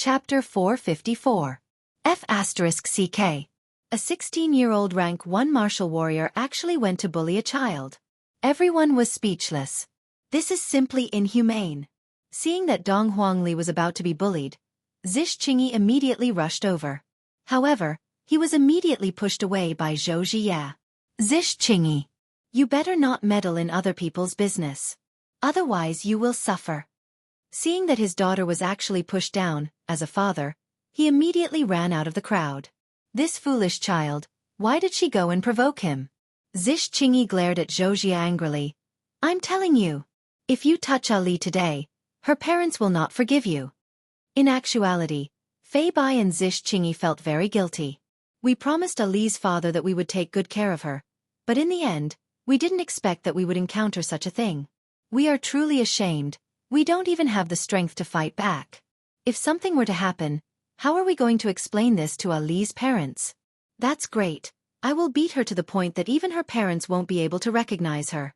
Chapter 454. F***CK. A 16-year-old rank 1 martial warrior actually went to bully a child. Everyone was speechless. This is simply inhumane. Seeing that Dong Huangli was about to be bullied, Zish Qingyi immediately rushed over. However, he was immediately pushed away by Zhou Zhiya. Zish Qingyi, you better not meddle in other people's business. Otherwise you will suffer. Seeing that his daughter was actually pushed down, as a father, he immediately ran out of the crowd. This foolish child, why did she go and provoke him? Zish Qingyi glared at Zhou Zhiya angrily. I'm telling you, if you touch Ali today, her parents will not forgive you. In actuality, Fei Bai and Zish Qingyi felt very guilty. We promised Ali's father that we would take good care of her, but in the end, we didn't expect that we would encounter such a thing. We are truly ashamed. We don't even have the strength to fight back. If something were to happen, how are we going to explain this to Ali's parents? That's great. I will beat her to the point that even her parents won't be able to recognize her.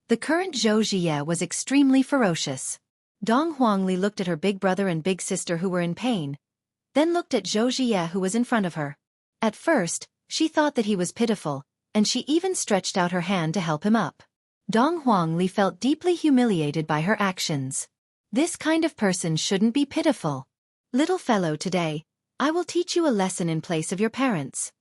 The current Zhou Zhiya was extremely ferocious. Dong Huangli looked at her big brother and big sister who were in pain, then looked at Zhou Zhiya who was in front of her. At first, she thought that he was pitiful, and she even stretched out her hand to help him up. Dong Huangli felt deeply humiliated by her actions. This kind of person shouldn't be pitiful. Little fellow, today, I will teach you a lesson in place of your parents.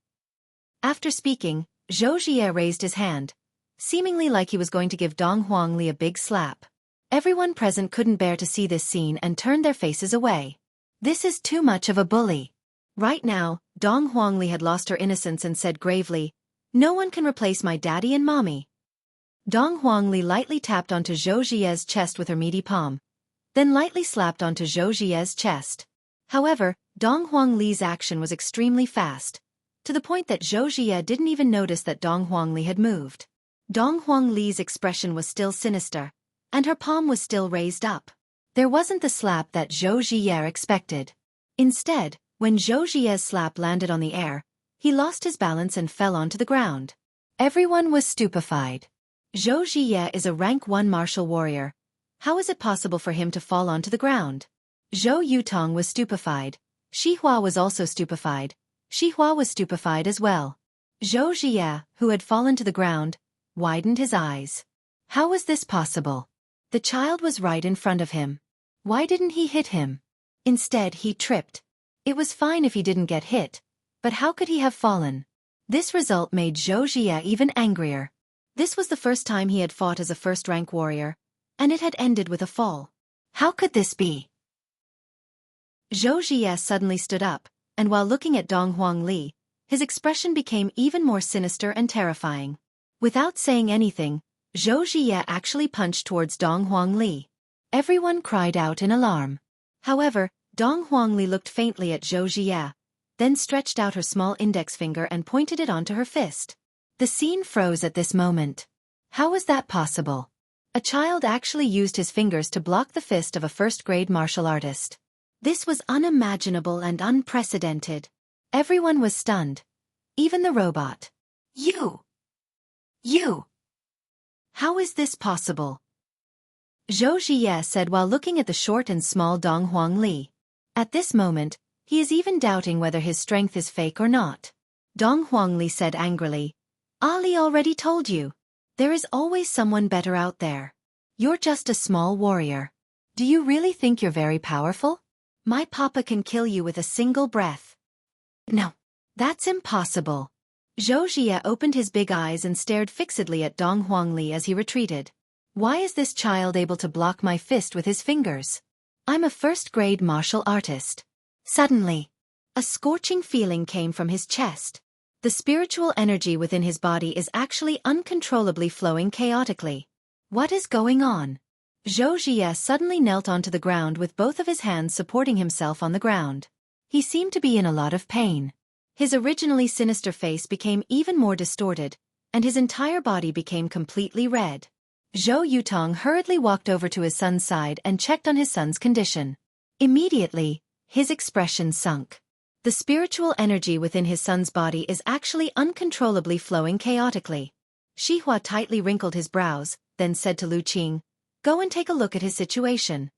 After speaking, Zhou Zhiya raised his hand, seemingly like he was going to give Dong Huangli a big slap. Everyone present couldn't bear to see this scene and turned their faces away. This is too much of a bully. Right now, Dong Huangli had lost her innocence and said gravely, "No one can replace my daddy and mommy." Dong Huangli lightly tapped onto Zhou Zhiya's chest with her meaty palm, then lightly slapped onto Zhou Zhiya's chest. However, Dong Huangli's action was extremely fast, to the point that Zhou Zhiya didn't even notice that Dong Huangli had moved. Dong Huangli's expression was still sinister, and her palm was still raised up. There wasn't the slap that Zhou Zhiya expected. Instead, when Zhou Zhiya's slap landed on the air, he lost his balance and fell onto the ground. Everyone was stupefied. Zhou Zhiya is a rank 1 martial warrior. How is it possible for him to fall onto the ground? Zhou Yutong was stupefied. Shi Hua was also stupefied. Shi Hua was stupefied as well. Zhou Zhiya, who had fallen to the ground, widened his eyes. How was this possible? The child was right in front of him. Why didn't he hit him? Instead, he tripped. It was fine if he didn't get hit, but how could he have fallen? This result made Zhou Zhiya even angrier. This was the first time he had fought as a first-rank warrior, and it had ended with a fall. How could this be? Zhou Zhiya suddenly stood up, and while looking at Dong Huangli, his expression became even more sinister and terrifying. Without saying anything, Zhou Zhiya actually punched towards Dong Huangli. Everyone cried out in alarm. However, Dong Huangli looked faintly at Zhou Zhiya, then stretched out her small index finger and pointed it onto her fist. The scene froze at this moment. How was that possible? A child actually used his fingers to block the fist of a first-grade martial artist. This was unimaginable and unprecedented. Everyone was stunned. Even the robot. You! How is this possible? Zhou Zhiya said while looking at the short and small Dong Huangli. At this moment, he is even doubting whether his strength is fake or not. Dong Huangli said angrily, Ali already told you. There is always someone better out there. You're just a small warrior. Do you really think you're very powerful? My papa can kill you with a single breath. No. That's impossible. Zhou Zhiya opened his big eyes and stared fixedly at Dong Huangli as he retreated. Why is this child able to block my fist with his fingers? I'm a first-grade martial artist. Suddenly, a scorching feeling came from his chest. The spiritual energy within his body is actually uncontrollably flowing chaotically. What is going on? Zhou Zhiya suddenly knelt onto the ground with both of his hands supporting himself on the ground. He seemed to be in a lot of pain. His originally sinister face became even more distorted, and his entire body became completely red. Zhou Yutong hurriedly walked over to his son's side and checked on his son's condition. Immediately, his expression sunk. The spiritual energy within his son's body is actually uncontrollably flowing chaotically. Shi Hua tightly wrinkled his brows, then said to Lu Qing, "Go and take a look at his situation."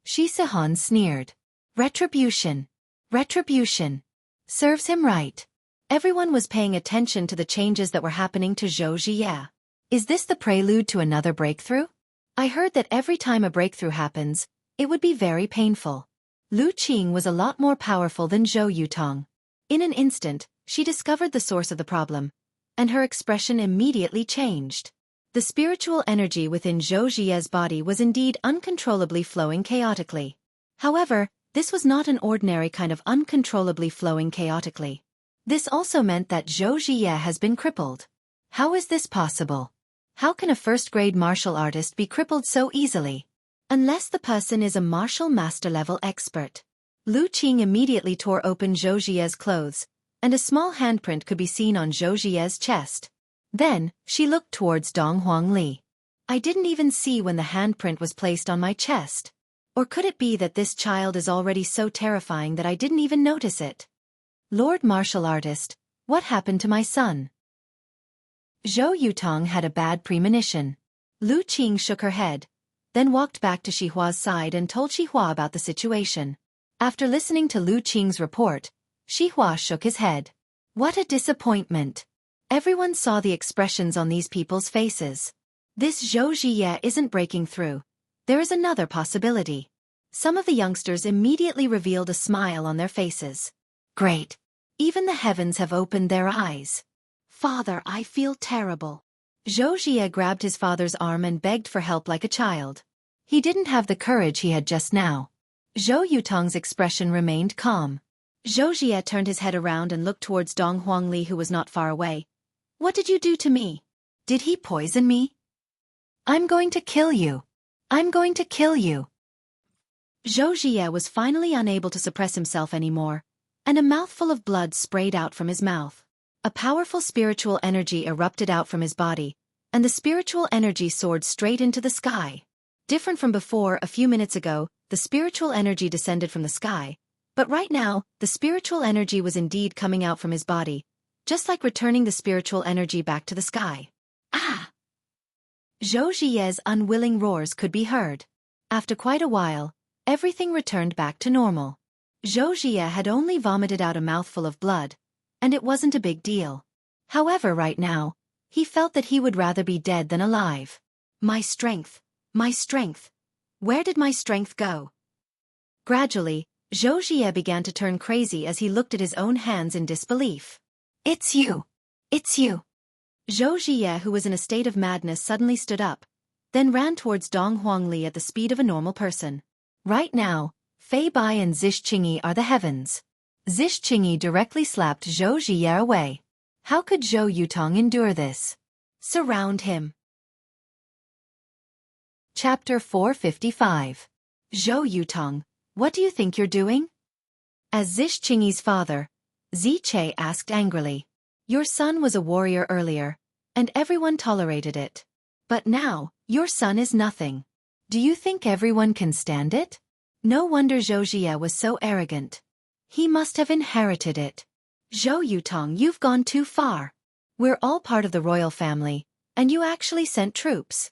Shi Sihan sneered. Retribution. Retribution. Serves him right. Everyone was paying attention to the changes that were happening to Zhou Jie. Is this the prelude to another breakthrough? I heard that every time a breakthrough happens, it would be very painful. Lu Qing was a lot more powerful than Zhou Yutong. In an instant, she discovered the source of the problem, and her expression immediately changed. The spiritual energy within Zhou Jie's body was indeed uncontrollably flowing chaotically. However, this was not an ordinary kind of uncontrollably flowing chaotically. This also meant that Zhou Jie has been crippled. How is this possible? How can a first-grade martial artist be crippled so easily? Unless the person is a martial master-level expert. Lu Qing immediately tore open Zhou Jie's clothes, and a small handprint could be seen on Zhou Jie's chest. Then, she looked towards Dong Huangli. I didn't even see when the handprint was placed on my chest. Or could it be that this child is already so terrifying that I didn't even notice it? Lord Martial Artist, what happened to my son? Zhou Yutong had a bad premonition. Lu Qing shook her head, then walked back to Xihua's side and told Xihua about the situation. After listening to Lu Qing's report, Xihua shook his head. What a disappointment. Everyone saw the expressions on these people's faces. This Zhou Jie isn't breaking through. There is another possibility. Some of the youngsters immediately revealed a smile on their faces. Great. Even the heavens have opened their eyes. Father, I feel terrible. Zhou Jie grabbed his father's arm and begged for help like a child. He didn't have the courage he had just now. Zhou Yutong's expression remained calm. Zhou Jie turned his head around and looked towards Dong Huangli, who was not far away. What did you do to me? Did he poison me? I'm going to kill you. I'm going to kill you. Zhou Jie was finally unable to suppress himself anymore, and a mouthful of blood sprayed out from his mouth. A powerful spiritual energy erupted out from his body, and the spiritual energy soared straight into the sky. Different from before, a few minutes ago, the spiritual energy descended from the sky, but right now, the spiritual energy was indeed coming out from his body, just like returning the spiritual energy back to the sky. Ah! Zhou Jie's unwilling roars could be heard. After quite a while, everything returned back to normal. Zhou Jie had only vomited out a mouthful of blood, and it wasn't a big deal. However, right now, he felt that he would rather be dead than alive. My strength. My strength. Where did my strength go? Gradually, Zhou Jie began to turn crazy as he looked at his own hands in disbelief. It's you. It's you. Zhou Jie, who was in a state of madness, suddenly stood up, then ran towards Dong Huangli at the speed of a normal person. Right now, Fei Bai and Zish Qingyi are the heavens. Zish Qingyi directly slapped Zhou Jie away. How could Zhou Yutong endure this? Surround him. Chapter 455. Zhou Yutong, what do you think you're doing? As Zish Qingyi's father, Ziche asked angrily. Your son was a warrior earlier, and everyone tolerated it. But now, your son is nothing. Do you think everyone can stand it? No wonder Zhou Jie was so arrogant. He must have inherited it. Zhou Yutong, you've gone too far. We're all part of the royal family, and you actually sent troops.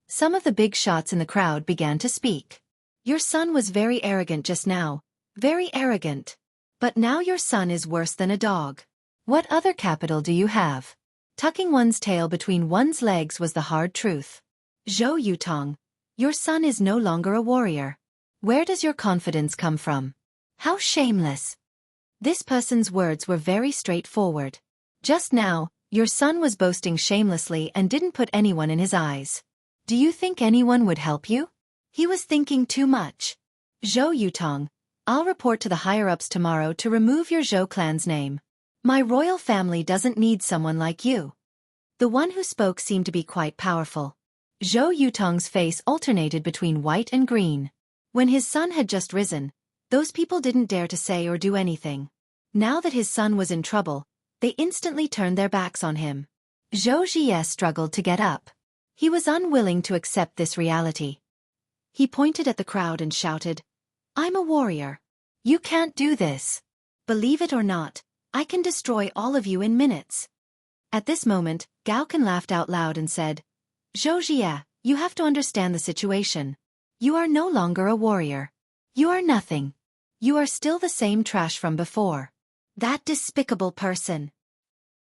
Some of the big shots in the crowd began to speak. Your son was very arrogant just now, very arrogant. But now your son is worse than a dog. What other capital do you have? Tucking one's tail between one's legs was the hard truth. Zhou Yutong, your son is no longer a warrior. Where does your confidence come from? How shameless. This person's words were very straightforward. Just now, your son was boasting shamelessly and didn't put anyone in his eyes. Do you think anyone would help you? He was thinking too much. Zhou Yutong, I'll report to the higher-ups tomorrow to remove your Zhou clan's name. My royal family doesn't need someone like you. The one who spoke seemed to be quite powerful. Zhou Yutong's face alternated between white and green. When his son had just risen, those people didn't dare to say or do anything. Now that his son was in trouble, they instantly turned their backs on him. Zhou Jie struggled to get up. He was unwilling to accept this reality. He pointed at the crowd and shouted, I'm a warrior. You can't do this. Believe it or not, I can destroy all of you in minutes. At this moment, Gaokan laughed out loud and said, Zhou Jie, you have to understand the situation. You are no longer a warrior. You are nothing. You are still the same trash from before. That despicable person.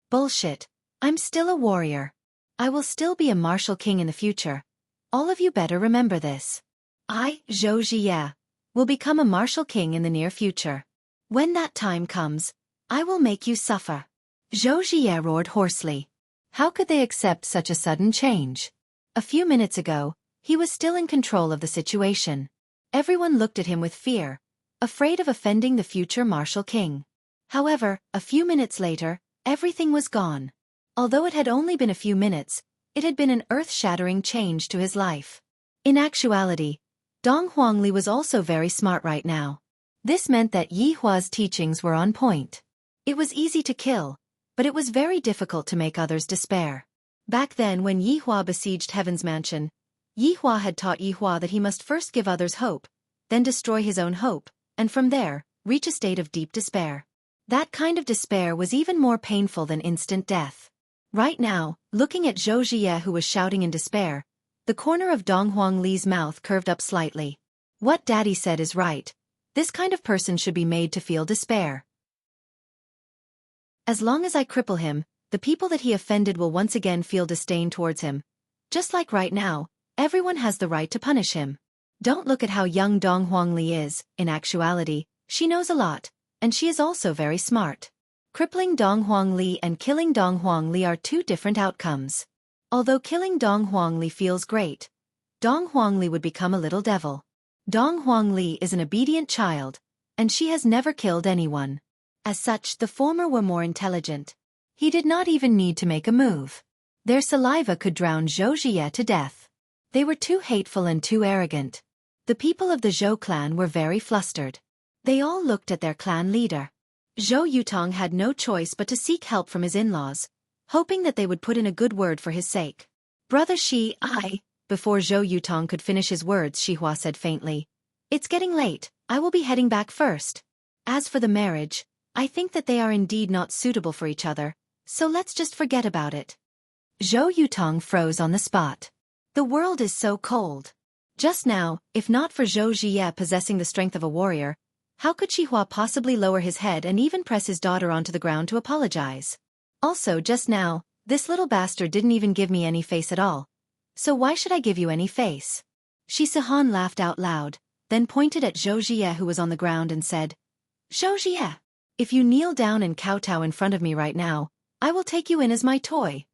Bullshit. I'm still a warrior. I will still be a martial king in the future. All of you better remember this. I, Zhou Jie, will become a martial king in the near future. When that time comes, I will make you suffer. Zhou Jie roared hoarsely. How could they accept such a sudden change? A few minutes ago, he was still in control of the situation. Everyone looked at him with fear, afraid of offending the future martial king. However, a few minutes later, everything was gone. Although it had only been a few minutes, it had been an earth-shattering change to his life. In actuality, Dong Huangli was also very smart right now. This meant that Yi Hua's teachings were on point. It was easy to kill, but it was very difficult to make others despair. Back then when Yi Hua besieged Heaven's Mansion, Yi Hua had taught Yi Hua that he must first give others hope, then destroy his own hope, and from there, reach a state of deep despair. That kind of despair was even more painful than instant death. Right now, looking at Zhou Jie who was shouting in despair, the corner of Dong Huangli's mouth curved up slightly. What Daddy said is right. This kind of person should be made to feel despair. As long as I cripple him, the people that he offended will once again feel disdain towards him. Just like right now, everyone has the right to punish him. Don't look at how young Dong Huangli is. In actuality, she knows a lot, and she is also very smart. Crippling Dong Huangli and killing Dong Huangli are two different outcomes. Although killing Dong Huangli feels great, Dong Huangli would become a little devil. Dong Huangli is an obedient child, and she has never killed anyone. As such, the former were more intelligent. He did not even need to make a move. Their saliva could drown Zhou Jie to death. They were too hateful and too arrogant. The people of the Zhou clan were very flustered. They all looked at their clan leader. Zhou Yutong had no choice but to seek help from his in-laws, hoping that they would put in a good word for his sake. Brother Before Zhou Yutong could finish his words, Xihua said faintly, "It's getting late, I will be heading back first. As for the marriage, I think that they are indeed not suitable for each other, so let's just forget about it." Zhou Yutong froze on the spot. The world is so cold. Just now, if not for Zhou Jie possessing the strength of a warrior, how could Xihua possibly lower his head and even press his daughter onto the ground to apologize? Also, just now, this little bastard didn't even give me any face at all. So why should I give you any face? Xiaofan laughed out loud, then pointed at Zhou Jie who was on the ground and said, "Zhou Jie, if you kneel down and kowtow in front of me right now, I will take you in as my toy."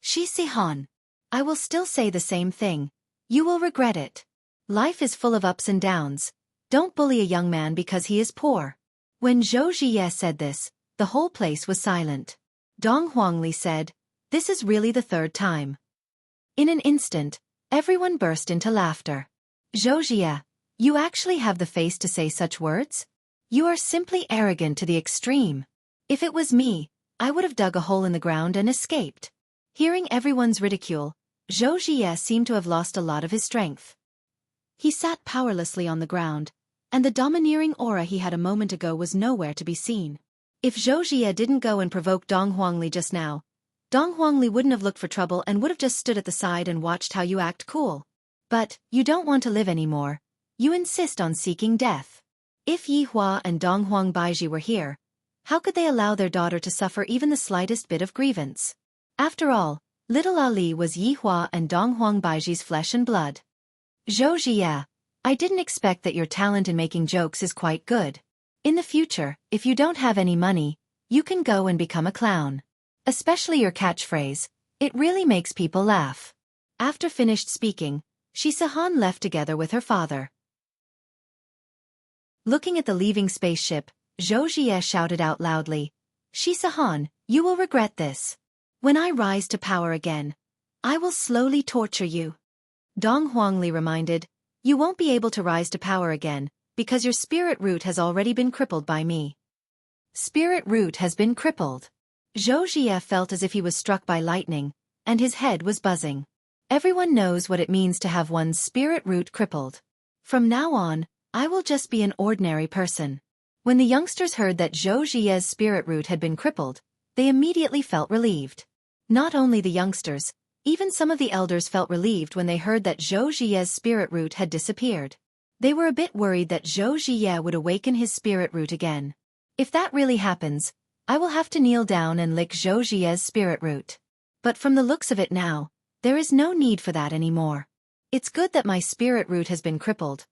Xiaofan, I will still say the same thing. You will regret it. Life is full of ups and downs. Don't bully a young man because he is poor. When Zhou Jie said this, the whole place was silent. Dong Huangli said, "This is really the third time." In an instant, everyone burst into laughter. "Zhou Jie, you actually have the face to say such words? You are simply arrogant to the extreme. If it was me, I would have dug a hole in the ground and escaped." Hearing everyone's ridicule, Zhou Jie seemed to have lost a lot of his strength. He sat powerlessly on the ground, and the domineering aura he had a moment ago was nowhere to be seen. If Zhou Jie didn't go and provoke Dong Huangli just now, Dong Huangli wouldn't have looked for trouble and would have just stood at the side and watched how you act cool. But, you don't want to live anymore. You insist on seeking death. If Yi Hua and Dong Huang Baiji were here, how could they allow their daughter to suffer even the slightest bit of grievance? After all, little Ali was Yi Hua and Dong Huang Baiji's flesh and blood. "Zhou Jie, I didn't expect that your talent in making jokes is quite good. In the future, if you don't have any money, you can go and become a clown. Especially your catchphrase, it really makes people laugh." After finished speaking, Xiaofan left together with her father. Looking at the leaving spaceship, Zhou Jie shouted out loudly, "Xiaofan, you will regret this. When I rise to power again, I will slowly torture you." Dong Huangli reminded, "You won't be able to rise to power again, because your spirit root has already been crippled by me." Spirit root has been crippled. Zhou Jie felt as if he was struck by lightning, and his head was buzzing. Everyone knows what it means to have one's spirit root crippled. From now on, I will just be an ordinary person. When the youngsters heard that Zhou Jie's spirit root had been crippled, they immediately felt relieved. Not only the youngsters, even some of the elders felt relieved when they heard that Zhou Jie's spirit root had disappeared. They were a bit worried that Zhou Zhiye would awaken his spirit root again. If that really happens, I will have to kneel down and lick Zhou Zhiye's spirit root. But from the looks of it now, there is no need for that anymore. It's good that my spirit root has been crippled.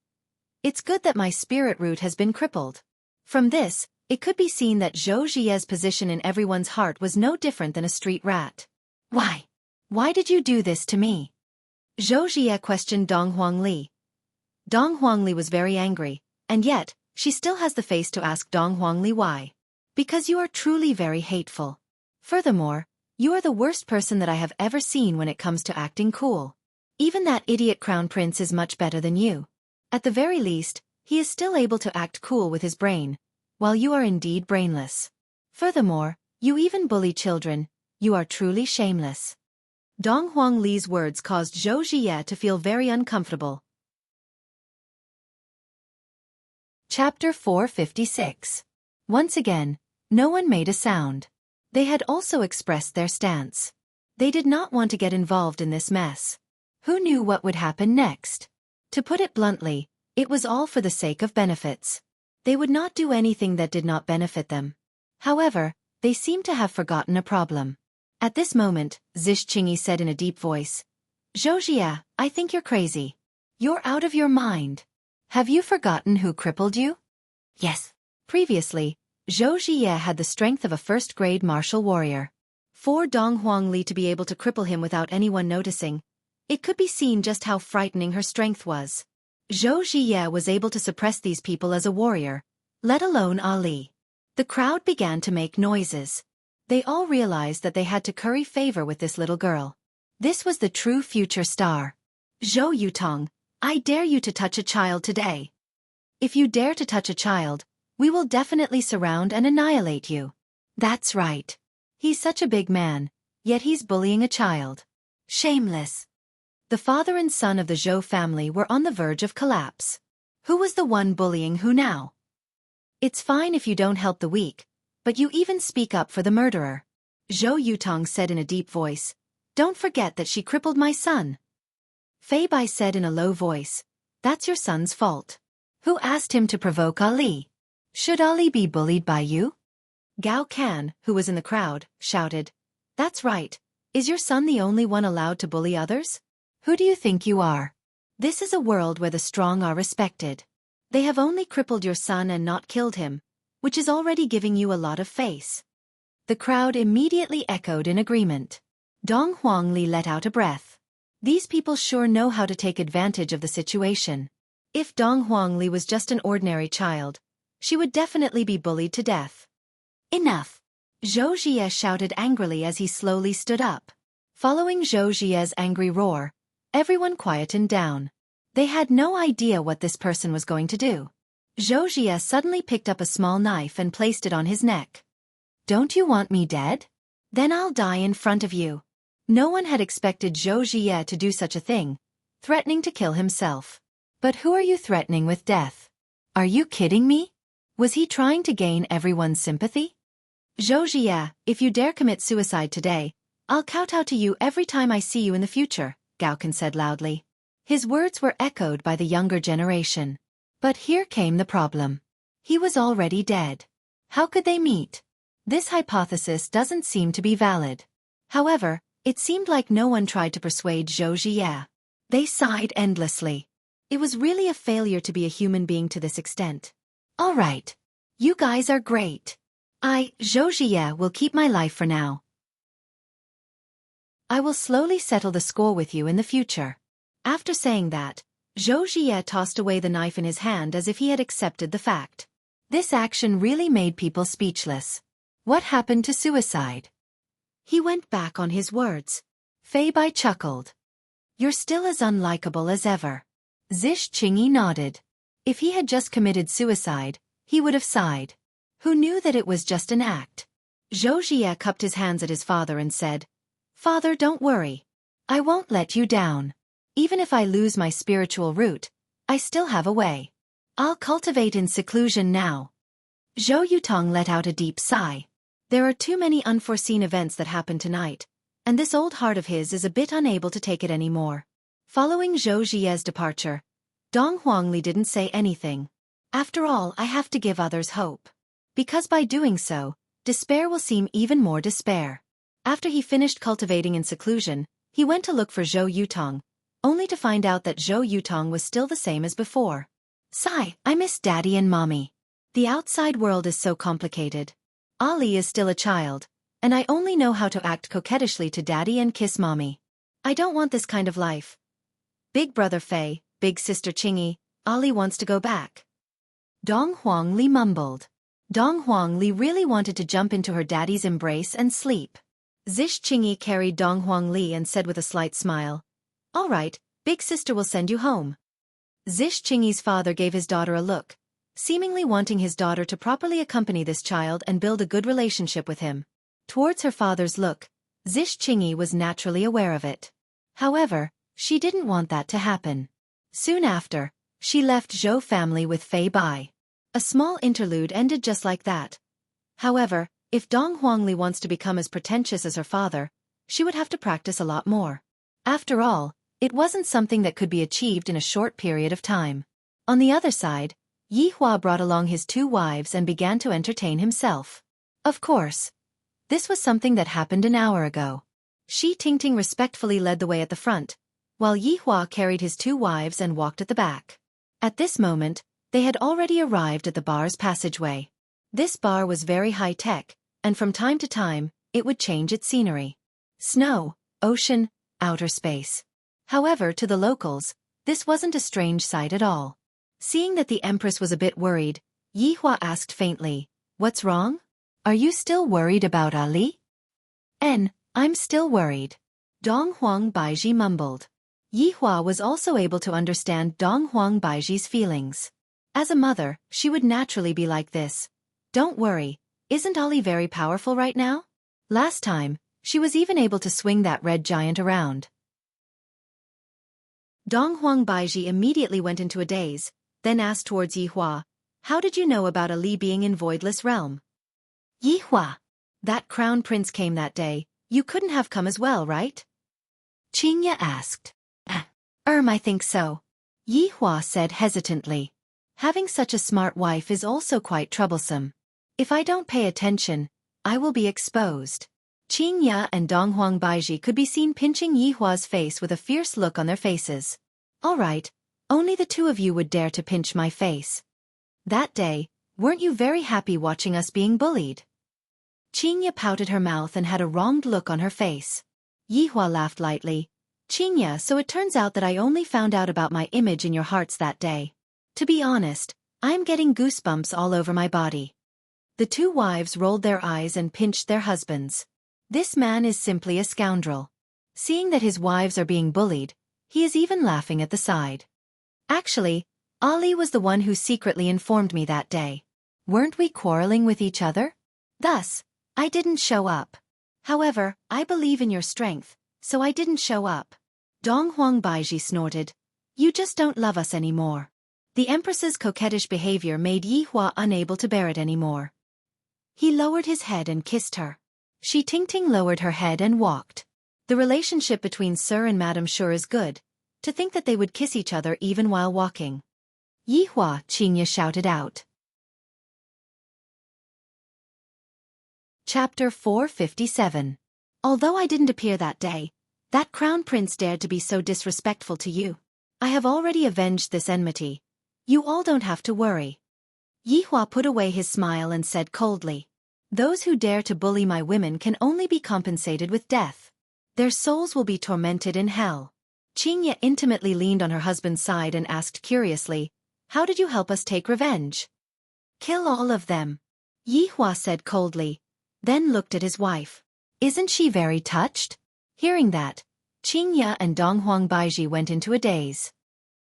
It's good that my spirit root has been crippled. From this, it could be seen that Zhou Zhiye's position in everyone's heart was no different than a street rat. Why? Why did you do this to me? Zhou Zhiye questioned Dong Huangli. Dong Huangli was very angry, and yet, she still has the face to ask Dong Huangli why. Because you are truly very hateful. Furthermore, you are the worst person that I have ever seen when it comes to acting cool. Even that idiot crown prince is much better than you. At the very least, he is still able to act cool with his brain, while you are indeed brainless. Furthermore, you even bully children, you are truly shameless. Dong Huangli's words caused Zhou Zhiye to feel very uncomfortable. Chapter 456. Once again, no one made a sound. They had also expressed their stance. They did not want to get involved in this mess. Who knew what would happen next? To put it bluntly, it was all for the sake of benefits. They would not do anything that did not benefit them. However, they seemed to have forgotten a problem. At this moment, Zish Qingyi said in a deep voice, Zhou Zhiye, I think you're crazy. You're out of your mind. Have you forgotten who crippled you? Yes. Previously, Zhou Zhiye had the strength of a first-grade martial warrior. For Dong Huangli to be able to cripple him without anyone noticing, it could be seen just how frightening her strength was. Zhou Zhiye was able to suppress these people as a warrior, let alone Ali. The crowd began to make noises. They all realized that they had to curry favor with this little girl. This was the true future star. Zhou Yutong, I dare you to touch a child today. If you dare to touch a child, we will definitely surround and annihilate you. That's right. He's such a big man, yet he's bullying a child. Shameless. The father and son of the Zhou family were on the verge of collapse. Who was the one bullying who now? It's fine if you don't help the weak, but you even speak up for the murderer. Zhou Yutong said in a deep voice. Don't forget that she crippled my son. Fei Bai said in a low voice. That's your son's fault. Who asked him to provoke Ali? Should Ali be bullied by you? Gao Can, who was in the crowd, shouted. That's right. Is your son the only one allowed to bully others? Who do you think you are? This is a world where the strong are respected. They have only crippled your son and not killed him, which is already giving you a lot of face. The crowd immediately echoed in agreement. Dong Huangli let out a breath. These people sure know how to take advantage of the situation. If Dong Huangli was just an ordinary child, she would definitely be bullied to death. Enough! Zhou Zhiye shouted angrily as he slowly stood up. Following Zhou Zhiye's angry roar, everyone quietened down. They had no idea what this person was going to do. Zhou Zhiye suddenly picked up a small knife and placed it on his neck. Don't you want me dead? Then I'll die in front of you. No one had expected Zhou Zhiye to do such a thing, threatening to kill himself. But who are you threatening with death? Are you kidding me? Was he trying to gain everyone's sympathy? Zhou Zhiye, if you dare commit suicide today, I'll kowtow to you every time I see you in the future, Gao Can said loudly. His words were echoed by the younger generation. But here came the problem. He was already dead. How could they meet? This hypothesis doesn't seem to be valid. However, it seemed like no one tried to persuade Zhou Zhiye. They sighed endlessly. It was really a failure to be a human being to this extent. All right. You guys are great. Zhou Zhiye, will keep my life for now. I will slowly settle the score with you in the future. After saying that, Zhou Zhiye tossed away the knife in his hand as if he had accepted the fact. This action really made people speechless. What happened to suicide? He went back on his words. Fei Bai chuckled. You're still as unlikable as ever. Zish Qingyi nodded. If he had just committed suicide, he would have sighed. Who knew that it was just an act? Zhou Zhiye cupped his hands at his father and said, Father, don't worry. I won't let you down. Even if I lose my spiritual root, I still have a way. I'll cultivate in seclusion now. Zhou Yutong let out a deep sigh. There are too many unforeseen events that happened tonight, and this old heart of his is a bit unable to take it anymore. Following Zhou Zhiye's departure, Dong Huangli didn't say anything. After all, I have to give others hope. Because by doing so, despair will seem even more despair. After he finished cultivating in seclusion, he went to look for Zhou Yutong, only to find out that Zhou Yutong was still the same as before. Sigh, I miss Daddy and Mommy. The outside world is so complicated. Ali is still a child, and I only know how to act coquettishly to Daddy and kiss Mommy. I don't want this kind of life. Big brother Fei, big sister Qingyi, Ali wants to go back. Dong Huangli mumbled. Dong Huangli really wanted to jump into her daddy's embrace and sleep. Zish Qingyi carried Dong Huangli and said with a slight smile, "All right, big sister will send you home." Zish Qingyi's father gave his daughter a look, seemingly wanting his daughter to properly accompany this child and build a good relationship with him. Towards her father's look, Zish Qingyi was naturally aware of it. However, she didn't want that to happen. Soon after, she left Zhou family with Fei Bai. A small interlude ended just like that. However, if Dong Huangli wants to become as pretentious as her father, she would have to practice a lot more. After all, it wasn't something that could be achieved in a short period of time. On the other side, Yi Hua brought along his 2 wives and began to entertain himself. Of course, this was something that happened an hour ago. Shi Tingting respectfully led the way at the front, while Yi Hua carried his 2 wives and walked at the back. At this moment, they had already arrived at the bar's passageway. This bar was very high-tech, and from time to time, it would change its scenery. Snow, ocean, outer space. However, to the locals, this wasn't a strange sight at all. Seeing that the Empress was a bit worried, Yi Hua asked faintly, "What's wrong? Are you still worried about Ali?" I'm still worried." Dong Huang Baiji mumbled. Yi Hua was also able to understand Dong Huang Baiji's feelings. As a mother, she would naturally be like this. Don't worry, isn't Ali very powerful right now? Last time, she was even able to swing that red giant around. Dong Huang Baiji immediately went into a daze, then asked towards Yi Hua, "How did you know about Ali being in Voidless Realm?" "Yi Hua, that crown prince came that day, you couldn't have come as well, right?" Qingya asked. I think so," Yi Hua said hesitantly. Having such a smart wife is also quite troublesome. If I don't pay attention, I will be exposed. Qingya and Dong Huang Baiji could be seen pinching Yi Hua's face with a fierce look on their faces. "All right, only the 2 of you would dare to pinch my face. That day, weren't you very happy watching us being bullied?" Qingya pouted her mouth and had a wronged look on her face. Yi Hua laughed lightly. "Qingya, so it turns out that I only found out about my image in your hearts that day. To be honest, I'm getting goosebumps all over my body." The 2 wives rolled their eyes and pinched their husbands. This man is simply a scoundrel. Seeing that his wives are being bullied, he is even laughing at the side. "Actually, Ali was the one who secretly informed me that day. Weren't we quarreling with each other? Thus, I didn't show up. However, I believe in your strength, so I didn't show up." Dong Huang Baiji snorted. "You just don't love us anymore." The Empress's coquettish behavior made Yi Hua unable to bear it anymore. He lowered his head and kissed her. Shi Tingting lowered her head and walked. The relationship between Sir and Madame Sure is good. To think that they would kiss each other even while walking. "Yi Hua," Qingya shouted out. Chapter 457. Although I didn't appear that day, that crown prince dared to be so disrespectful to you. I have already avenged this enmity. You all don't have to worry. Yi Hua put away his smile and said coldly, "Those who dare to bully my women can only be compensated with death. Their souls will be tormented in hell." Qingya intimately leaned on her husband's side and asked curiously, "How did you help us take revenge?" "Kill all of them," Yi Hua said coldly, then looked at his wife. "Isn't she very touched?" Hearing that, Qingya and Dong Huang Baiji went into a daze.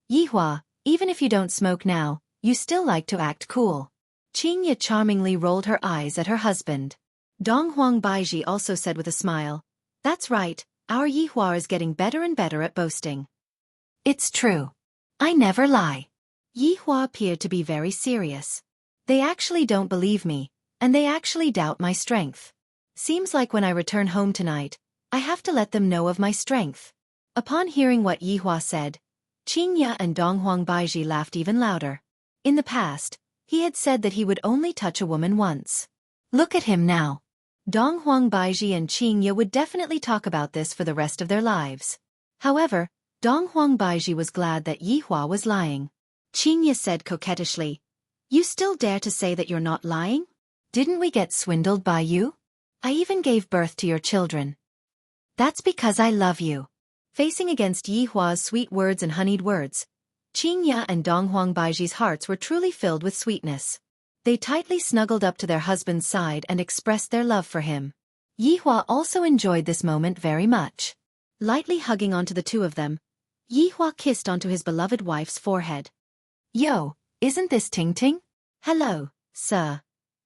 "Yi Hua, even if you don't smoke now, you still like to act cool." Qingya charmingly rolled her eyes at her husband. Dong Huang Baiji also said with a smile, "That's right, our Yi Hua is getting better and better at boasting." "It's true. I never lie." Yi Hua appeared to be very serious. "They actually don't believe me, and they actually doubt my strength. Seems like when I return home tonight, I have to let them know of my strength." Upon hearing what Yi Hua said, Qingya and Donghuang Baiji laughed even louder. In the past, he had said that he would only touch a woman once. Look at him now. Donghuang Baiji and Qingya would definitely talk about this for the rest of their lives. However, Donghuang Baiji was glad that Yihua was lying. Qingya said coquettishly, "You still dare to say that you're not lying? Didn't we get swindled by you? I even gave birth to your children. That's because I love you." Facing against Yihua's sweet words and honeyed words, Qingya and Donghuang Baiji's hearts were truly filled with sweetness. They tightly snuggled up to their husband's side and expressed their love for him. Yihua also enjoyed this moment very much. Lightly hugging onto the two of them, Yihua kissed onto his beloved wife's forehead. "Yo, isn't this Ting Ting? Hello, sir.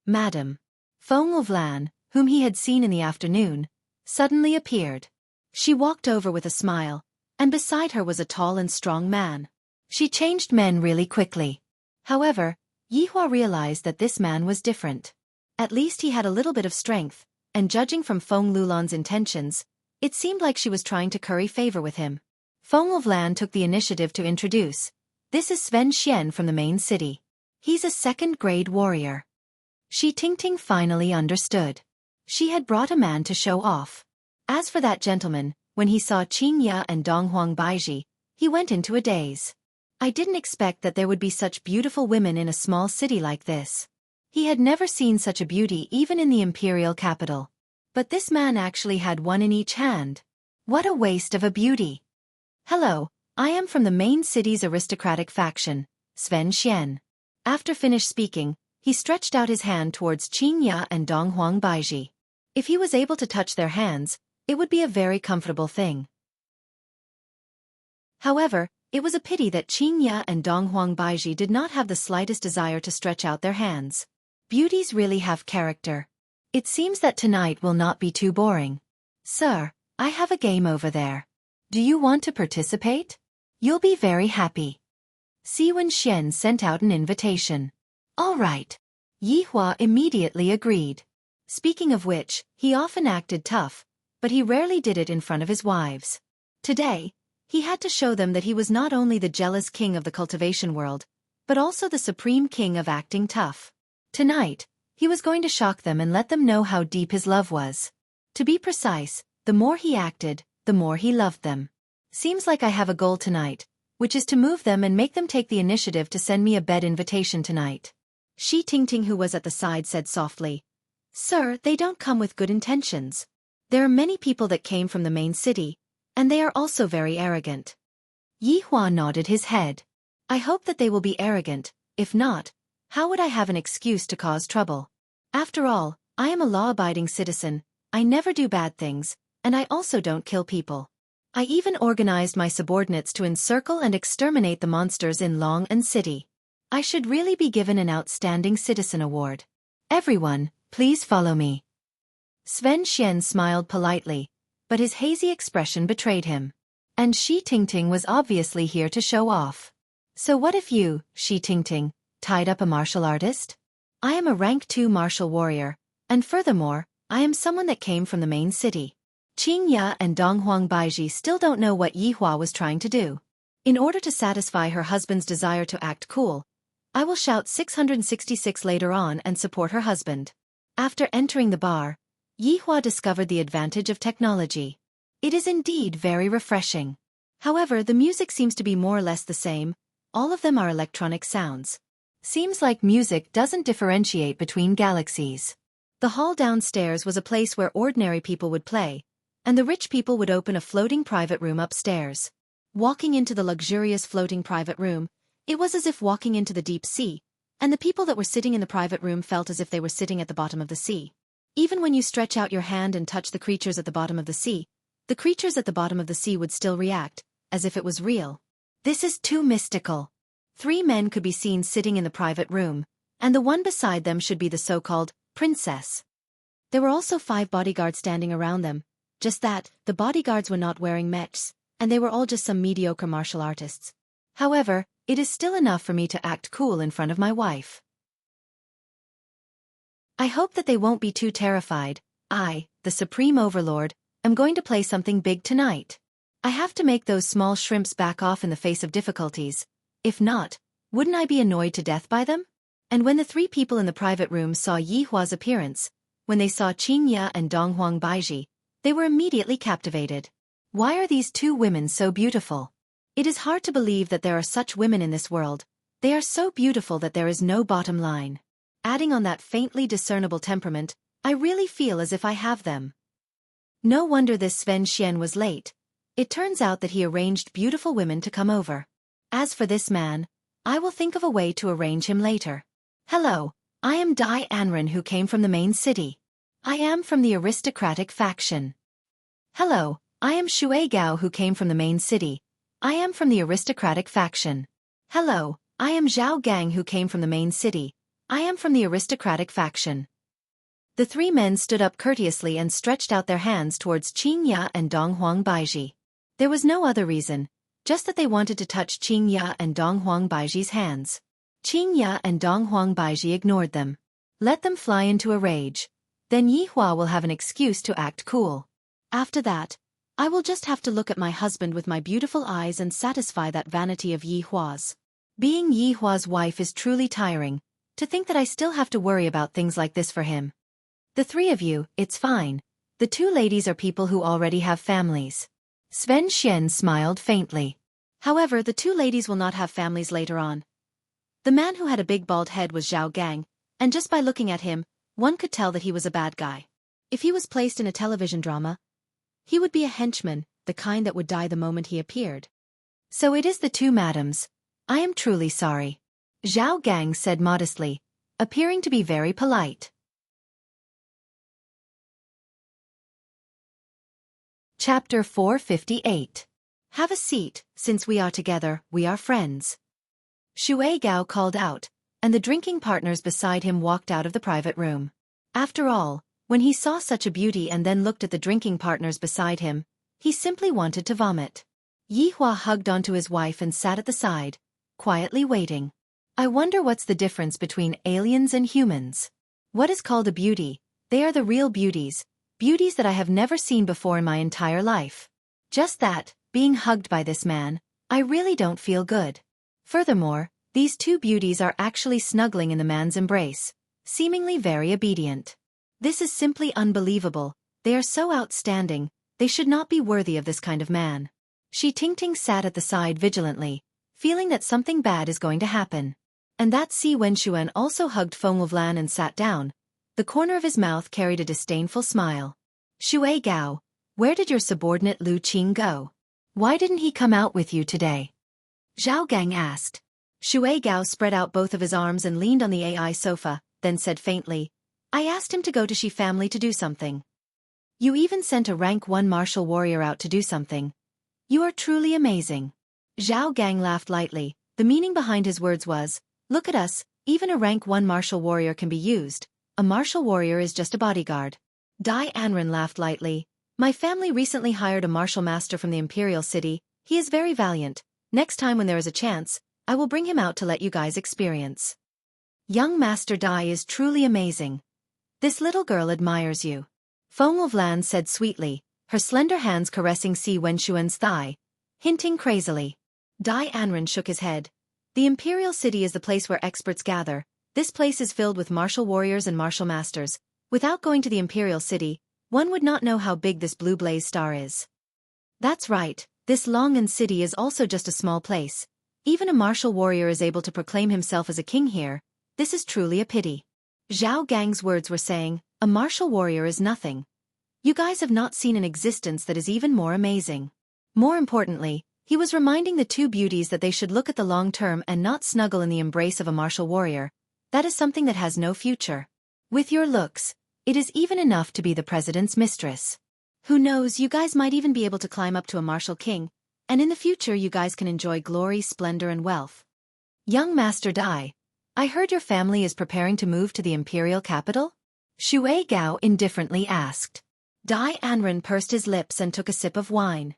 Madam." Feng Ovlan, whom he had seen in the afternoon, suddenly appeared. She walked over with a smile, and beside her was a tall and strong man. She changed men really quickly. However, Yihua realized that this man was different. At least he had a little bit of strength, and judging from Feng Lulan's intentions, it seemed like she was trying to curry favor with him. Feng Ovlan took the initiative to introduce. "This is Sven Xian from the main city. He's a second-grade warrior." Shi Tingting finally understood. She had brought a man to show off. As for that gentleman, when he saw Qingya and Donghuang Baiji, he went into a daze. I didn't expect that there would be such beautiful women in a small city like this. He had never seen such a beauty even in the imperial capital. But this man actually had one in each hand. What a waste of a beauty. "Hello, I am from the main city's aristocratic faction, Sven Xian." After finished speaking, he stretched out his hand towards Qingya and Donghuang Baiji. If he was able to touch their hands, it would be a very comfortable thing. However, it was a pity that Qingya and Donghuang Baiji did not have the slightest desire to stretch out their hands. Beauties really have character. It seems that tonight will not be too boring. "Sir, I have a game over there. Do you want to participate? You'll be very happy." Siwen Xian sent out an invitation. "All right." Yihua immediately agreed. Speaking of which, he often acted tough, but he rarely did it in front of his wives. Today, he had to show them that he was not only the jealous king of the cultivation world, but also the supreme king of acting tough. Tonight, he was going to shock them and let them know how deep his love was. To be precise, the more he acted, the more he loved them. Seems like I have a goal tonight, which is to move them and make them take the initiative to send me a bed invitation tonight. Shi Tingting, who was at the side, said softly, "Sir, they don't come with good intentions. There are many people that came from the main city, and they are also very arrogant." Yihua nodded his head. "I hope that they will be arrogant. If not, how would I have an excuse to cause trouble? After all, I am a law-abiding citizen, I never do bad things, and I also don't kill people. I even organized my subordinates to encircle and exterminate the monsters in Long and City. I should really be given an Outstanding Citizen Award. Everyone, please follow me." Sven Xian smiled politely, but his hazy expression betrayed him. And Shi Tingting was obviously here to show off. "So what if you, Shi Tingting, tied up a martial artist? I am a rank 2 martial warrior, and furthermore, I am someone that came from the main city." Qingya and Donghuang Baiji still don't know what Yihua was trying to do. In order to satisfy her husband's desire to act cool, I will shout 666 later on and support her husband. After entering the bar, Yihua discovered the advantage of technology. It is indeed very refreshing. However, the music seems to be more or less the same, all of them are electronic sounds. Seems like music doesn't differentiate between galaxies. The hall downstairs was a place where ordinary people would play, and the rich people would open a floating private room upstairs. Walking into the luxurious floating private room, it was as if walking into the deep sea, and the people that were sitting in the private room felt as if they were sitting at the bottom of the sea. Even when you stretch out your hand and touch the creatures at the bottom of the sea would still react, as if it was real. This is too mystical. 3 men could be seen sitting in the private room, and the one beside them should be the so-called princess. There were also 5 bodyguards standing around them, just that, the bodyguards were not wearing mechs, and they were all just some mediocre martial artists. However, it is still enough for me to act cool in front of my wife. I hope that they won't be too terrified. I, the Supreme Overlord, am going to play something big tonight. I have to make those small shrimps back off in the face of difficulties. If not, wouldn't I be annoyed to death by them? And when the three people in the private room saw Yi Hua's appearance, when they saw Qing Ya and Dong Huang Baiji, they were immediately captivated. Why are these two women so beautiful? It is hard to believe that there are such women in this world. They are so beautiful that there is no bottom line. Adding on that faintly discernible temperament, I really feel as if I have them. No wonder this Sven Xian was late. It turns out that he arranged beautiful women to come over. As for this man, I will think of a way to arrange him later. Hello, I am Dai Anren who came from the main city. I am from the aristocratic faction. Hello, I am Shui Gao who came from the main city. I am from the aristocratic faction. Hello, I am Zhao Gang who came from the main city. I am from the aristocratic faction. The three men stood up courteously and stretched out their hands towards Qing Ya and Dong Huang Baiji. There was no other reason, just that they wanted to touch Qing Ya and Dong Huang Baiji's hands. Qing Ya and Dong Huang Baiji ignored them. Let them fly into a rage. Then Yi Hua will have an excuse to act cool. After that, I will just have to look at my husband with my beautiful eyes and satisfy that vanity of Yi Hua's. Being Yi Hua's wife is truly tiring. To think that I still have to worry about things like this for him. The three of you, it's fine. The two ladies are people who already have families. Sven Xian smiled faintly. However, the two ladies will not have families later on. The man who had a big bald head was Zhao Gang, and just by looking at him, one could tell that he was a bad guy. If he was placed in a television drama, he would be a henchman, the kind that would die the moment he appeared. So it is the two madams. I am truly sorry. Zhao Gang said modestly, appearing to be very polite. Chapter 458. Have a seat, since we are together, we are friends. Shui Gao called out, and the drinking partners beside him walked out of the private room. After all, when he saw such a beauty and then looked at the drinking partners beside him, he simply wanted to vomit. Yi Hua hugged onto his wife and sat at the side, quietly waiting. I wonder what's the difference between aliens and humans. What is called a beauty? They are the real beauties, beauties that I have never seen before in my entire life. Just that, being hugged by this man, I really don't feel good. Furthermore, these two beauties are actually snuggling in the man's embrace, seemingly very obedient. This is simply unbelievable. They are so outstanding, they should not be worthy of this kind of man. Shi Tingting sat at the side vigilantly, feeling that something bad is going to happen. And that Si Wenshuan also hugged Feng Wulan and sat down. The corner of his mouth carried a disdainful smile. Shui Gao, where did your subordinate Lu Qing go? Why didn't he come out with you today? Zhao Gang asked. Shui Gao spread out both of his arms and leaned on the AI sofa, then said faintly, I asked him to go to Shi family to do something. You even sent a rank 1 martial warrior out to do something. You are truly amazing. Zhao Gang laughed lightly. The meaning behind his words was, look at us, even a rank 1 martial warrior can be used. A martial warrior is just a bodyguard. Dai Anren laughed lightly. My family recently hired a martial master from the Imperial City. He is very valiant. Next time when there is a chance, I will bring him out to let you guys experience. Young Master Dai is truly amazing. This little girl admires you. Feng Wulan said sweetly, her slender hands caressing Si Wenshuan's thigh, hinting crazily. Dai Anren shook his head. The Imperial City is the place where experts gather. This place is filled with martial warriors and martial masters. Without going to the Imperial City, one would not know how big this blue blaze star is. That's right, this Longan city is also just a small place. Even a martial warrior is able to proclaim himself as a king here. This is truly a pity. Zhao Gang's words were saying, a martial warrior is nothing. You guys have not seen an existence that is even more amazing. More importantly, he was reminding the two beauties that they should look at the long term and not snuggle in the embrace of a martial warrior. That is something that has no future. With your looks, it is even enough to be the president's mistress. Who knows, you guys might even be able to climb up to a martial king, and in the future you guys can enjoy glory, splendor and wealth. Young Master Dai, I heard your family is preparing to move to the imperial capital? Shui Gao indifferently asked. Dai Anren pursed his lips and took a sip of wine.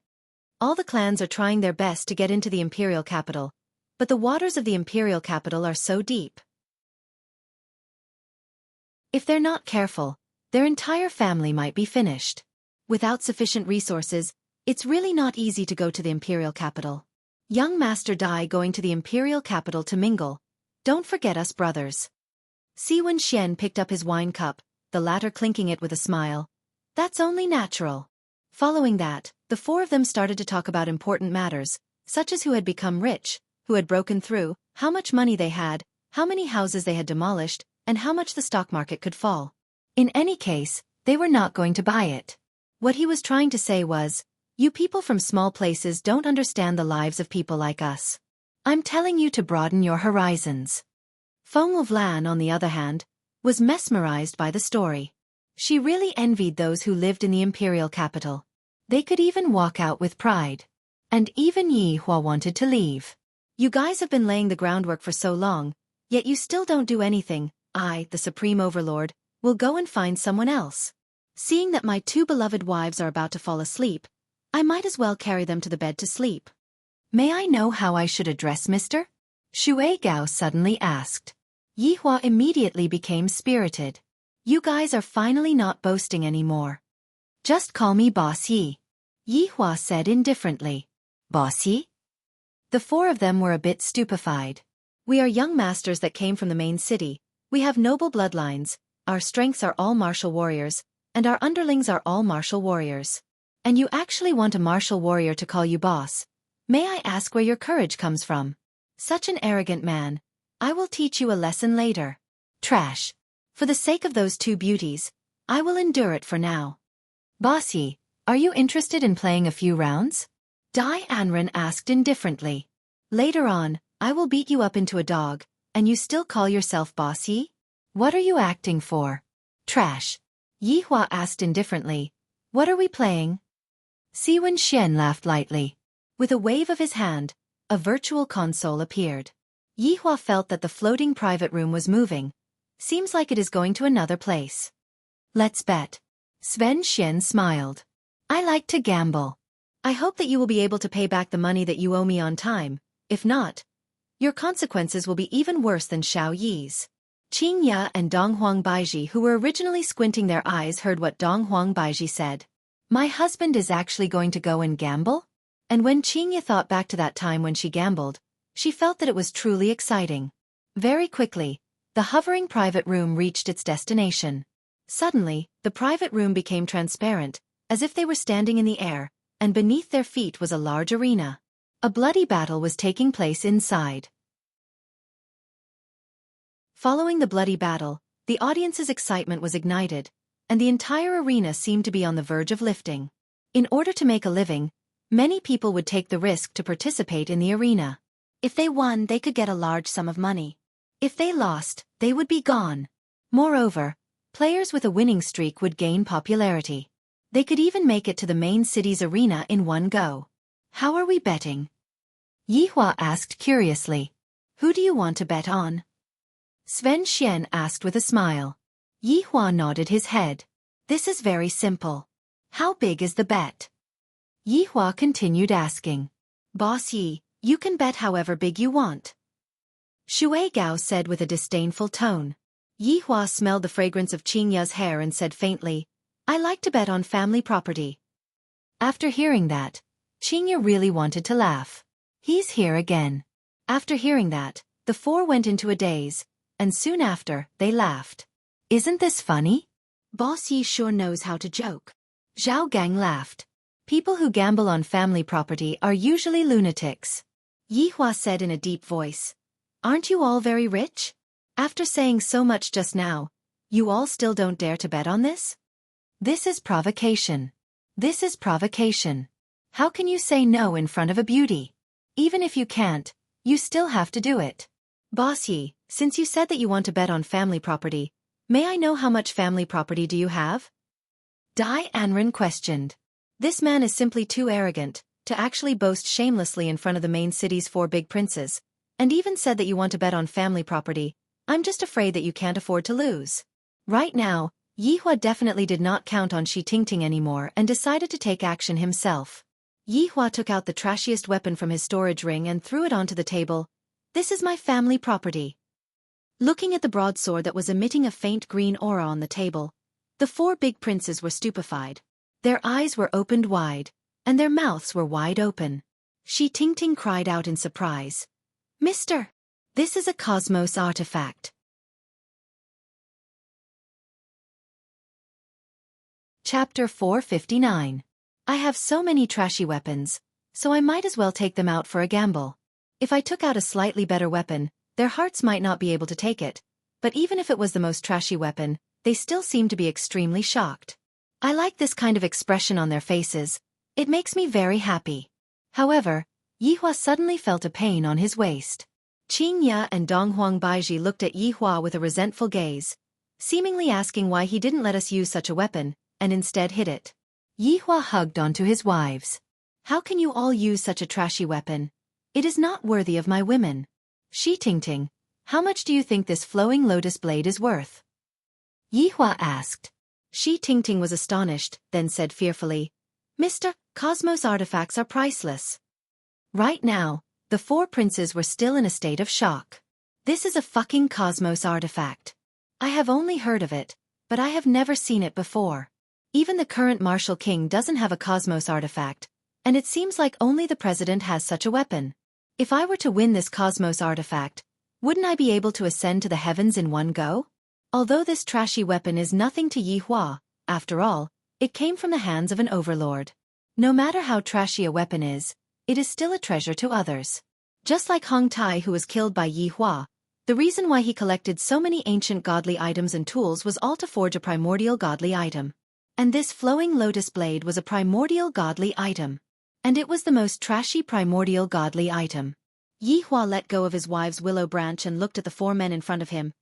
All the clans are trying their best to get into the imperial capital, but the waters of the imperial capital are so deep. If they're not careful, their entire family might be finished. Without sufficient resources, It's really not easy to go to the imperial capital. Young Master Dai going to the imperial capital to mingle. Don't forget us brothers. Siwen Xian picked up his wine cup, the latter clinking it with a smile. That's only natural. Following that, the four of them started to talk about important matters, such as who had become rich, who had broken through, how much money they had, how many houses they had demolished, and how much the stock market could fall. In any case, they were not going to buy it. What he was trying to say was, you people from small places don't understand the lives of people like us. I'm telling you to broaden your horizons. Feng Lan, on the other hand, was mesmerized by the story. She really envied those who lived in the imperial capital. They could even walk out with pride. And even Yi Hua wanted to leave. You guys have been laying the groundwork for so long, yet you still don't do anything. I, the Supreme Overlord, will go and find someone else. Seeing that my two beloved wives are about to fall asleep, I might as well carry them to the bed to sleep. May I know how I should address Mr. Shui Gao suddenly asked. Yi Hua immediately became spirited. You guys are finally not boasting anymore. Just call me Boss Yi. Yi Hua said indifferently. Boss Yi? The four of them were a bit stupefied. We are young masters that came from the main city. We have noble bloodlines, our strengths are all martial warriors, and our underlings are all martial warriors. And you actually want a martial warrior to call you boss. May I ask where your courage comes from? Such an arrogant man. I will teach you a lesson later. Trash. For the sake of those two beauties, I will endure it for now. Boss Yi, are you interested in playing a few rounds? Dai Anren asked indifferently. Later on, I will beat you up into a dog, and you still call yourself Boss Yi? What are you acting for? Trash. Yi Hua asked indifferently. What are we playing? Siwen Xian laughed lightly. With a wave of his hand, a virtual console appeared. Yi Hua felt that the floating private room was moving. Seems like it is going to another place. Let's bet. Sven Xian smiled. I like to gamble. I hope that you will be able to pay back the money that you owe me on time. If not, your consequences will be even worse than Xiao Yi's. Qing Ya and Dong Huang Baiji, who were originally squinting their eyes, heard what Dong Huang Baiji said. My husband is actually going to go and gamble? And when Qing Ya thought back to that time when she gambled, she felt that it was truly exciting. Very quickly, the hovering private room reached its destination. Suddenly, the private room became transparent, as if they were standing in the air, and beneath their feet was a large arena. A bloody battle was taking place inside. Following the bloody battle, the audience's excitement was ignited, and the entire arena seemed to be on the verge of lifting. In order to make a living, many people would take the risk to participate in the arena. If they won, they could get a large sum of money. If they lost, they would be gone. Moreover, players with a winning streak would gain popularity. They could even make it to the main city's arena in one go. How are we betting? Yi Hua asked curiously. Who do you want to bet on? Sven Xian asked with a smile. Yi Hua nodded his head. This is very simple. How big is the bet? Yi Hua continued asking. Boss Yi, you can bet however big you want. Shui Gao said with a disdainful tone. Yi Hua smelled the fragrance of Qing Ya's hair and said faintly, I like to bet on family property. After hearing that, Qing Ya really wanted to laugh. He's here again. After hearing that, the four went into a daze, and soon after, they laughed. Isn't this funny? Boss Yi sure knows how to joke. Zhao Gang laughed. People who gamble on family property are usually lunatics. Yi Hua said in a deep voice. Aren't you all very rich? After saying so much just now, you all still don't dare to bet on this? This is provocation. This is provocation. How can you say no in front of a beauty? Even if you can't, you still have to do it. Boss Yi, since you said that you want to bet on family property, may I know how much family property do you have? Dai Anren questioned. This man is simply too arrogant to actually boast shamelessly in front of the main city's four big princes, and even said that you want to bet on family property. I'm just afraid that you can't afford to lose. Right now, Yi Hua definitely did not count on Shi Tingting anymore and decided to take action himself. Yi Hua took out the trashiest weapon from his storage ring and threw it onto the table. This is my family property. Looking at the broadsword that was emitting a faint green aura on the table, the four big princes were stupefied. Their eyes were opened wide. and their mouths were wide open. Xi Tingting cried out in surprise. "Mister! This is a cosmos artifact." Chapter 459. I have so many trashy weapons, so I might as well take them out for a gamble. If I took out a slightly better weapon, their hearts might not be able to take it, but even if it was the most trashy weapon, they still seem to be extremely shocked. I like this kind of expression on their faces. It makes me very happy. However, Yihua suddenly felt a pain on his waist. Qing Ya and Donghuang Baiji looked at Yihua with a resentful gaze, seemingly asking why he didn't let us use such a weapon, and instead hid it. Yihua hugged onto his wives. "How can you all use such a trashy weapon? It is not worthy of my women." "Xi Tingting, how much do you think this flowing lotus blade is worth?" Yihua asked. Xi Tingting was astonished, then said fearfully, "Mr. Cosmos artifacts are priceless." Right now, the four princes were still in a state of shock. This is a fucking cosmos artifact. I have only heard of it, but I have never seen it before. Even the current martial king doesn't have a cosmos artifact, and it seems like only the president has such a weapon. If I were to win this cosmos artifact, wouldn't I be able to ascend to the heavens in one go? Although this trashy weapon is nothing to Yihua, after all, it came from the hands of an overlord. No matter how trashy a weapon is, it is still a treasure to others. Just like Hong Tai, who was killed by Yihua, the reason why he collected so many ancient godly items and tools was all to forge a primordial godly item. And this flowing lotus blade was a primordial godly item. And it was the most trashy primordial godly item. Yihua let go of his wife's willow branch and looked at the four men in front of him.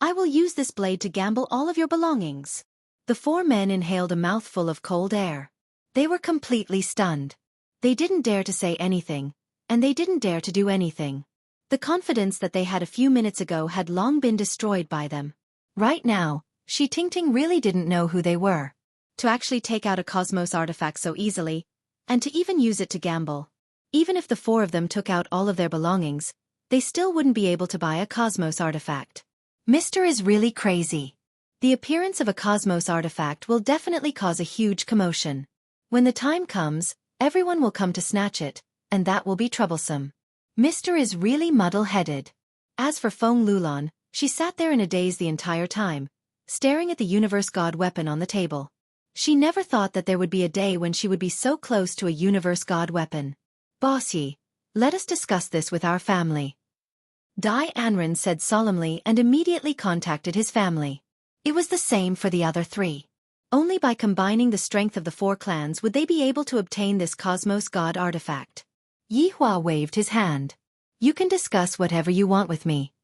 "I will use this blade to gamble all of your belongings." The four men inhaled a mouthful of cold air. They were completely stunned. They didn't dare to say anything, and they didn't dare to do anything. The confidence that they had a few minutes ago had long been destroyed by them. Right now, Xi Tingting really didn't know who they were. To actually take out a cosmos artifact so easily, and to even use it to gamble. Even if the four of them took out all of their belongings, they still wouldn't be able to buy a cosmos artifact. Mr. is really crazy. The appearance of a cosmos artifact will definitely cause a huge commotion. When the time comes, everyone will come to snatch it, and that will be troublesome. Mr. is really muddle-headed. As for Feng Lulan, she sat there in a daze the entire time, staring at the universe god weapon on the table. She never thought that there would be a day when she would be so close to a universe god weapon. "Bossy, let us discuss this with our family." Dai Anren said solemnly and immediately contacted his family. It was the same for the other three. Only by combining the strength of the four clans would they be able to obtain this cosmos god artifact. Yihua waved his hand. "You can discuss whatever you want with me.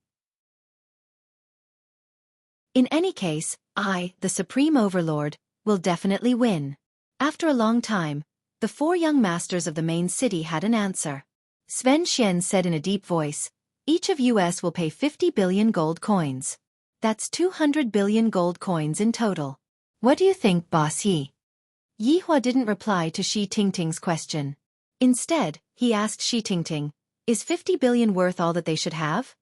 In any case, I, the Supreme Overlord, will definitely win." After a long time, the four young masters of the main city had an answer. Sven Xian said in a deep voice, "Each of us will pay 50 billion gold coins. That's 200 billion gold coins in total. What do you think, Boss Yi?" Yihua didn't reply to Xi Tingting's question. Instead, he asked Xi Tingting, "Is 50 billion worth all that they should have?"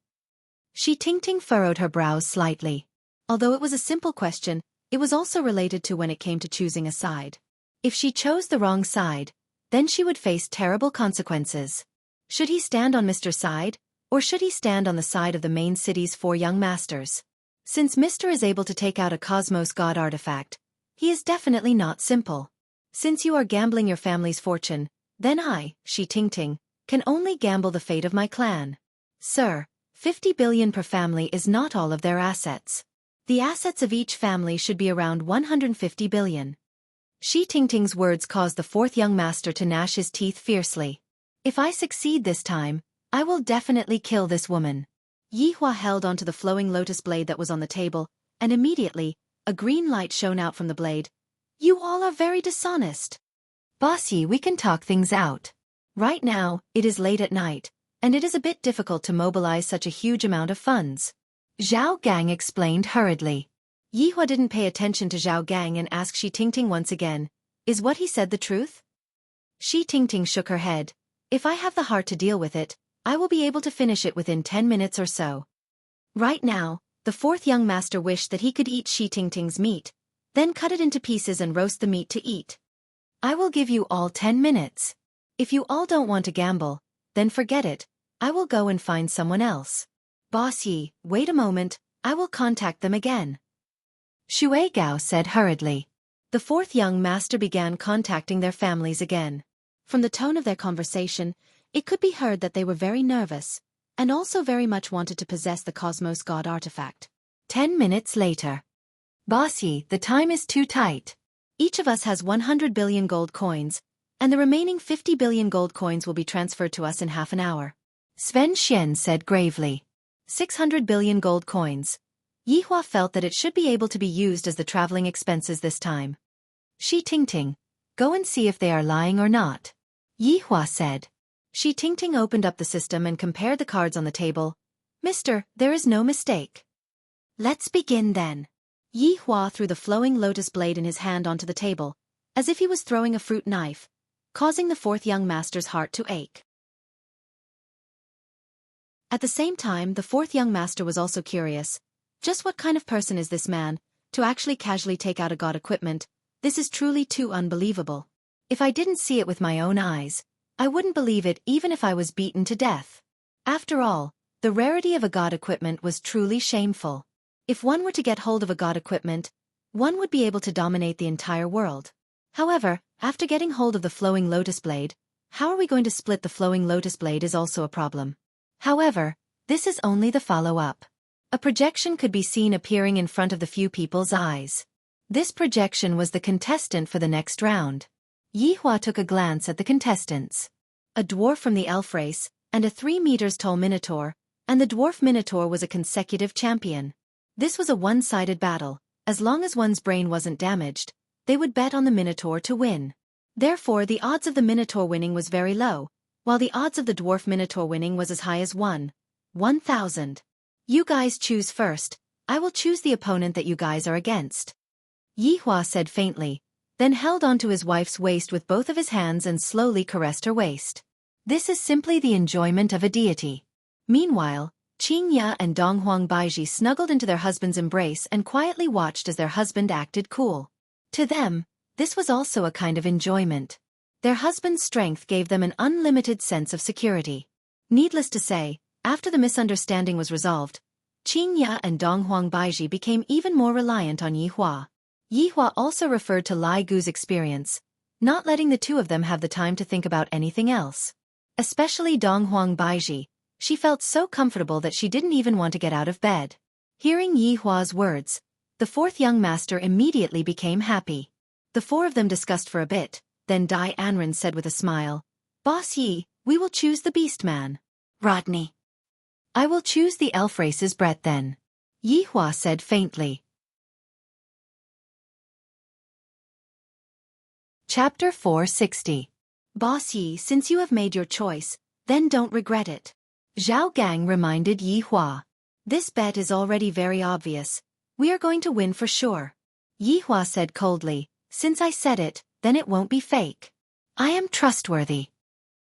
Xi Tingting furrowed her brows slightly. Although it was a simple question, it was also related to when it came to choosing a side. If she chose the wrong side, then she would face terrible consequences. Should he stand on Mr.'s side, or should he stand on the side of the main city's four young masters? Since Mr. is able to take out a cosmos god artifact, he is definitely not simple. Since you are gambling your family's fortune, then I, Xi Tingting, can only gamble the fate of my clan. Sir, 50 billion per family is not all of their assets. The assets of each family should be around 150 billion. Xi Tingting's words caused the fourth young master to gnash his teeth fiercely. "If I succeed this time, I will definitely kill this woman." Yihua held onto the flowing lotus blade that was on the table, and immediately, a green light shone out from the blade. "You all are very dishonest. Bossy, we can talk things out. Right now, it is late at night, and it is a bit difficult to mobilize such a huge amount of funds." Zhao Gang explained hurriedly. Yihua didn't pay attention to Zhao Gang and asked Xi Tingting once again, "Is what he said the truth?" Xi Tingting shook her head. "If I have the heart to deal with it, I will be able to finish it within 10 minutes or so." Right now, the fourth young master wished that he could eat Xi Tingting's meat, then cut it into pieces and roast the meat to eat. I will give you all 10 minutes. If you all don't want to gamble, then forget it. I will go and find someone else. Boss Yi, wait a moment, I will contact them again. Xue Gao said hurriedly. The fourth young master began contacting their families again. From the tone of their conversation, it could be heard that they were very nervous, and also very much wanted to possess the Cosmos God artifact. 10 minutes later. Boss Yi, the time is too tight. Each of us has 100 billion gold coins, and the remaining 50 billion gold coins will be transferred to us in half an hour. Sven Xian said gravely. 600 billion gold coins. Yihua felt that it should be able to be used as the traveling expenses this time. Shi Tingting, go and see if they are lying or not. Yihua said. Shi Tingting opened up the system and compared the cards on the table. Mister, there is no mistake. Let's begin then. Yihua threw the flowing lotus blade in his hand onto the table, as if he was throwing a fruit knife, causing the fourth young master's heart to ache. At the same time, the fourth young master was also curious. Just what kind of person is this man, to actually casually take out a god equipment? This is truly too unbelievable. If I didn't see it with my own eyes, I wouldn't believe it even if I was beaten to death. After all, the rarity of a god equipment was truly shameful. If one were to get hold of a god equipment, one would be able to dominate the entire world. However, after getting hold of the flowing lotus blade, how are we going to split the flowing lotus blade is also a problem. However, this is only the follow-up. A projection could be seen appearing in front of the few people's eyes. This projection was the contestant for the next round. Yihua took a glance at the contestants. A dwarf from the elf race, and a 3 meters tall minotaur, and the dwarf minotaur was a consecutive champion. This was a one-sided battle. As long as one's brain wasn't damaged, they would bet on the minotaur to win. Therefore, the odds of the minotaur winning was very low, while the odds of the dwarf minotaur winning was as high as 1,000. You guys choose first. I will choose the opponent that you guys are against. Yihua said faintly, then held onto his wife's waist with both of his hands and slowly caressed her waist. This is simply the enjoyment of a deity. Meanwhile, Qingya and Donghuang Baiji snuggled into their husband's embrace and quietly watched as their husband acted cool. To them, this was also a kind of enjoyment. Their husband's strength gave them an unlimited sense of security. Needless to say, after the misunderstanding was resolved, Qingya and Donghuang Baiji became even more reliant on Yihua. Yihua also referred to Lai Gu's experience, not letting the two of them have the time to think about anything else. Especially Donghuang Baiji, she felt so comfortable that she didn't even want to get out of bed. Hearing Yihua's words, the fourth young master immediately became happy. The four of them discussed for a bit, then Dai Anren said with a smile, Boss Yi, we will choose the beast man. Rodney. I will choose the elf race's Brett then. Yihua said faintly. Chapter 460. Boss Yi, since you have made your choice, then don't regret it. Zhao Gang reminded Yihua. This bet is already very obvious. We are going to win for sure. Yihua said coldly, since I said it, then it won't be fake. I am trustworthy.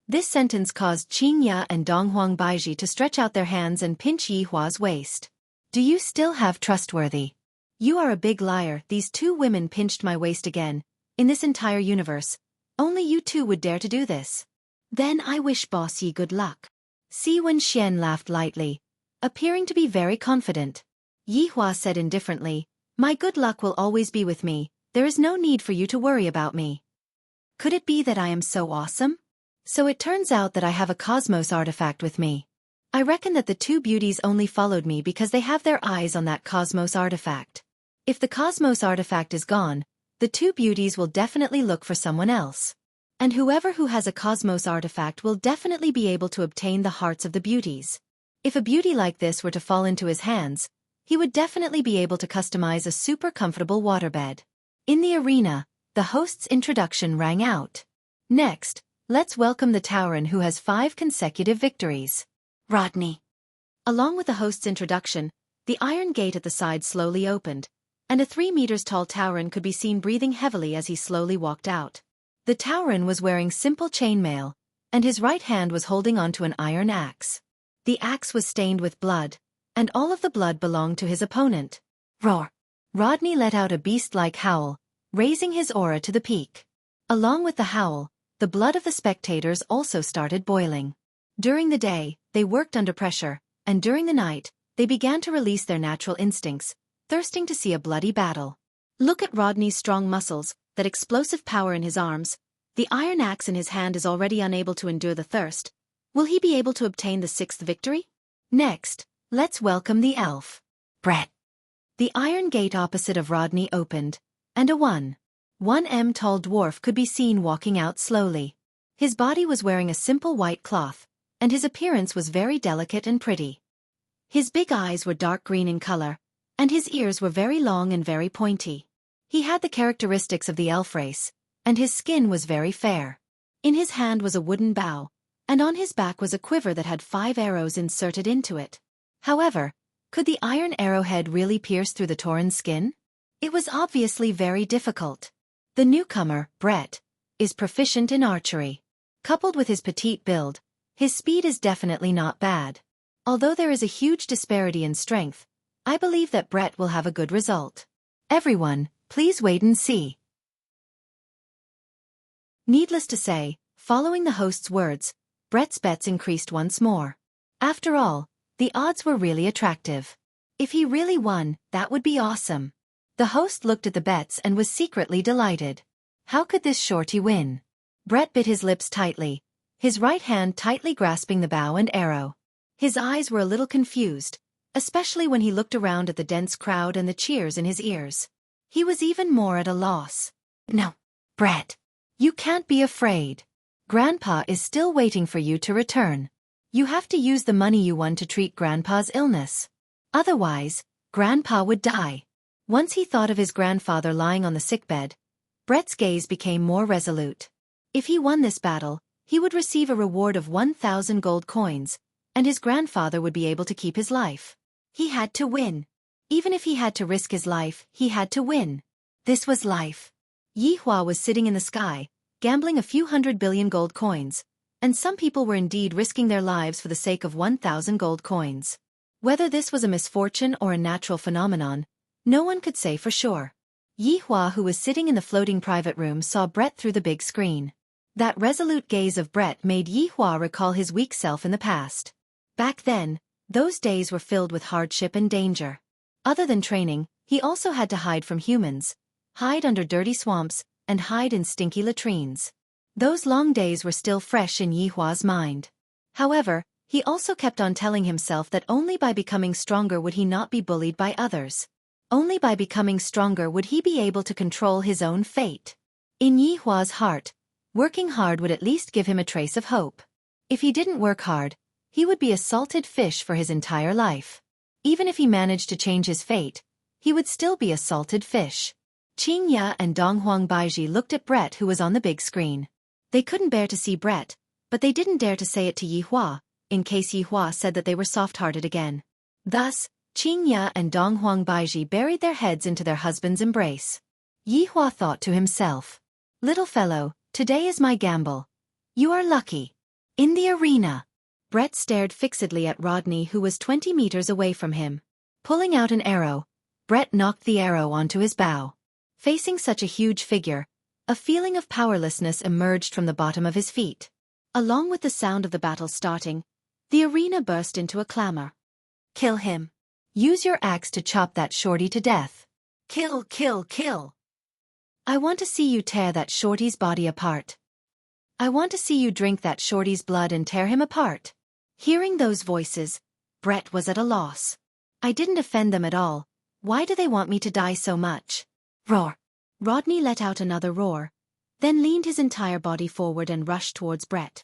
This sentence caused Qingya and Donghuang Baiji to stretch out their hands and pinch Yihua's waist. Do you still have trustworthy? You are a big liar. These two women pinched my waist again. In this entire universe, only you two would dare to do this. Then I wish Boss Yi good luck. Si Wenxian laughed lightly, appearing to be very confident. Yihua said indifferently, my good luck will always be with me. There is no need for you to worry about me. Could it be that I am so awesome? So it turns out that I have a Cosmos artifact with me. I reckon that the two beauties only followed me because they have their eyes on that Cosmos artifact. If the Cosmos artifact is gone, the two beauties will definitely look for someone else. And whoever who has a Cosmos artifact will definitely be able to obtain the hearts of the beauties. If a beauty like this were to fall into his hands, he would definitely be able to customize a super comfortable waterbed. In the arena, the host's introduction rang out. Next, let's welcome the Tauren who has 5 consecutive victories. Rodney. Along with the host's introduction, the iron gate at the side slowly opened, and a 3 meters tall Tauren could be seen breathing heavily as he slowly walked out. The Tauren was wearing simple chainmail, and his right hand was holding onto an iron axe. The axe was stained with blood, and all of the blood belonged to his opponent. Roar! Rodney let out a beast-like howl, raising his aura to the peak. Along with the howl, the blood of the spectators also started boiling. During the day, they worked under pressure, and during the night, they began to release their natural instincts, thirsting to see a bloody battle. Look at Rodney's strong muscles, that explosive power in his arms. The iron axe in his hand is already unable to endure the thirst. Will he be able to obtain the 6th victory? Next, let's welcome the elf, Brett. The iron gate opposite of Rodney opened, and a 1 tall dwarf could be seen walking out slowly. His body was wearing a simple white cloth, and his appearance was very delicate and pretty. His big eyes were dark green in color, and his ears were very long and very pointy. He had the characteristics of the elf race, and his skin was very fair. In his hand was a wooden bow, and on his back was a quiver that had 5 arrows inserted into it. However, could the iron arrowhead really pierce through the Tauren's skin? It was obviously very difficult. The newcomer, Brett, is proficient in archery. Coupled with his petite build, his speed is definitely not bad. Although there is a huge disparity in strength, I believe that Brett will have a good result. Everyone, please wait and see. Needless to say, following the host's words, Brett's bets increased once more. After all, the odds were really attractive. If he really won, that would be awesome. The host looked at the bets and was secretly delighted. How could this shorty win? Brett bit his lips tightly, his right hand tightly grasping the bow and arrow. His eyes were a little confused, especially when he looked around at the dense crowd and the cheers in his ears. He was even more at a loss. No, Brett. You can't be afraid. Grandpa is still waiting for you to return. You have to use the money you won to treat Grandpa's illness. Otherwise, Grandpa would die. Once he thought of his grandfather lying on the sickbed, Brett's gaze became more resolute. If he won this battle, he would receive a reward of 1,000 gold coins, and his grandfather would be able to keep his life. He had to win. Even if he had to risk his life, he had to win. This was life. Yi Hua was sitting in the sky, gambling a few 100 billion gold coins, and some people were indeed risking their lives for the sake of 1,000 gold coins. Whether this was a misfortune or a natural phenomenon, no one could say for sure. Yi Hua, who was sitting in the floating private room, saw Brett through the big screen. That resolute gaze of Brett made Yi Hua recall his weak self in the past. Back then, those days were filled with hardship and danger. Other than training, he also had to hide from humans, hide under dirty swamps, and hide in stinky latrines. Those long days were still fresh in Yi Hua's mind. However, he also kept on telling himself that only by becoming stronger would he not be bullied by others. Only by becoming stronger would he be able to control his own fate. In Yi Hua's heart, working hard would at least give him a trace of hope. If he didn't work hard, he would be a salted fish for his entire life. Even if he managed to change his fate, he would still be a salted fish. Qing Ya and Donghuang Baiji looked at Brett, who was on the big screen. They couldn't bear to see Brett, but they didn't dare to say it to Yi Hua, in case Yi Hua said that they were soft-hearted again. Thus, Qing Ya and Donghuang Baiji buried their heads into their husband's embrace. Yi Hua thought to himself, "Little fellow, today is my gamble. You are lucky." In the arena, Brett stared fixedly at Rodney, who was 20 meters away from him. Pulling out an arrow, Brett knocked the arrow onto his bow. Facing such a huge figure, a feeling of powerlessness emerged from the bottom of his feet. Along with the sound of the battle starting, the arena burst into a clamor. "Kill him. Use your axe to chop that shorty to death. Kill, kill, kill. I want to see you tear that shorty's body apart. I want to see you drink that shorty's blood and tear him apart." Hearing those voices, Brett was at a loss. I didn't offend them at all. Why do they want me to die so much? Roar. Rodney let out another roar, then leaned his entire body forward and rushed towards Brett.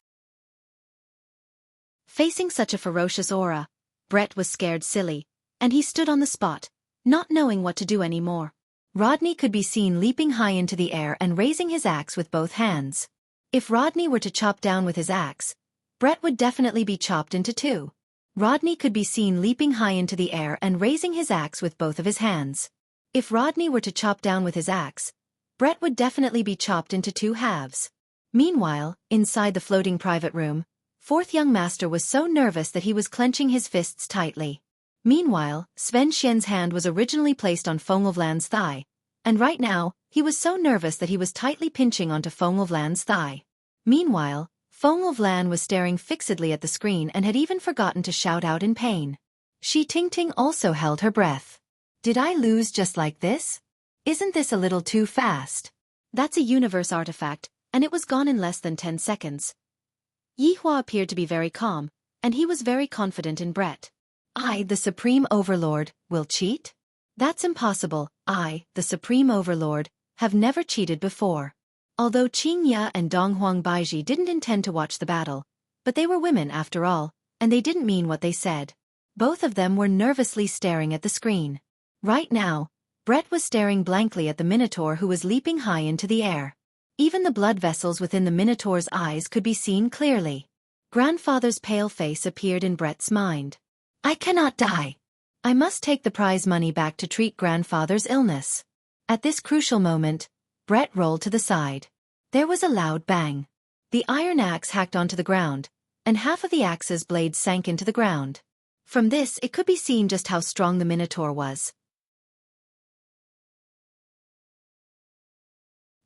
Facing such a ferocious aura, Brett was scared silly, and he stood on the spot, not knowing what to do anymore. Rodney could be seen leaping high into the air and raising his axe with both hands. If Rodney were to chop down with his axe, Brett would definitely be chopped into two. Rodney could be seen leaping high into the air and raising his axe with both of his hands. If Rodney were to chop down with his axe, Brett would definitely be chopped into two halves. Meanwhile, inside the floating private room, fourth young master was so nervous that he was clenching his fists tightly. Meanwhile, Sven Xian's hand was originally placed on Feng Lan's thigh, and right now, He was so nervous that he was tightly pinching onto Fongolvlan's thigh. Meanwhile, Fongolvlan was staring fixedly at the screen and had even forgotten to shout out in pain. Shi Tingting also held her breath. Did I lose just like this? Isn't this a little too fast? That's a universe artifact, and it was gone in less than 10 seconds. Yihua appeared to be very calm, and he was very confident in Brett. I, the Supreme Overlord, will cheat? That's impossible. I, the Supreme Overlord, have never cheated before. Although Qingya and Donghuang Baiji didn't intend to watch the battle, but they were women after all, and they didn't mean what they said. Both of them were nervously staring at the screen. Right now, Brett was staring blankly at the Minotaur who was leaping high into the air. Even the blood vessels within the Minotaur's eyes could be seen clearly. Grandfather's pale face appeared in Brett's mind. I cannot die. I must take the prize money back to treat grandfather's illness. At this crucial moment, Brett rolled to the side. There was a loud bang. The iron axe hacked onto the ground, and half of the axe's blade sank into the ground. From this it could be seen just how strong the Minotaur was.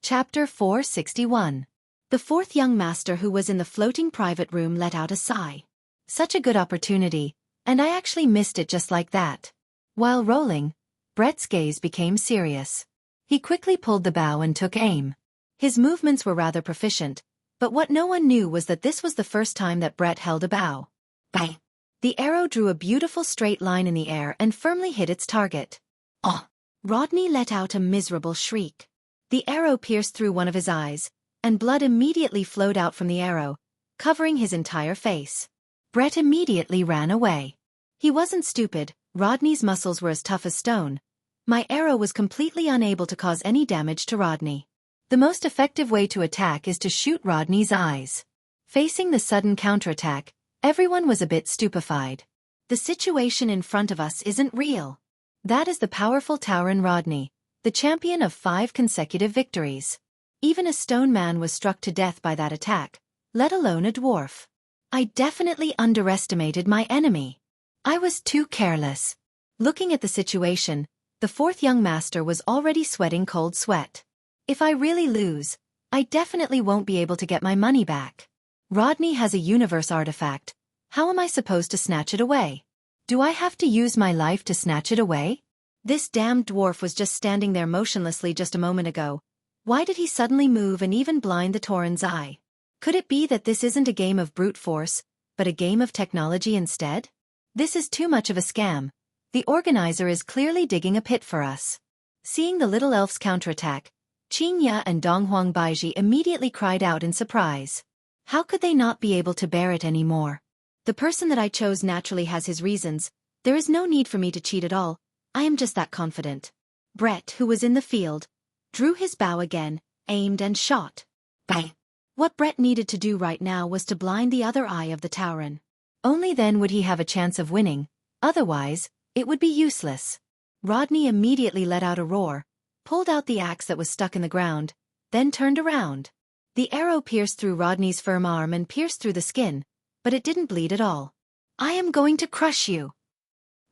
Chapter 461. The fourth young master who was in the floating private room let out a sigh. Such a good opportunity, and I actually missed it just like that. While rolling, Brett's gaze became serious. He quickly pulled the bow and took aim. His movements were rather proficient, but what no one knew was that this was the first time that Brett held a bow. Bang! The arrow drew a beautiful straight line in the air and firmly hit its target. Oh! Rodney let out a miserable shriek. The arrow pierced through one of his eyes, and blood immediately flowed out from the arrow, covering his entire face. Brett immediately ran away. He wasn't stupid. Rodney's muscles were as tough as stone. My arrow was completely unable to cause any damage to Rodney. The most effective way to attack is to shoot Rodney's eyes. Facing the sudden counterattack, everyone was a bit stupefied. The situation in front of us isn't real. That is the powerful Tauren Rodney, the champion of 5 consecutive victories. Even a stone man was struck to death by that attack, let alone a dwarf. I definitely underestimated my enemy. I was too careless. Looking at the situation, the fourth young master was already sweating cold sweat. If I really lose, I definitely won't be able to get my money back. Rodney has a universe artifact. How am I supposed to snatch it away? Do I have to use my life to snatch it away? This damned dwarf was just standing there motionlessly just a moment ago. Why did he suddenly move and even blind the Tauren's eye? Could it be that this isn't a game of brute force, but a game of technology instead? This is too much of a scam. The organizer is clearly digging a pit for us. Seeing the little elf's counterattack, Qingya and Donghuang Baiji immediately cried out in surprise. How could they not be able to bear it anymore? The person that I chose naturally has his reasons. There is no need for me to cheat at all. I am just that confident. Brett, who was in the field, drew his bow again, aimed and shot. Bang! What Brett needed to do right now was to blind the other eye of the Tauren. Only then would he have a chance of winning, otherwise, it would be useless. Rodney immediately let out a roar, pulled out the axe that was stuck in the ground, then turned around. The arrow pierced through Rodney's firm arm and pierced through the skin, but it didn't bleed at all. I am going to crush you.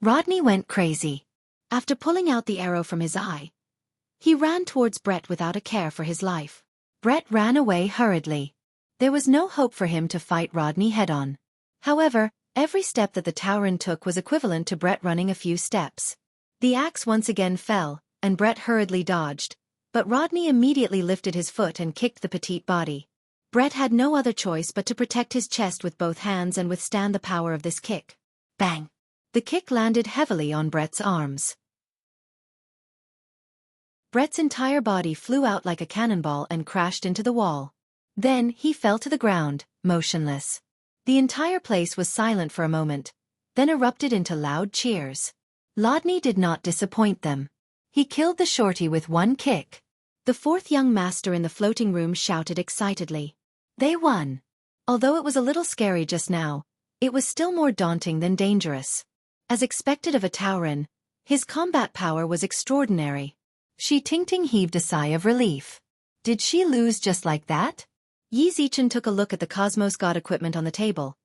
Rodney went crazy. After pulling out the arrow from his eye, he ran towards Brett without a care for his life. Brett ran away hurriedly. There was no hope for him to fight Rodney head-on. However, every step that the Tauren took was equivalent to Brett running a few steps. The axe once again fell, and Brett hurriedly dodged, but Rodney immediately lifted his foot and kicked the petite body. Brett had no other choice but to protect his chest with both hands and withstand the power of this kick. Bang! The kick landed heavily on Brett's arms. Brett's entire body flew out like a cannonball and crashed into the wall. Then he fell to the ground, motionless. The entire place was silent for a moment, then erupted into loud cheers. Rodney did not disappoint them. He killed the shorty with one kick. The fourth young master in the floating room shouted excitedly. They won. Although it was a little scary just now, it was still more daunting than dangerous. As expected of a Tauren, his combat power was extraordinary. Shi Tingting heaved a sigh of relief. Did she lose just like that? Yi Zichen took a look at the Cosmos God equipment on the table.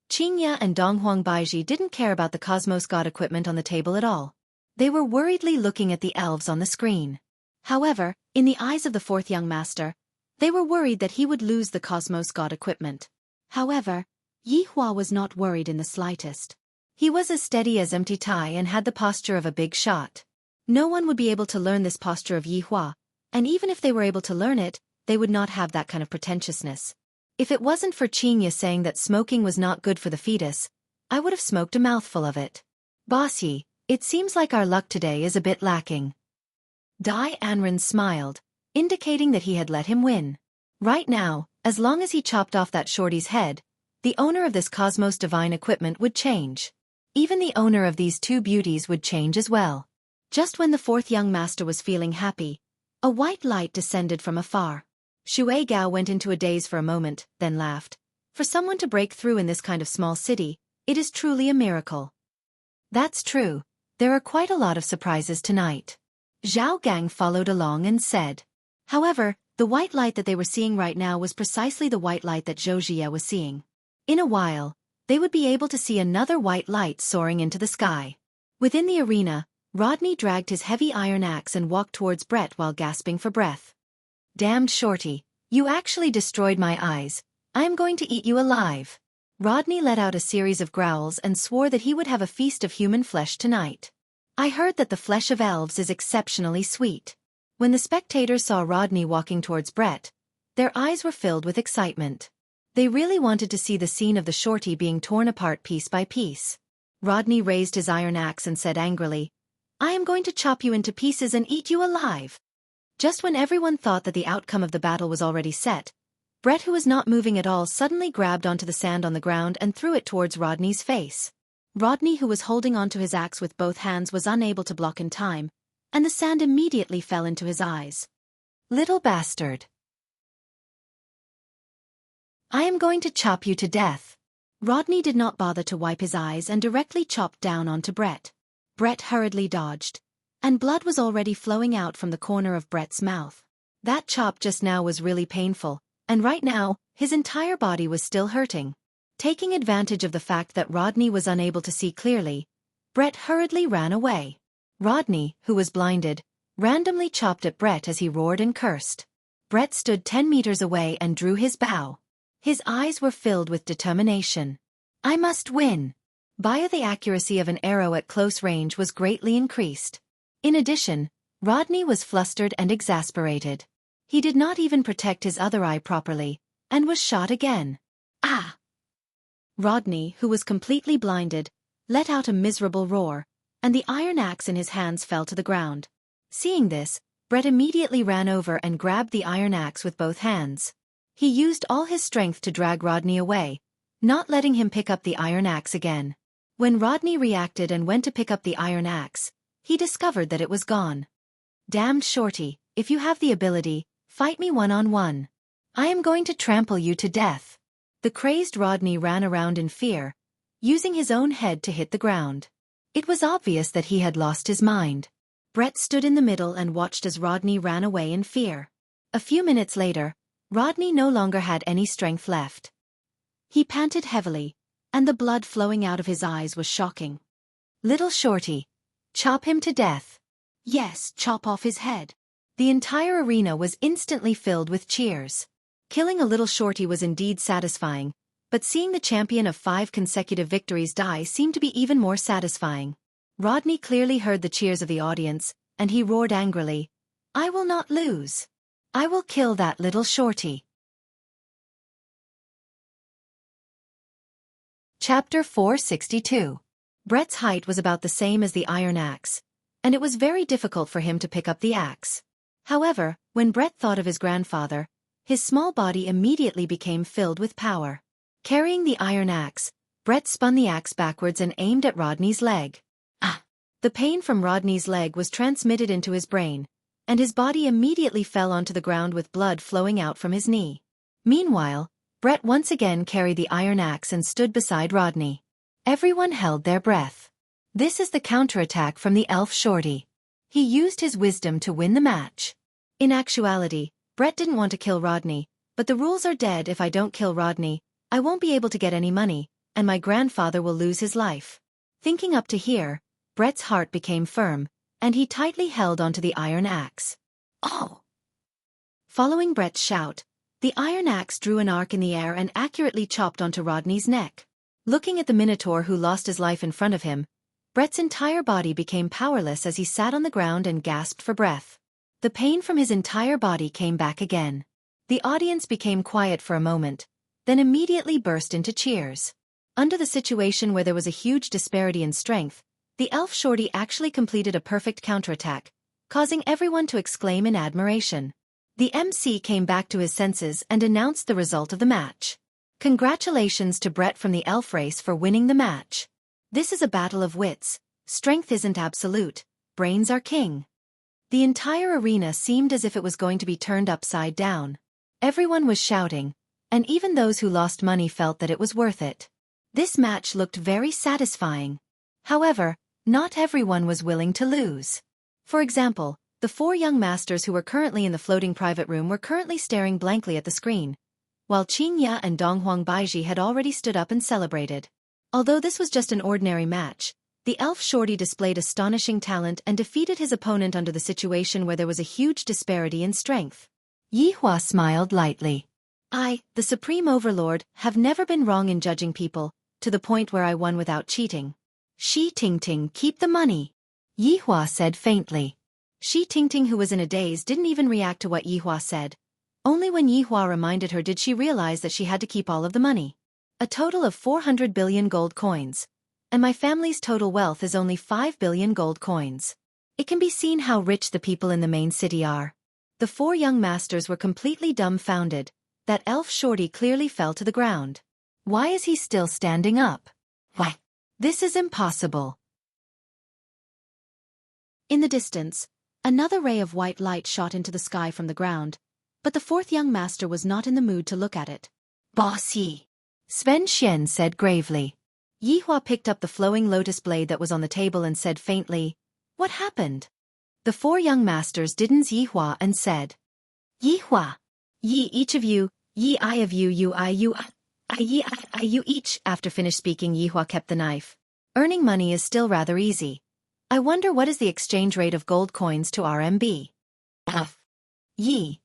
Qingya and Donghuang Baiji didn't care about the Cosmos God equipment on the table at all. They were worriedly looking at the elves on the screen. However, in the eyes of the fourth young master, they were worried that he would lose the Cosmos God equipment. However, Yi Hua was not worried in the slightest. He was as steady as empty tie and had the posture of a big shot. No one would be able to learn this posture of Yi Hua, and even if they were able to learn it, they would not have that kind of pretentiousness. If it wasn't for Qingya saying that smoking was not good for the fetus, I would have smoked a mouthful of it. Boss Yi, it seems like our luck today is a bit lacking. Dai Anren smiled, indicating that he had let him win. Right now, as long as he chopped off that shorty's head, the owner of this Cosmos Divine equipment would change. Even the owner of these two beauties would change as well. Just when the fourth young master was feeling happy, a white light descended from afar. Xue Gao went into a daze for a moment, then laughed. For someone to break through in this kind of small city, it is truly a miracle. That's true. There are quite a lot of surprises tonight. Zhao Gang followed along and said. However, the white light that they were seeing right now was precisely the white light that Zhou Jie was seeing. In a while, they would be able to see another white light soaring into the sky. Within the arena, Rodney dragged his heavy iron axe and walked towards Brett while gasping for breath. Damned shorty, you actually destroyed my eyes. I am going to eat you alive. Rodney let out a series of growls and swore that he would have a feast of human flesh tonight. I heard that the flesh of elves is exceptionally sweet. When the spectators saw Rodney walking towards Brett, their eyes were filled with excitement. They really wanted to see the scene of the shorty being torn apart piece by piece. Rodney raised his iron axe and said angrily, I am going to chop you into pieces and eat you alive. Just when everyone thought that the outcome of the battle was already set, Brett, who was not moving at all, suddenly grabbed onto the sand on the ground and threw it towards Rodney's face. Rodney, who was holding onto his axe with both hands, was unable to block in time, and the sand immediately fell into his eyes. Little bastard. I am going to chop you to death. Rodney did not bother to wipe his eyes and directly chopped down onto Brett. Brett hurriedly dodged, and blood was already flowing out from the corner of Brett's mouth. That chop just now was really painful, and right now, his entire body was still hurting. Taking advantage of the fact that Rodney was unable to see clearly, Brett hurriedly ran away. Rodney, who was blinded, randomly chopped at Brett as he roared and cursed. Brett stood 10 meters away and drew his bow. His eyes were filled with determination. I must win. By the accuracy of an arrow at close range was greatly increased. In addition, Rodney was flustered and exasperated. He did not even protect his other eye properly, and was shot again. Ah! Rodney, who was completely blinded, let out a miserable roar, and the iron axe in his hands fell to the ground. Seeing this, Brett immediately ran over and grabbed the iron axe with both hands. He used all his strength to drag Rodney away, not letting him pick up the iron axe again. When Rodney reacted and went to pick up the iron axe, he discovered that it was gone. Damned shorty, if you have the ability, fight me one-on-one. I am going to trample you to death. The crazed Rodney ran around in fear, using his own head to hit the ground. It was obvious that he had lost his mind. Brett stood in the middle and watched as Rodney ran away in fear. A few minutes later, Rodney no longer had any strength left. He panted heavily, and the blood flowing out of his eyes was shocking. Little shorty, chop him to death. Yes, chop off his head. The entire arena was instantly filled with cheers. Killing a little shorty was indeed satisfying, but seeing the champion of 5 consecutive victories die seemed to be even more satisfying. Rodney clearly heard the cheers of the audience, and he roared angrily, I will not lose. I will kill that little shorty. Chapter 462. Brett's height was about the same as the iron axe, and it was very difficult for him to pick up the axe. However, when Brett thought of his grandfather, his small body immediately became filled with power. Carrying the iron axe, Brett spun the axe backwards and aimed at Rodney's leg. Ah! The pain from Rodney's leg was transmitted into his brain, and his body immediately fell onto the ground with blood flowing out from his knee. Meanwhile, Brett once again carried the iron axe and stood beside Rodney. Everyone held their breath. This is the counterattack from the elf shorty. He used his wisdom to win the match. In actuality, Brett didn't want to kill Rodney, but the rules are dead. If I don't kill Rodney, I won't be able to get any money, and my grandfather will lose his life. Thinking up to here, Brett's heart became firm, and he tightly held onto the iron axe. Oh! Following Brett's shout, the iron axe drew an arc in the air and accurately chopped onto Rodney's neck. Looking at the Minotaur who lost his life in front of him, Brett's entire body became powerless as he sat on the ground and gasped for breath. The pain from his entire body came back again. The audience became quiet for a moment, then immediately burst into cheers. Under the situation where there was a huge disparity in strength, the elf shorty actually completed a perfect counterattack, causing everyone to exclaim in admiration. The MC came back to his senses and announced the result of the match. Congratulations to Brett from the elf race for winning the match. This is a battle of wits. Strength isn't absolute. Brains are king. The entire arena seemed as if it was going to be turned upside down. Everyone was shouting, and even those who lost money felt that it was worth it. This match looked very satisfying. However, not everyone was willing to lose. For example, the 4 young masters who were currently in the floating private room were currently staring blankly at the screen, while Qingya and Donghuang Baiji had already stood up and celebrated. Although this was just an ordinary match, the elf shorty displayed astonishing talent and defeated his opponent under the situation where there was a huge disparity in strength. Yihua smiled lightly. I, the Supreme Overlord, have never been wrong in judging people, to the point where I won without cheating. Shi Tingting, keep the money, Yihua said faintly. Shi Tingting, who was in a daze, didn't even react to what Yihua said. Only when Yihua reminded her did she realize that she had to keep all of the money. A total of 400 billion gold coins. And my family's total wealth is only 5 billion gold coins. It can be seen how rich the people in the main city are. The 4 young masters were completely dumbfounded. That elf shorty clearly fell to the ground. Why is he still standing up? Why? This is impossible. In the distance, another ray of white light shot into the sky from the ground, but the 4th young master was not in the mood to look at it. Boss Yi, Sven Xian said gravely. Yihua picked up the flowing lotus blade that was on the table and said faintly, "What happened?" The 4 young masters didn't Yihua and said, "Yihua, Yi each of you, Yi I of you, you I you I Yi I you each." After finished speaking, Yihua kept the knife. Earning money is still rather easy. I wonder what is the exchange rate of gold coins to RMB. Yi.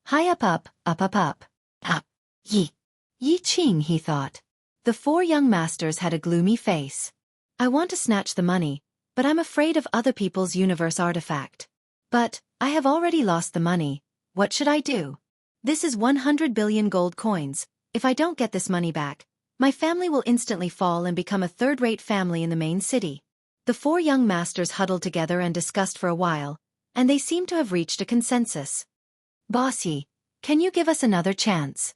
High up up, up up up. Up. Yi. Yi Qing, he thought. The 4 young masters had a gloomy face. I want to snatch the money, but I'm afraid of other people's universe artifact. But, I have already lost the money. What should I do? This is 100 billion gold coins. If I don't get this money back, my family will instantly fall and become a third-rate family in the main city. The 4 young masters huddled together and discussed for a while, and they seemed to have reached a consensus. Bossy, can you give us another chance?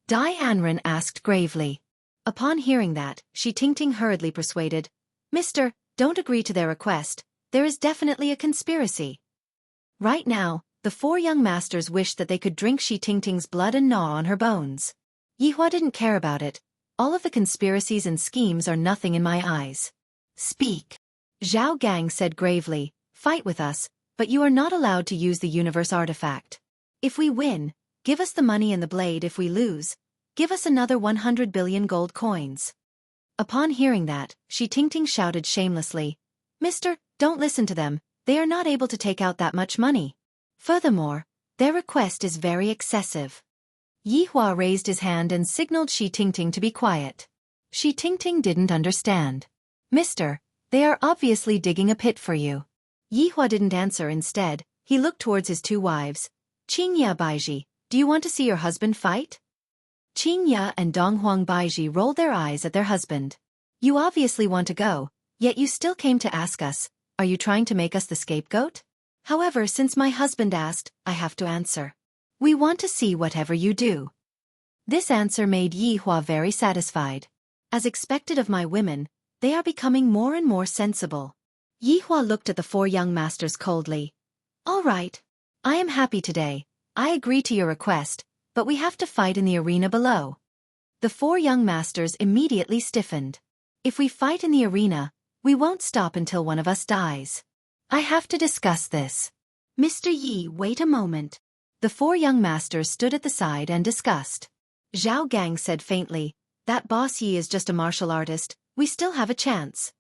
Dai Anren asked gravely. Upon hearing that, Shi Tingting hurriedly persuaded, "Mister, don't agree to their request. There is definitely a conspiracy." Right now, the 4 young masters wished that they could drink Shi Tingting's blood and gnaw on her bones. Yihua didn't care about it. All of the conspiracies and schemes are nothing in my eyes. Speak. Zhao Gang said gravely, "Fight with us, but you are not allowed to use the universe artifact. If we win, give us the money and the blade. If we lose, give us another 100 billion gold coins." Upon hearing that, Shi Tingting shouted shamelessly, "Mister, don't listen to them, they are not able to take out that much money. Furthermore, their request is very excessive." Yihua raised his hand and signaled Shi Tingting to be quiet. Shi Tingting didn't understand. "Mister, they are obviously digging a pit for you." Yihua didn't answer. Instead, he looked towards his 2 wives. "Qingya Baiji, do you want to see your husband fight?" Qingya and Donghuang Baiji rolled their eyes at their husband. "You obviously want to go, yet you still came to ask us. Are you trying to make us the scapegoat?" "However, since my husband asked, I have to answer. We want to see whatever you do." This answer made Yihua very satisfied. As expected of my women, they are becoming more and more sensible. Yihua looked at the 4 young masters coldly. "All right. I am happy today. I agree to your request, but we have to fight in the arena below." The 4 young masters immediately stiffened. "If we fight in the arena, we won't stop until one of us dies. I have to discuss this." "Mr. Yi, wait a moment." The 4 young masters stood at the side and discussed. Zhao Gang said faintly, "That Boss Yi is just a martial artist, we still have a chance."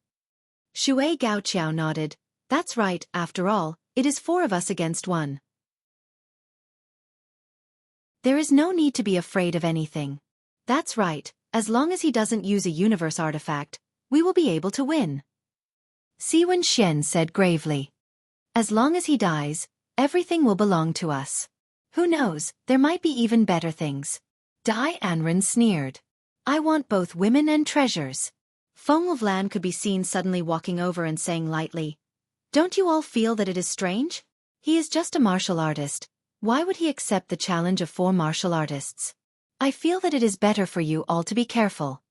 Shui Gaoqiao nodded, "That's right, after all, it is 4 of us against 1. There is no need to be afraid of anything. That's right, as long as he doesn't use a universe artifact, we will be able to win. Siwen Xian said gravely. As long as he dies, everything will belong to us. Who knows, there might be even better things. Dai Anren sneered. I want both women and treasures. Feng Lan could be seen suddenly walking over and saying lightly, Don't you all feel that it is strange? He is just a martial artist. Why would he accept the challenge of 4 martial artists? I feel that it is better for you all to be careful.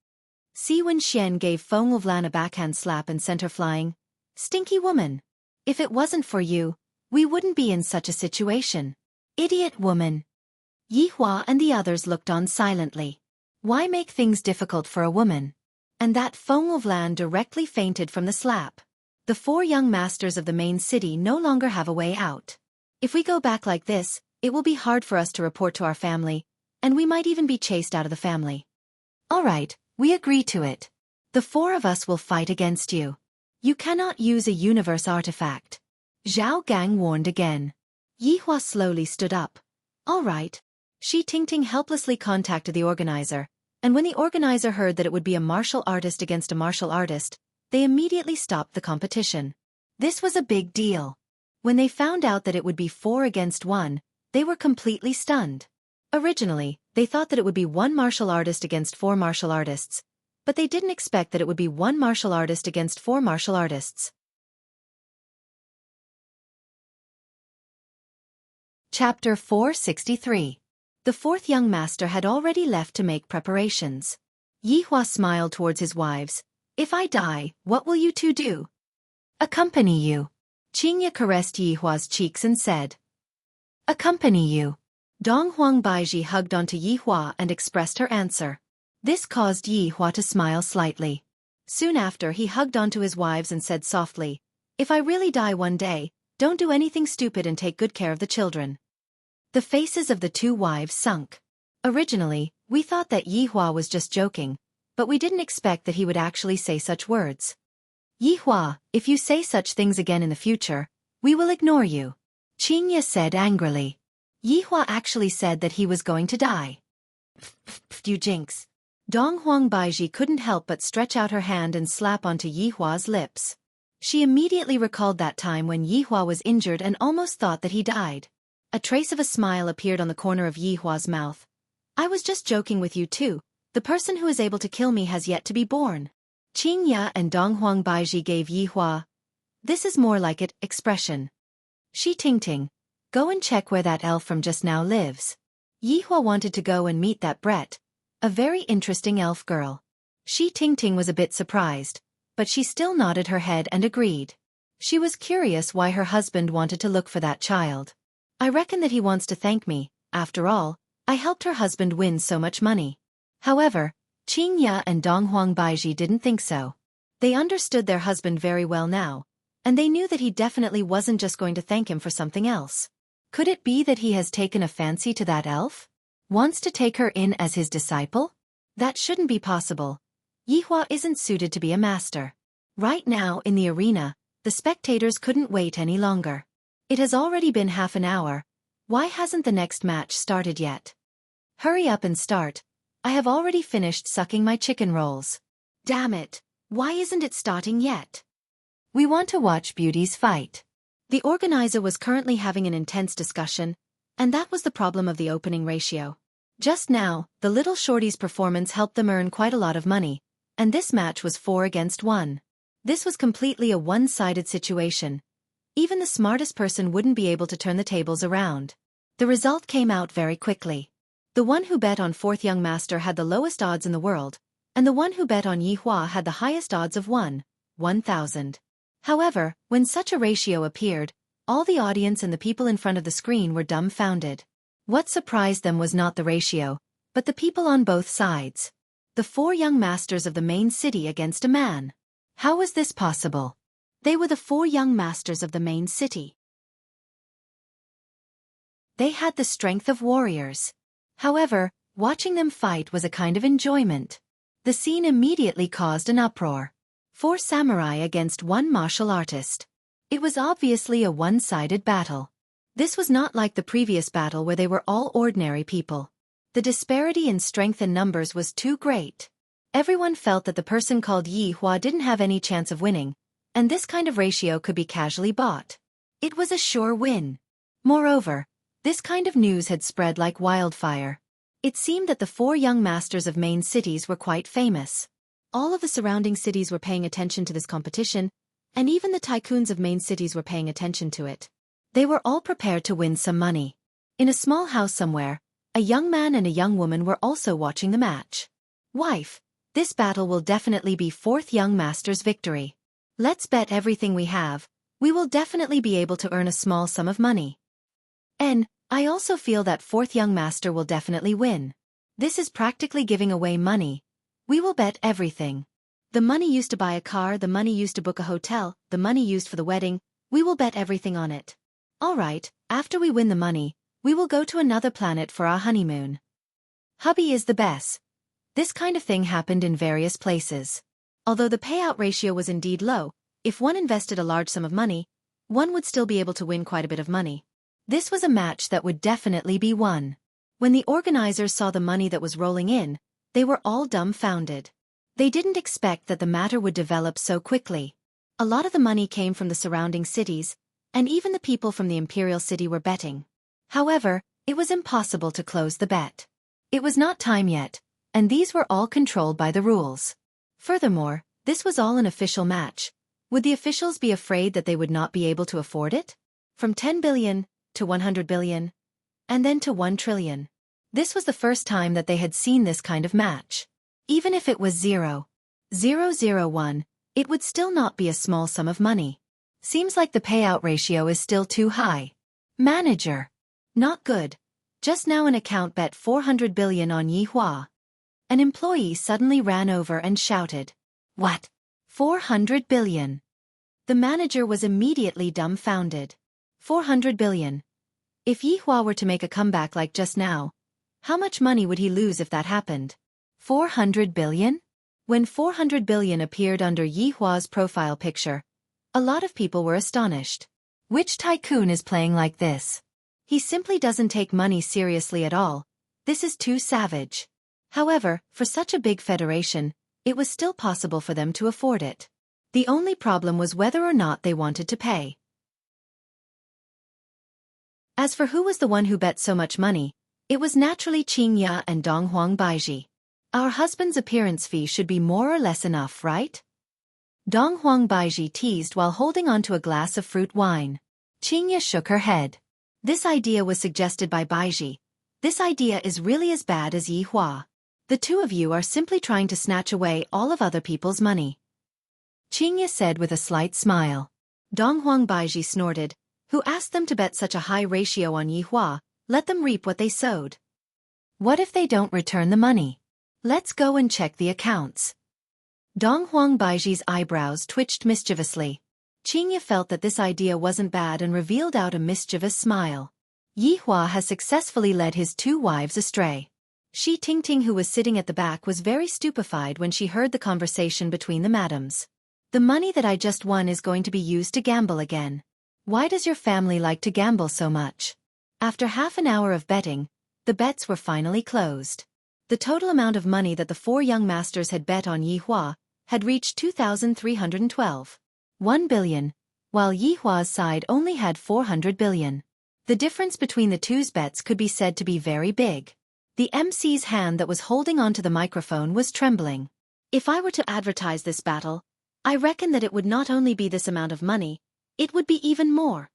Siwen Xian gave Feng Lan a backhand slap and sent her flying. Stinky woman. If it wasn't for you, we wouldn't be in such a situation. Idiot woman. Yi Hua and the others looked on silently. Why make things difficult for a woman? And that Feng Lan directly fainted from the slap. The 4 young masters of the main city no longer have a way out. If we go back like this, it will be hard for us to report to our family, and we might even be chased out of the family. All right, we agree to it. The 4 of us will fight against you. You cannot use a universe artifact. Zhao Gang warned again. Yi Hua slowly stood up. All right. Shi Tingting helplessly contacted the organizer, and when the organizer heard that it would be a martial artist against a martial artist, they immediately stopped the competition. This was a big deal. When they found out that it would be 4 against 1, they were completely stunned. Originally, they thought that it would be 1 martial artist against 4 martial artists, but they didn't expect that it would be 1 martial artist against 4 martial artists. Chapter 463. The 4th young master had already left to make preparations. Yi Hua smiled towards his wives. If I die, what will you 2 do? Accompany you. Qingya caressed Yi Hua's cheeks and said. Accompany you. Dong Huang Baiji hugged onto Yi Hua and expressed her answer. This caused Yi Hua to smile slightly. Soon after he hugged onto his wives and said softly, If I really die one day, don't do anything stupid and take good care of the children. The faces of the 2 wives sunk. Originally, we thought that Yi Hua was just joking, but we didn't expect that he would actually say such words. Yi Hua, if you say such things again in the future, we will ignore you. Qingya said angrily. Yi Hua actually said that he was going to die. You jinx. Dong Huang Baiji couldn't help but stretch out her hand and slap onto Yi Hua's lips. She immediately recalled that time when Yi Hua was injured and almost thought that he died. A trace of a smile appeared on the corner of Yi Hua's mouth. I was just joking with you too. The person who is able to kill me has yet to be born. Qingya and Dong Huang Baiji gave Yi Hua, this is more like it, expression. Shi Tingting, go and check where that elf from just now lives. Yi Hua wanted to go and meet that Brett, a very interesting elf girl. Shi Tingting was a bit surprised, but she still nodded her head and agreed. She was curious why her husband wanted to look for that child. I reckon that he wants to thank me. After all, I helped her husband win so much money. However, Qingya and Dong Huang Baiji didn't think so. They understood their husband very well now, and they knew that he definitely wasn't just going to thank him for something else. Could it be that he has taken a fancy to that elf? Wants to take her in as his disciple? That shouldn't be possible. Yi Hua isn't suited to be a master. Right now in the arena, the spectators couldn't wait any longer. It has already been half an hour. Why hasn't the next match started yet? Hurry up and start. I have already finished sucking my chicken rolls. Damn it, why isn't it starting yet? We want to watch beauties fight. The organizer was currently having an intense discussion, and that was the problem of the opening ratio. Just now, the little shorty's performance helped them earn quite a lot of money, and this match was 4 against 1. This was completely a one-sided situation. Even the smartest person wouldn't be able to turn the tables around. The result came out very quickly. The one who bet on 4th young master had the lowest odds in the world, and the one who bet on Yi Hua had the highest odds of 1,000. However, when such a ratio appeared, all the audience and the people in front of the screen were dumbfounded. What surprised them was not the ratio, but the people on both sides. The 4 young masters of the main city against a man. How was this possible? They were the 4 young masters of the main city. They had the strength of warriors. However, watching them fight was a kind of enjoyment. The scene immediately caused an uproar. 4 samurai against 1 martial artist. It was obviously a one-sided battle. This was not like the previous battle where they were all ordinary people. The disparity in strength and numbers was too great. Everyone felt that the person called Yi Hua didn't have any chance of winning, and this kind of ratio could be casually bought. It was a sure win. Moreover, this kind of news had spread like wildfire. It seemed that the four young masters of main cities were quite famous. All of the surrounding cities were paying attention to this competition, and even the tycoons of main cities were paying attention to it. They were all prepared to win some money. In a small house somewhere, a young man and a young woman were also watching the match. Wife, this battle will definitely be fourth young master's victory. Let's bet everything we have. We will definitely be able to earn a small sum of money. And I also feel that fourth young master will definitely win. This is practically giving away money. We will bet everything. The money used to buy a car, the money used to book a hotel, the money used for the wedding, we will bet everything on it. Alright, after we win the money, we will go to another planet for our honeymoon. Hubby is the best. This kind of thing happened in various places. Although the payout ratio was indeed low, if one invested a large sum of money, one would still be able to win quite a bit of money. This was a match that would definitely be won. When the organizers saw the money that was rolling in, they were all dumbfounded. They didn't expect that the matter would develop so quickly. A lot of the money came from the surrounding cities, and even the people from the imperial city were betting. However, it was impossible to close the bet. It was not time yet, and these were all controlled by the rules. Furthermore, this was all an official match. Would the officials be afraid that they would not be able to afford it? From 10 billion to 100 billion, and then to 1 trillion. This was the first time that they had seen this kind of match. Even if it was 0.001, it would still not be a small sum of money. Seems like the payout ratio is still too high. Manager. Not good. Just now an account bet 400 billion on Yi Hua. An employee suddenly ran over and shouted, "What? 400 billion?" The manager was immediately dumbfounded. 400 billion. If Yi Hua were to make a comeback like just now, how much money would he lose if that happened? 400 billion? When 400 billion appeared under Yi Hua's profile picture, a lot of people were astonished. Which tycoon is playing like this? He simply doesn't take money seriously at all. This is too savage. However, for such a big federation, it was still possible for them to afford it. The only problem was whether or not they wanted to pay. As for who was the one who bet so much money, it was naturally Qingya and Donghuang Baiji. Our husband's appearance fee should be more or less enough, right? Donghuang Baiji teased while holding onto a glass of fruit wine. Qingya shook her head. This idea was suggested by Baiji. This idea is really as bad as Yi Hua. The two of you are simply trying to snatch away all of other people's money. Qingya said with a slight smile. Donghuang Baiji snorted. Who asked them to bet such a high ratio on Yi Hua? Let them reap what they sowed. What if they don't return the money? Let's go and check the accounts. Donghuang Baiji's eyebrows twitched mischievously. Qingya felt that this idea wasn't bad and revealed out a mischievous smile. Yi Hua has successfully led his two wives astray. Shi Tingting, who was sitting at the back, was very stupefied when she heard the conversation between the madams. The money that I just won is going to be used to gamble again. Why does your family like to gamble so much? After half an hour of betting, the bets were finally closed. The total amount of money that the four young masters had bet on Yi Hua had reached 2,312. 1 billion, while Yi Hua's side only had 400 billion. The difference between the two's bets could be said to be very big. The MC's hand that was holding onto the microphone was trembling. If I were to advertise this battle, I reckon that it would not only be this amount of money, it would be even more.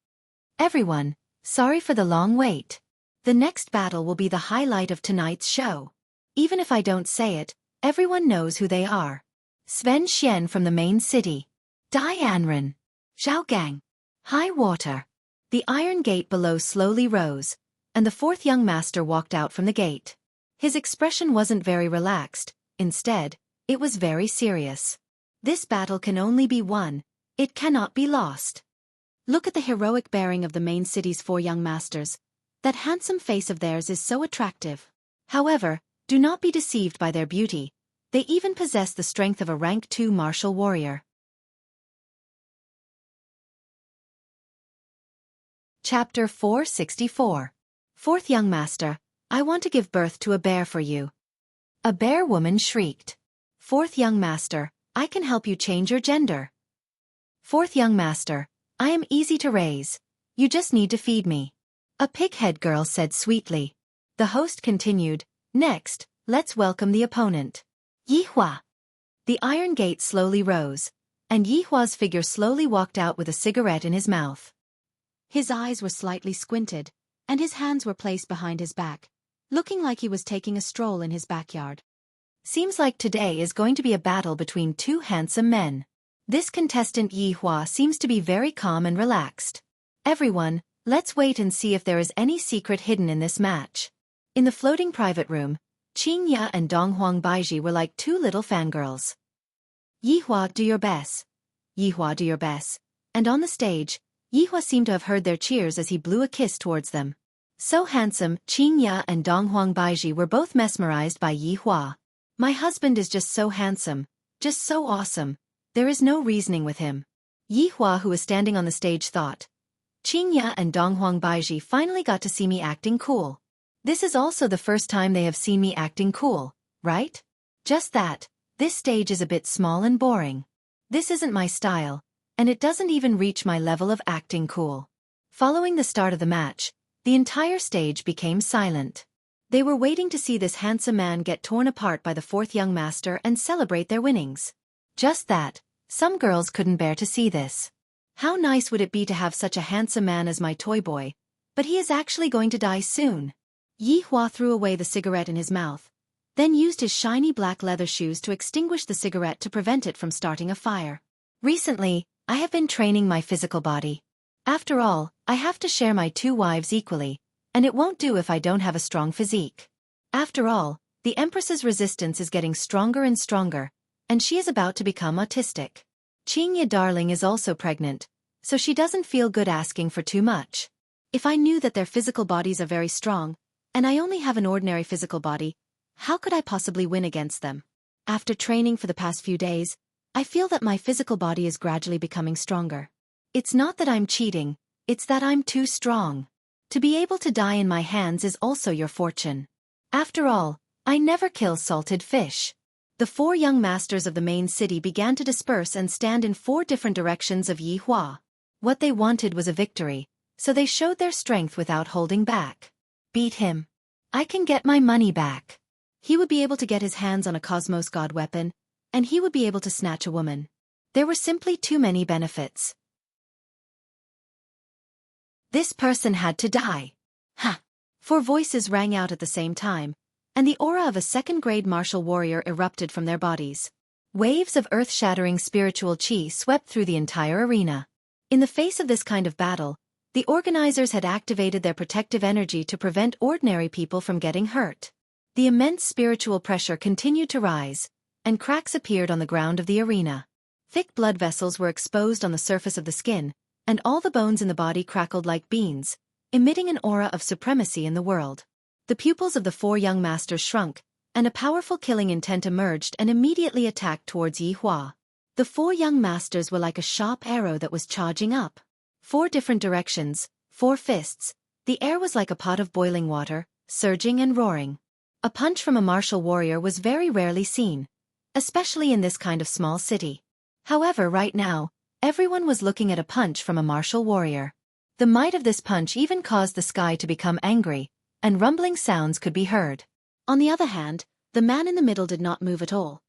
Everyone, sorry for the long wait. The next battle will be the highlight of tonight's show. Even if I don't say it, everyone knows who they are. Sven Xian from the main city. Dai Anren. Zhao Gang. High water. The iron gate below slowly rose, and the fourth young master walked out from the gate. His expression wasn't very relaxed, instead, it was very serious. This battle can only be won, it cannot be lost. Look at the heroic bearing of the main city's four young masters. That handsome face of theirs is so attractive. However, do not be deceived by their beauty. They even possess the strength of a rank 2 martial warrior. Chapter 464. Fourth young master, I want to give birth to a bear for you. A bear woman shrieked. Fourth young master, I can help you change your gender. Fourth young master, I am easy to raise. You just need to feed me. A pig-head girl said sweetly. The host continued, next, let's welcome the opponent. Yihua. The iron gate slowly rose, and Yihua's figure slowly walked out with a cigarette in his mouth. His eyes were slightly squinted, and his hands were placed behind his back, looking like he was taking a stroll in his backyard. Seems like today is going to be a battle between two handsome men. This contestant Yihua seems to be very calm and relaxed. Everyone, let's wait and see if there is any secret hidden in this match. In the floating private room, Qingya and Donghuang Baiji were like two little fangirls. Yihua, do your best. Yihua, do your best. And on the stage, Yihua seemed to have heard their cheers as he blew a kiss towards them. So handsome, Qingya and Donghuang Baiji were both mesmerized by Yihua. My husband is just so handsome, just so awesome. There is no reasoning with him. Yihua, who was standing on the stage, thought. Qingya and Donghuang Baiji finally got to see me acting cool. This is also the first time they have seen me acting cool, right? Just that, this stage is a bit small and boring. This isn't my style, and it doesn't even reach my level of acting cool. Following the start of the match, the entire stage became silent. They were waiting to see this handsome man get torn apart by the fourth young master and celebrate their winnings. Just that, some girls couldn't bear to see this. How nice would it be to have such a handsome man as my toy boy, but he is actually going to die soon. Yihua threw away the cigarette in his mouth, then used his shiny black leather shoes to extinguish the cigarette to prevent it from starting a fire. Recently, I have been training my physical body. After all, I have to share my two wives equally, and it won't do if I don't have a strong physique. After all, the Empress's resistance is getting stronger and stronger, and she is about to become autistic. Qingya darling is also pregnant, so she doesn't feel good asking for too much. If I knew that their physical bodies are very strong, and I only have an ordinary physical body, how could I possibly win against them? After training for the past few days, I feel that my physical body is gradually becoming stronger. It's not that I'm cheating, it's that I'm too strong. To be able to die in my hands is also your fortune. After all, I never kill salted fish. The four young masters of the main city began to disperse and stand in four different directions of Yihua. What they wanted was a victory, so they showed their strength without holding back. Beat him. I can get my money back. He would be able to get his hands on a Cosmos God weapon, and he would be able to snatch a woman. There were simply too many benefits. This person had to die. Ha! Four voices rang out at the same time, and the aura of a second-grade martial warrior erupted from their bodies. Waves of earth-shattering spiritual chi swept through the entire arena. In the face of this kind of battle, the organizers had activated their protective energy to prevent ordinary people from getting hurt. The immense spiritual pressure continued to rise, and cracks appeared on the ground of the arena. Thick blood vessels were exposed on the surface of the skin, and all the bones in the body crackled like beans, emitting an aura of supremacy in the world. The pupils of the four young masters shrunk, and a powerful killing intent emerged and immediately attacked towards Yihua. The four young masters were like a sharp arrow that was charging up. Four different directions, four fists, the air was like a pot of boiling water, surging and roaring. A punch from a martial warrior was very rarely seen, especially in this kind of small city. However, right now, everyone was looking at a punch from a martial warrior. The might of this punch even caused the sky to become angry, and rumbling sounds could be heard. On the other hand, the man in the middle did not move at all.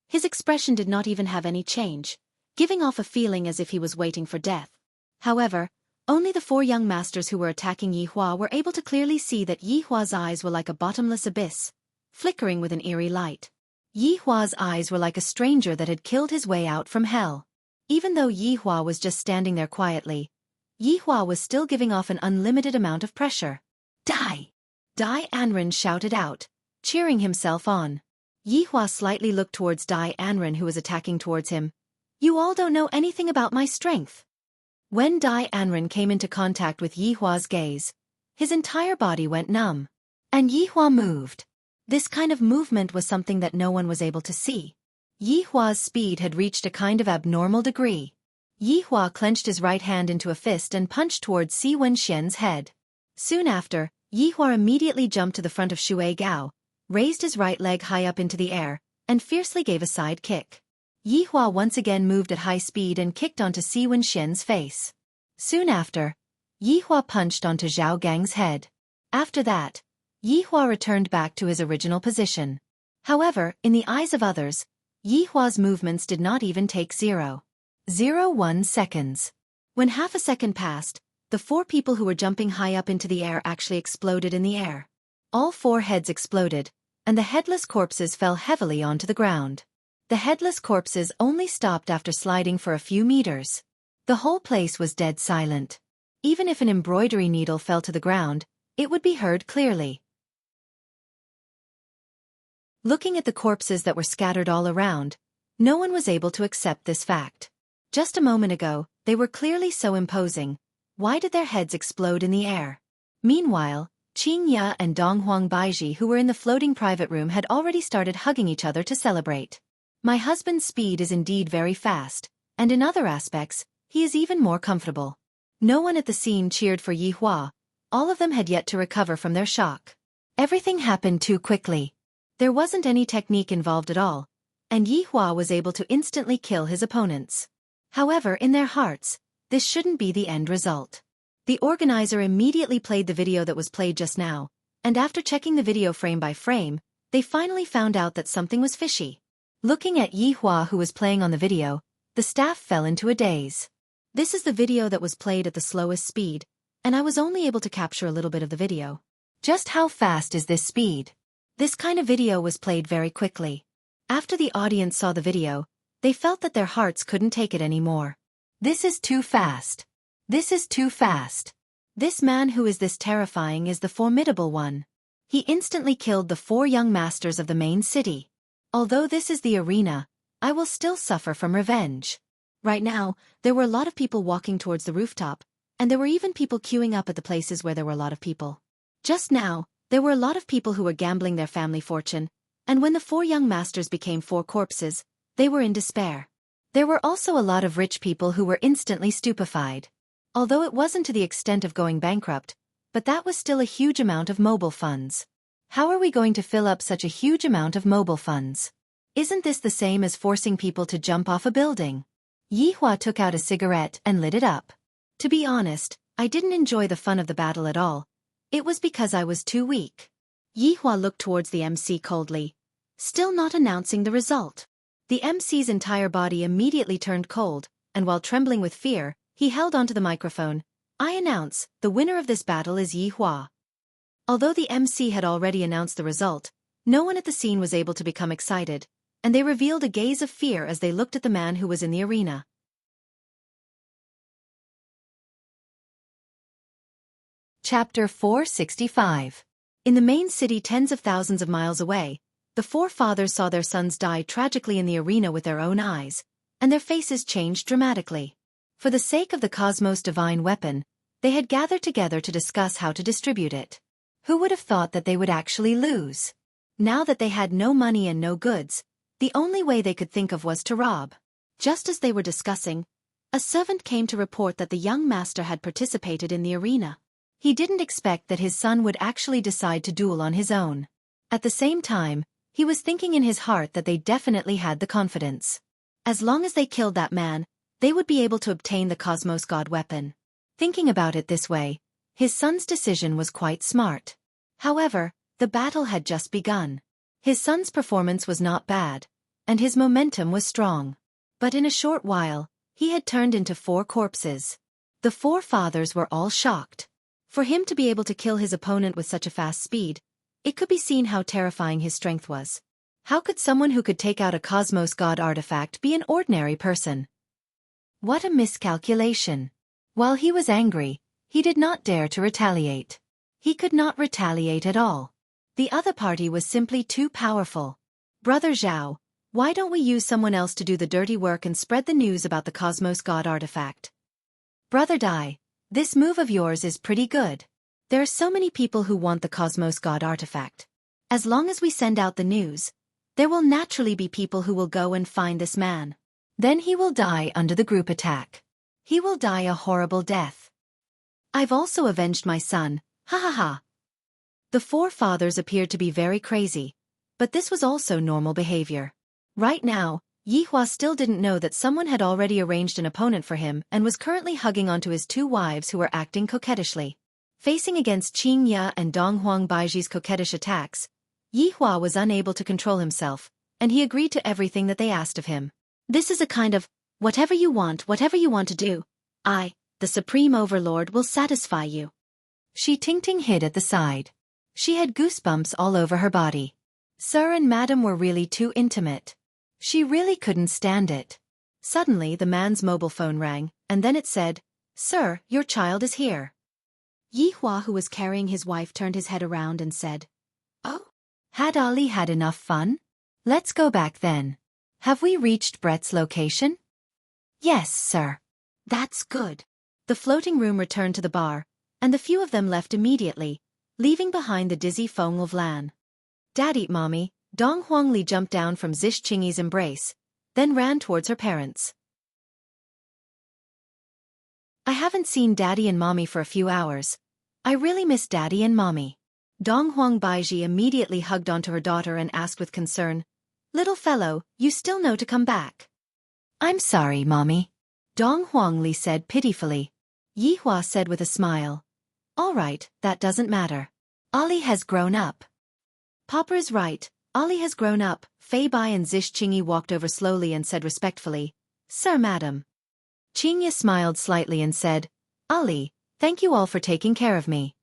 His expression did not even have any change, giving off a feeling as if he was waiting for death. However, only the four young masters who were attacking Yihua were able to clearly see that Yihua's eyes were like a bottomless abyss, flickering with an eerie light. Yihua's eyes were like a stranger that had killed his way out from hell. Even though Yihua was just standing there quietly, Yihua was still giving off an unlimited amount of pressure. Die! Dai Anren shouted out, cheering himself on. Yihua slightly looked towards Dai Anren, who was attacking towards him. You all don't know anything about my strength. When Dai Anren came into contact with Yihua's gaze, his entire body went numb. And Yihua moved. This kind of movement was something that no one was able to see. Yihua's speed had reached a kind of abnormal degree. Yi Hua clenched his right hand into a fist and punched towards Si Wenxian's head. Soon after, Yi Hua immediately jumped to the front of Shui Gao, raised his right leg high up into the air, and fiercely gave a side kick. Yi Hua once again moved at high speed and kicked onto Si Wenxian's face. Soon after, Yi Hua punched onto Zhao Gang's head. After that, Yi Hua returned back to his original position. However, in the eyes of others, Yi Hua's movements did not even take 0.01 seconds. When half a second passed, the 4 people who were jumping high up into the air actually exploded in the air. All 4 heads exploded, and the headless corpses fell heavily onto the ground. The headless corpses only stopped after sliding for a few meters. The whole place was dead silent. Even if an embroidery needle fell to the ground, it would be heard clearly. Looking at the corpses that were scattered all around, no one was able to accept this fact. Just a moment ago, they were clearly so imposing. Why did their heads explode in the air? Meanwhile, Qing Ya and Donghuang Baiji, who were in the floating private room, had already started hugging each other to celebrate. My husband's speed is indeed very fast, and in other aspects, he is even more comfortable. No one at the scene cheered for Yi Hua. All of them had yet to recover from their shock. Everything happened too quickly. There wasn't any technique involved at all, and Yi Hua was able to instantly kill his opponents. However, in their hearts, this shouldn't be the end result. The organizer immediately played the video that was played just now, and after checking the video frame by frame, they finally found out that something was fishy. Looking at Yi Hua, who was playing on the video, the staff fell into a daze. This is the video that was played at the slowest speed, and I was only able to capture a little bit of the video. Just how fast is this speed? This kind of video was played very quickly. After the audience saw the video, they felt that their hearts couldn't take it anymore. This is too fast. This is too fast. This man who is this terrifying is the formidable one. He instantly killed the 4 young masters of the main city. Although this is the arena, I will still suffer from revenge. Right now, there were a lot of people walking towards the rooftop, and there were even people queuing up at the places where there were a lot of people. Just now, there were a lot of people who were gambling their family fortune, and when the 4 young masters became 4 corpses, they were in despair. There were also a lot of rich people who were instantly stupefied. Although it wasn't to the extent of going bankrupt, but that was still a huge amount of mobile funds. How are we going to fill up such a huge amount of mobile funds? Isn't this the same as forcing people to jump off a building? Yi Hua took out a cigarette and lit it up. To be honest, I didn't enjoy the fun of the battle at all. It was because I was too weak. Yi Hua looked towards the MC coldly, still not announcing the result. The MC's entire body immediately turned cold, and while trembling with fear, he held onto the microphone. I announce, the winner of this battle is Yi Hua. Although the MC had already announced the result, no one at the scene was able to become excited, and they revealed a gaze of fear as they looked at the man who was in the arena. Chapter 465. In the main city tens of thousands of miles away, the 4 fathers saw their sons die tragically in the arena with their own eyes, and their faces changed dramatically. For the sake of the Cosmos divine weapon, they had gathered together to discuss how to distribute it. Who would have thought that they would actually lose? Now that they had no money and no goods, the only way they could think of was to rob. Just as they were discussing, a servant came to report that the young master had participated in the arena. He didn't expect that his son would actually decide to duel on his own. At the same time, he was thinking in his heart that they definitely had the confidence. As long as they killed that man, they would be able to obtain the Cosmos God weapon. Thinking about it this way, his son's decision was quite smart. However, the battle had just begun. His son's performance was not bad, and his momentum was strong. But in a short while, he had turned into 4 corpses. The 4 fathers were all shocked. For him to be able to kill his opponent with such a fast speed, it could be seen how terrifying his strength was. How could someone who could take out a Cosmos God artifact be an ordinary person? What a miscalculation. While he was angry, he did not dare to retaliate. He could not retaliate at all. The other party was simply too powerful. Brother Zhao, why don't we use someone else to do the dirty work and spread the news about the Cosmos God artifact? Brother Dai, this move of yours is pretty good. There are so many people who want the Cosmos God artifact. As long as we send out the news, there will naturally be people who will go and find this man. Then he will die under the group attack. He will die a horrible death. I've also avenged my son, ha ha ha. The four fathers appeared to be very crazy, but this was also normal behavior. Right now, Yihua still didn't know that someone had already arranged an opponent for him and was currently hugging onto his two wives who were acting coquettishly. Facing against Qing Ya and Dong Huang Baiji's coquettish attacks, Yihua was unable to control himself, and he agreed to everything that they asked of him. This is a kind of, whatever you want to do, I, the Supreme Overlord, will satisfy you. Shi Tingting hid at the side. She had goosebumps all over her body. Sir and Madam were really too intimate. She really couldn't stand it. Suddenly the man's mobile phone rang, and then it said, "Sir, your child is here." Yihua, who was carrying his wife, turned his head around and said, "Oh? Had Ali had enough fun? Let's go back then. Have we reached Brett's location?" "Yes, sir." "That's good." The floating room returned to the bar, and the few of them left immediately, leaving behind the dizzy Feng of Lan. "Daddy, Mommy," Dong Huangli jumped down from Zish Qingyi's embrace, then ran towards her parents. "I haven't seen Daddy and Mommy for a few hours. I really miss Daddy and Mommy." Dong Huang Baiji immediately hugged onto her daughter and asked with concern, "Little fellow, you still know to come back?" "I'm sorry, Mommy," Dong Huangli said pitifully. Yihua said with a smile, "All right, that doesn't matter. Ali has grown up." "Papa is right, Ali has grown up." Fei Bai and Zish Qingyi walked over slowly and said respectfully, "Sir, Madam." Qingyi smiled slightly and said, "Ali, thank you all for taking care of me."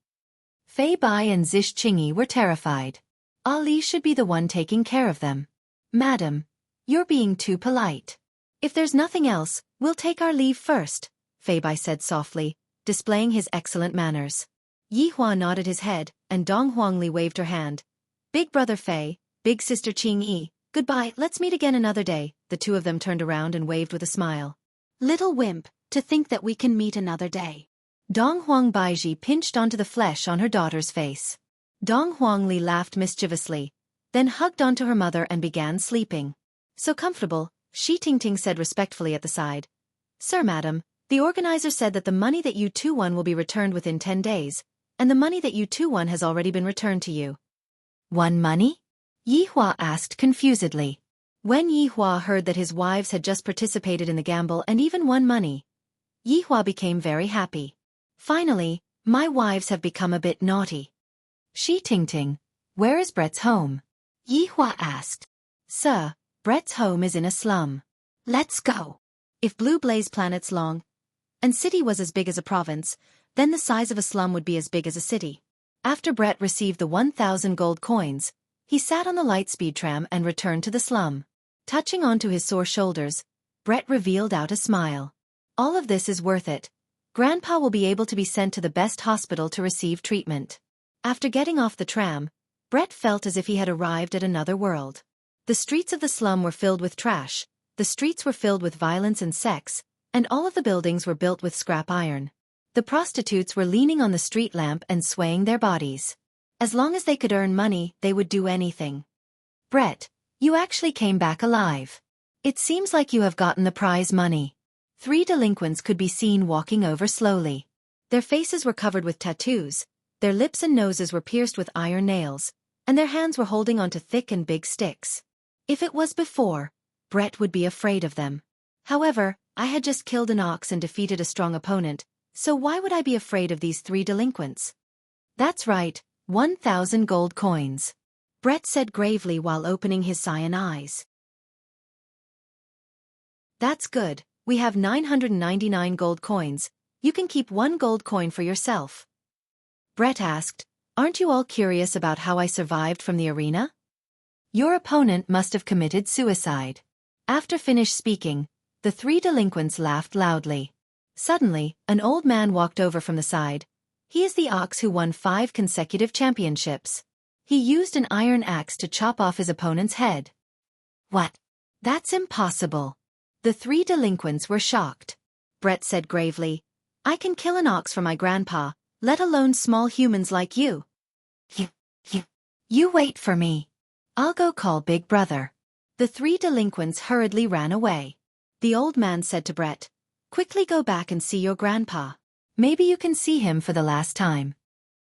Fei Bai and Zish Qingyi were terrified. Ali should be the one taking care of them. "Madam, you're being too polite. If there's nothing else, we'll take our leave first," Fei Bai said softly, displaying his excellent manners. Yihua nodded his head, and Dong Huangli waved her hand. "Big brother Fei, big sister Qingyi, goodbye, let's meet again another day." The two of them turned around and waved with a smile. "Little wimp, to think that we can meet another day." Dong Huang Baiji pinched onto the flesh on her daughter's face. Dong Huangli laughed mischievously, then hugged onto her mother and began sleeping. "So comfortable," Shi Tingting said respectfully at the side. "Sir, Madam, the organizer said that the money that you two won will be returned within 10 days, and the money that you two won has already been returned to you." "Won money?" Yihua asked confusedly. When Yihua heard that his wives had just participated in the gamble and even won money, Yihua became very happy. "Finally, my wives have become a bit naughty." "Shi Tingting, where is Brett's home?" Yihua asked. "Sir, Brett's home is in a slum." "Let's go." If Blue Blaze Planet's long and city was as big as a province, then the size of a slum would be as big as a city. After Brett received the 1,000 gold coins, he sat on the light speed tram and returned to the slum. Touching onto his sore shoulders, Brett revealed out a smile. "All of this is worth it. Grandpa will be able to be sent to the best hospital to receive treatment." After getting off the tram, Brett felt as if he had arrived at another world. The streets of the slum were filled with trash, the streets were filled with violence and sex, and all of the buildings were built with scrap iron. The prostitutes were leaning on the street lamp and swaying their bodies. As long as they could earn money, they would do anything. "Brett, you actually came back alive. It seems like you have gotten the prize money." Three delinquents could be seen walking over slowly. Their faces were covered with tattoos, their lips and noses were pierced with iron nails, and their hands were holding onto thick and big sticks. If it was before, Brett would be afraid of them. However, I had just killed an ox and defeated a strong opponent, so why would I be afraid of these three delinquents? "That's right, 1,000 gold coins," Brett said gravely while opening his cyan eyes. "That's good, we have 999 gold coins, you can keep 1 gold coin for yourself." Brett asked, "Aren't you all curious about how I survived from the arena? Your opponent must have committed suicide." After finished speaking, the three delinquents laughed loudly. Suddenly, an old man walked over from the side. He is the ox who won 5 consecutive championships. He used an iron axe to chop off his opponent's head. "What? That's impossible." The three delinquents were shocked. Brett said gravely, "I can kill an ox for my grandpa, let alone small humans like you." You wait for me. I'll go call Big Brother." The three delinquents hurriedly ran away. The old man said to Brett, Quickly go back and see your grandpa. Maybe you can see him for the last time.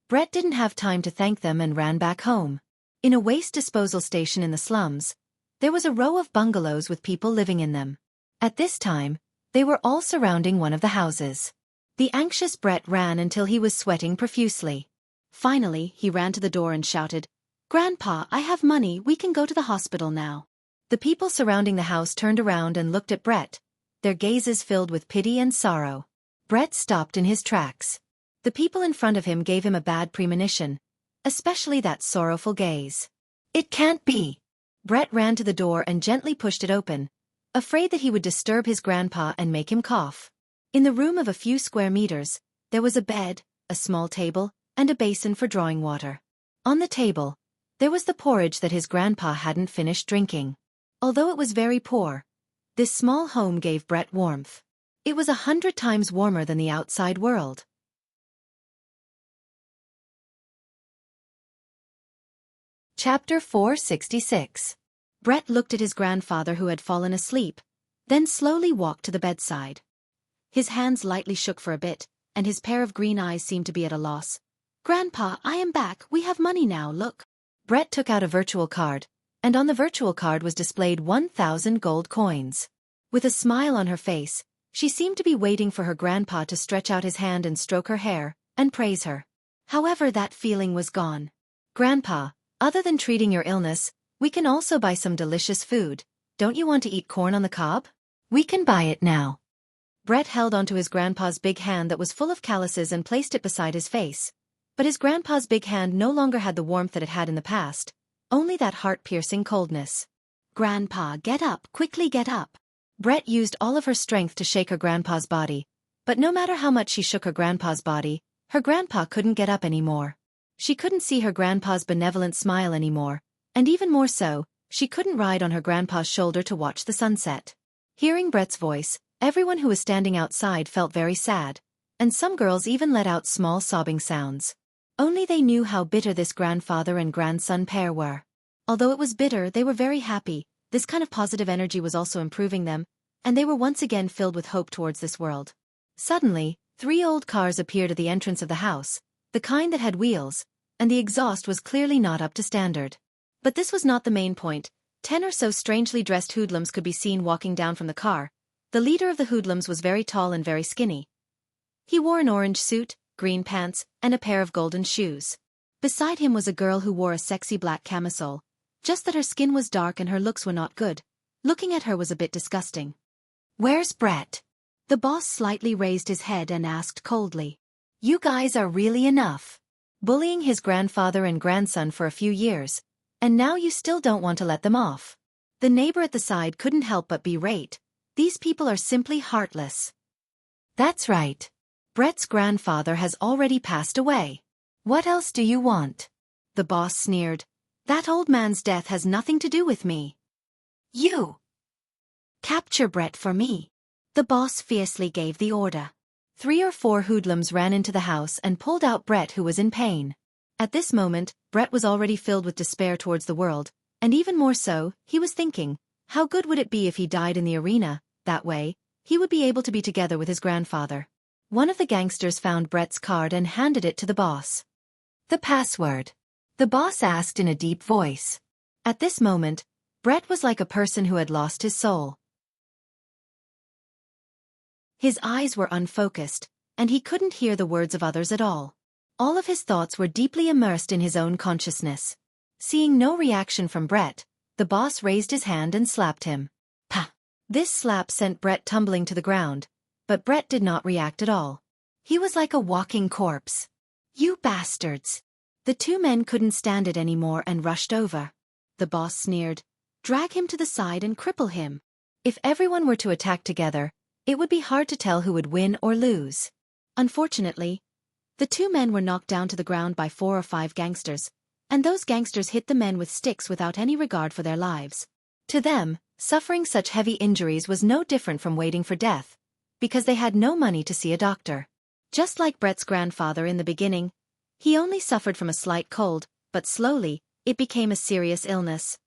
Brett didn't have time to thank them and ran back home. In a waste disposal station in the slums, there was a row of bungalows with people living in them. At this time, they were all surrounding one of the houses. The anxious Brett ran until he was sweating profusely. Finally, he ran to the door and shouted, "Grandpa, I have money, we can go to the hospital now." The people surrounding the house turned around and looked at Brett, their gazes filled with pity and sorrow. Brett stopped in his tracks. The people in front of him gave him a bad premonition, especially that sorrowful gaze. It can't be! Brett ran to the door and gently pushed it open, afraid that he would disturb his grandpa and make him cough. In the room of a few square meters, there was a bed, a small table, and a basin for drawing water. On the table, there was the porridge that his grandpa hadn't finished drinking. Although it was very poor, this small home gave Brett warmth. It was 100 times warmer than the outside world. Chapter 466. Brett looked at his grandfather who had fallen asleep, then slowly walked to the bedside. His hands lightly shook for a bit, and his pair of green eyes seemed to be at a loss. "Grandpa, I am back, we have money now, look." Brett took out a virtual card, and on the virtual card was displayed 1,000 gold coins. With a smile on her face, she seemed to be waiting for her grandpa to stretch out his hand and stroke her hair, and praise her. However, that feeling was gone. "Grandpa, other than treating your illness, we can also buy some delicious food. Don't you want to eat corn on the cob? We can buy it now." Brett held onto his grandpa's big hand that was full of calluses and placed it beside his face. But his grandpa's big hand no longer had the warmth that it had in the past, only that heart-piercing coldness. "Grandpa, get up, quickly get up." Brett used all of her strength to shake her grandpa's body, but no matter how much she shook her grandpa's body, her grandpa couldn't get up anymore. She couldn't see her grandpa's benevolent smile anymore, and even more so, she couldn't ride on her grandpa's shoulder to watch the sunset. Hearing Brett's voice, everyone who was standing outside felt very sad, and some girls even let out small sobbing sounds. Only they knew how bitter this grandfather and grandson pair were. Although it was bitter, they were very happy. This kind of positive energy was also improving them, and they were once again filled with hope towards this world. Suddenly, 3 old cars appeared at the entrance of the house, the kind that had wheels, and the exhaust was clearly not up to standard. But this was not the main point. 10 or so strangely dressed hoodlums could be seen walking down from the car. The leader of the hoodlums was very tall and very skinny. He wore an orange suit, green pants, and a pair of golden shoes. Beside him was a girl who wore a sexy black camisole, just that her skin was dark and her looks were not good. Looking at her was a bit disgusting. "Where's Brett?" The boss slightly raised his head and asked coldly. "You guys are really enough. Bullying his grandfather and grandson for a few years, and now you still don't want to let them off." The neighbor at the side couldn't help but berate. "These people are simply heartless." "That's right. Brett's grandfather has already passed away. What else do you want?" The boss sneered. "That old man's death has nothing to do with me." "You capture Brett for me." The boss fiercely gave the order. 3 or 4 hoodlums ran into the house and pulled out Brett, who was in pain. At this moment, Brett was already filled with despair towards the world, and even more so, he was thinking, how good would it be if he died in the arena? That way, he would be able to be together with his grandfather. One of the gangsters found Brett's card and handed it to the boss. "The password?" the boss asked in a deep voice. At this moment, Brett was like a person who had lost his soul. His eyes were unfocused, and he couldn't hear the words of others at all. All of his thoughts were deeply immersed in his own consciousness. Seeing no reaction from Brett, the boss raised his hand and slapped him. "Pah!" This slap sent Brett tumbling to the ground, but Brett did not react at all. He was like a walking corpse. "You bastards!" The 2 men couldn't stand it anymore and rushed over. The boss sneered. "Drag him to the side and cripple him." If everyone were to attack together, it would be hard to tell who would win or lose. Unfortunately, the 2 men were knocked down to the ground by 4 or 5 gangsters, and those gangsters hit the men with sticks without any regard for their lives. To them, suffering such heavy injuries was no different from waiting for death, because they had no money to see a doctor. Just like Brett's grandfather in the beginning, he only suffered from a slight cold, but slowly, it became a serious illness.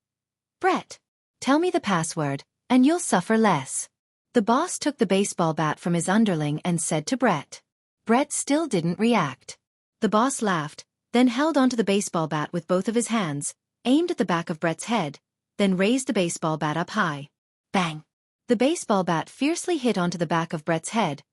"Brett, tell me the password, and you'll suffer less." The boss took the baseball bat from his underling and said to Brett. Brett still didn't react. The boss laughed, then held onto the baseball bat with both of his hands, aimed at the back of Brett's head, then raised the baseball bat up high. Bang! The baseball bat fiercely hit onto the back of Brett's head,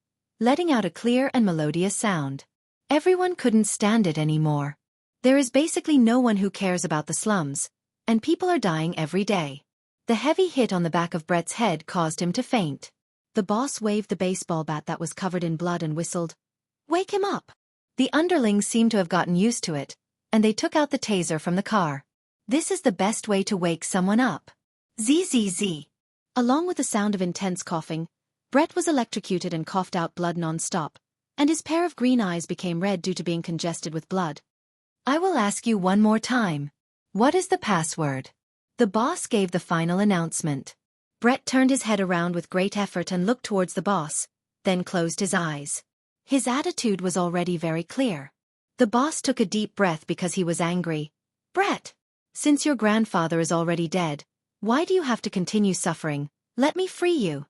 letting out a clear and melodious sound. Everyone couldn't stand it anymore. There is basically no one who cares about the slums, and people are dying every day. The heavy hit on the back of Brett's head caused him to faint. The boss waved the baseball bat that was covered in blood and whistled, "Wake him up!" The underlings seemed to have gotten used to it, and they took out the taser from the car. This is the best way to wake someone up. Zzz. Along with the sound of intense coughing, Brett was electrocuted and coughed out blood non-stop, and his pair of green eyes became red due to being congested with blood. I will ask you one more time. What is the password? The boss gave the final announcement. Brett turned his head around with great effort and looked towards the boss, then closed his eyes. His attitude was already very clear. The boss took a deep breath because he was angry. Brett, since your grandfather is already dead, why do you have to continue suffering? Let me free you.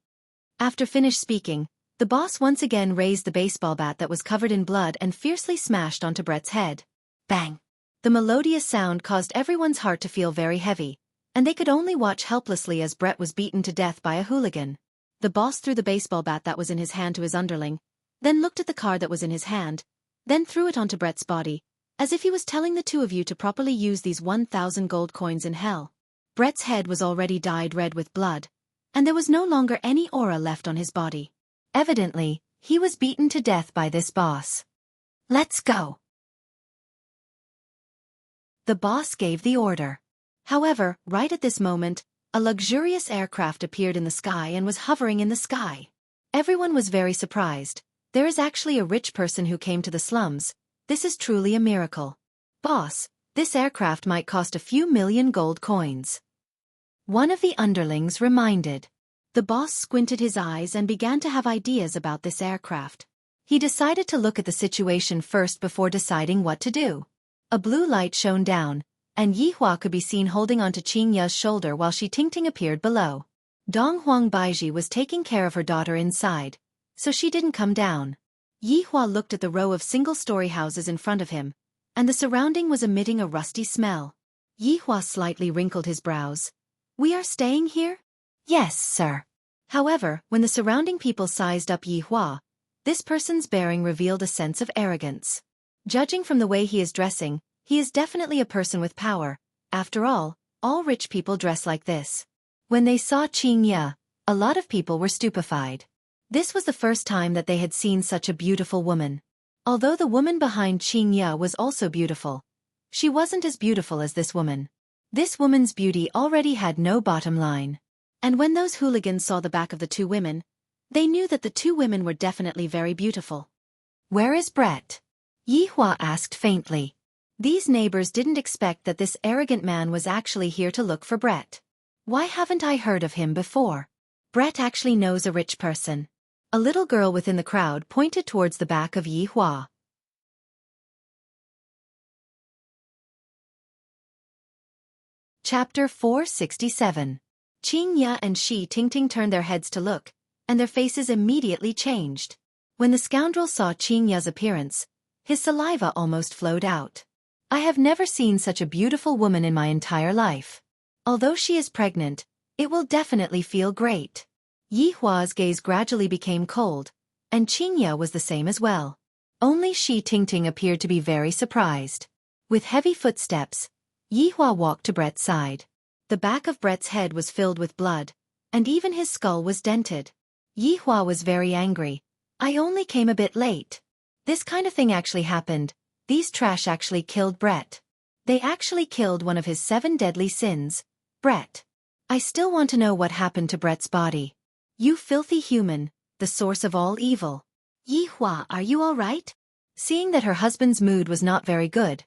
After finished speaking, the boss once again raised the baseball bat that was covered in blood and fiercely smashed onto Brett's head. Bang! The melodious sound caused everyone's heart to feel very heavy, and they could only watch helplessly as Brett was beaten to death by a hooligan. The boss threw the baseball bat that was in his hand to his underling, then looked at the card that was in his hand, then threw it onto Brett's body, as if he was telling the two of you to properly use these 1,000 gold coins in hell. Brett's head was already dyed red with blood, and there was no longer any aura left on his body. Evidently, he was beaten to death by this boss. Let's go. The boss gave the order. However, right at this moment, a luxurious aircraft appeared in the sky and was hovering in the sky. Everyone was very surprised. There is actually a rich person who came to the slums. This is truly a miracle. Boss, this aircraft might cost a few million gold coins. One of the underlings reminded. The boss squinted his eyes and began to have ideas about this aircraft. He decided to look at the situation first before deciding what to do. A blue light shone down, and Yihua could be seen holding onto Qingya's shoulder while Shi Tingting appeared below. Dong Huang Baiji was taking care of her daughter inside, so she didn't come down. Yihua looked at the row of single-story houses in front of him, and the surrounding was emitting a rusty smell. Yihua slightly wrinkled his brows. We are staying here? Yes, sir. However, when the surrounding people sized up Yihua, this person's bearing revealed a sense of arrogance. Judging from the way he is dressing, he is definitely a person with power. After all rich people dress like this. When they saw Qingya, a lot of people were stupefied. This was the first time that they had seen such a beautiful woman. Although the woman behind Qingya was also beautiful, she wasn't as beautiful as this woman. This woman's beauty already had no bottom line. And when those hooligans saw the back of the two women, they knew that the two women were definitely very beautiful. Where is Brett? Yihua asked faintly. These neighbors didn't expect that this arrogant man was actually here to look for Brett. Why haven't I heard of him before? Brett actually knows a rich person. A little girl within the crowd pointed towards the back of Yihua. Chapter 467. Qingya and Shi Tingting turned their heads to look, and their faces immediately changed. When the scoundrel saw Qingya's appearance, his saliva almost flowed out. I have never seen such a beautiful woman in my entire life. Although she is pregnant, it will definitely feel great. Yihua's gaze gradually became cold, and Qingya was the same as well. Only Shi Tingting appeared to be very surprised. With heavy footsteps, Yihua walked to Brett's side. The back of Brett's head was filled with blood, and even his skull was dented. Yihua was very angry. I only came a bit late. This kind of thing actually happened. These trash actually killed Brett. They actually killed one of his 7 deadly sins, Brett. I still want to know what happened to Brett's body. You filthy human, the source of all evil. Yihua, are you all right? Seeing that her husband's mood was not very good,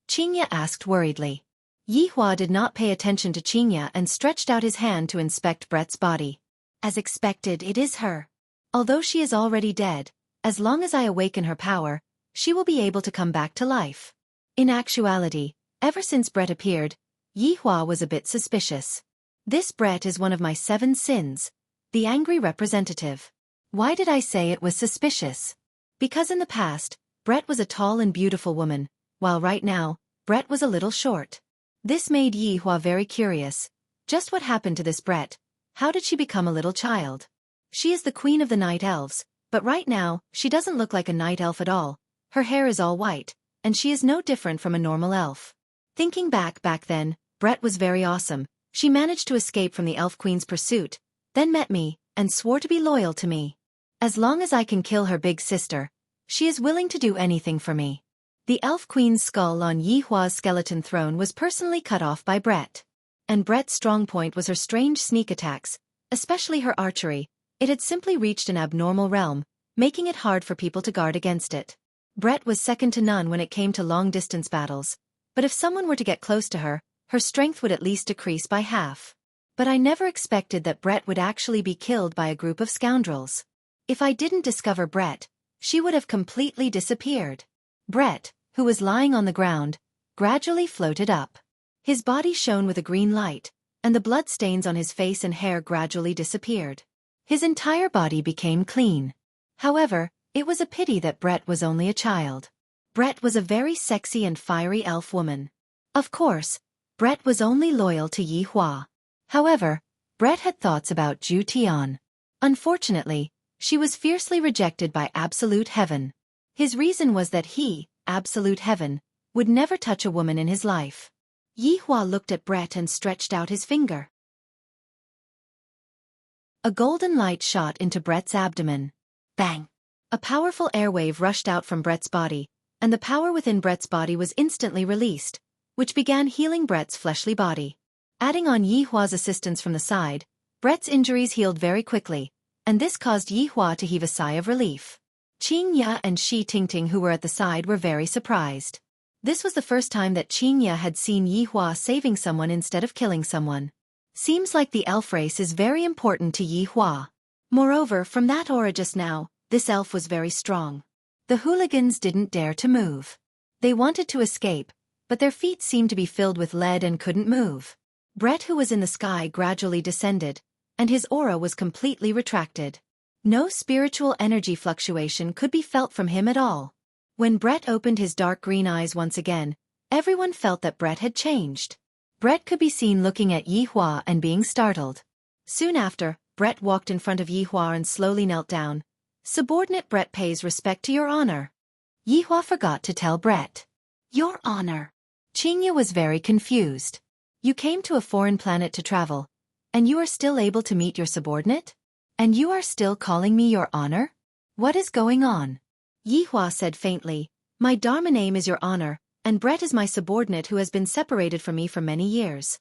Qingya asked worriedly. Yihua did not pay attention to Qingya and stretched out his hand to inspect Brett's body. As expected, it is her. Although she is already dead, as long as I awaken her power, she will be able to come back to life. In actuality, ever since Brett appeared, Yihua was a bit suspicious. This Brett is one of my 7 sins, The angry representative. Why did I say it was suspicious? Because in the past, Brett was a tall and beautiful woman, while right now, Brett was a little short. This made Yi Hua very curious. Just what happened to this Brett? How did she become a little child? She is the queen of the night elves, but right now, she doesn't look like a night elf at all. Her hair is all white, and she is no different from a normal elf. Thinking back then, Brett was very awesome. She managed to escape from the elf queen's pursuit, then met me, and swore to be loyal to me. As long as I can kill her big sister, she is willing to do anything for me. The elf queen's skull on Yi Hua's skeleton throne was personally cut off by Brett. And Brett's strong point was her strange sneak attacks, especially her archery. It had simply reached an abnormal realm, making it hard for people to guard against it. Brett was second to none when it came to long-distance battles, but if someone were to get close to her, her strength would at least decrease by half. But I never expected that Brett would actually be killed by a group of scoundrels. If I didn't discover Brett, she would have completely disappeared. Brett, who was lying on the ground, gradually floated up. His body shone with a green light, and the blood stains on his face and hair gradually disappeared. His entire body became clean. However, it was a pity that Brett was only a child. Brett was a very sexy and fiery elf woman. Of course, Brett was only loyal to Yi Hua. However, Brett had thoughts about Ju Tian. Unfortunately, she was fiercely rejected by Absolute Heaven. His reason was that he, Absolute Heaven, would never touch a woman in his life. Yi Hua looked at Brett and stretched out his finger. A golden light shot into Brett's abdomen. Bang! A powerful airwave rushed out from Brett's body, and the power within Brett's body was instantly released, which began healing Brett's fleshly body. Adding on Yi Hua's assistance from the side, Brett's injuries healed very quickly, and this caused Yi Hua to heave a sigh of relief. Qing Ya and Shi Tingting, who were at the side, were very surprised. This was the first time that Qing Ya had seen Yi Hua saving someone instead of killing someone. Seems like the elf race is very important to Yi Hua. Moreover, from that aura just now, this elf was very strong. The hooligans didn't dare to move. They wanted to escape, but their feet seemed to be filled with lead and couldn't move. Brett, who was in the sky, gradually descended, and his aura was completely retracted. No spiritual energy fluctuation could be felt from him at all. When Brett opened his dark green eyes once again, everyone felt that Brett had changed. Brett could be seen looking at Yi Hua and being startled. Soon after, Brett walked in front of Yi Hua and slowly knelt down. Subordinate Brett pays respect to your honor. Yi Hua forgot to tell Brett. Your honor. Qing Ya was very confused. You came to a foreign planet to travel, and you are still able to meet your subordinate? And you are still calling me your honor? What is going on? Yi Hua said faintly, my Dharma name is your honor, and Brett is my subordinate who has been separated from me for many years.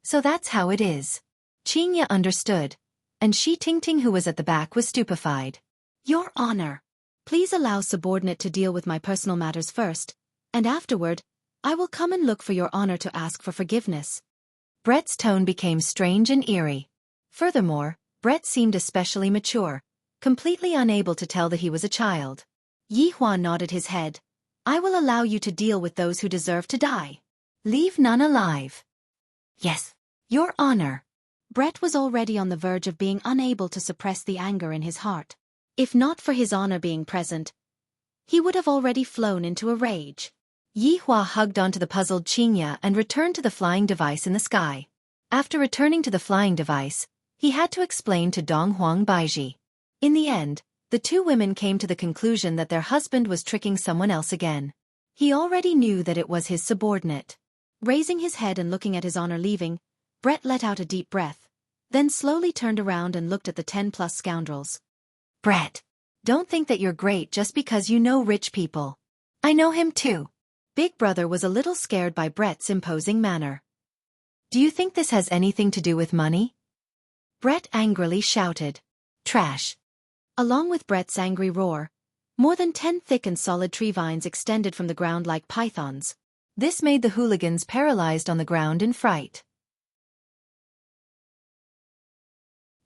So that's how it is. Qing Ya understood, and Shi Tingting, who was at the back, was stupefied. Your honor. Please allow subordinate to deal with my personal matters first, and afterward, I will come and look for your honor to ask for forgiveness. Brett's tone became strange and eerie. Furthermore, Brett seemed especially mature, completely unable to tell that he was a child. Yi Hua nodded his head. I will allow you to deal with those who deserve to die. Leave none alive. Yes, your honor. Brett was already on the verge of being unable to suppress the anger in his heart. If not for his honor being present, he would have already flown into a rage. Yi Hua hugged onto the puzzled Qing Ya and returned to the flying device in the sky. After returning to the flying device, he had to explain to Dong Huang Baiji. In the end, the two women came to the conclusion that their husband was tricking someone else again. He already knew that it was his subordinate. Raising his head and looking at his honor leaving, Brett let out a deep breath, then slowly turned around and looked at the 10+ scoundrels. Brett, don't think that you're great just because you know rich people. I know him too. Big Brother was a little scared by Brett's imposing manner. Do you think this has anything to do with money? Brett angrily shouted. Trash. Along with Brett's angry roar, more than 10 thick and solid tree vines extended from the ground like pythons. This made the hooligans paralyzed on the ground in fright.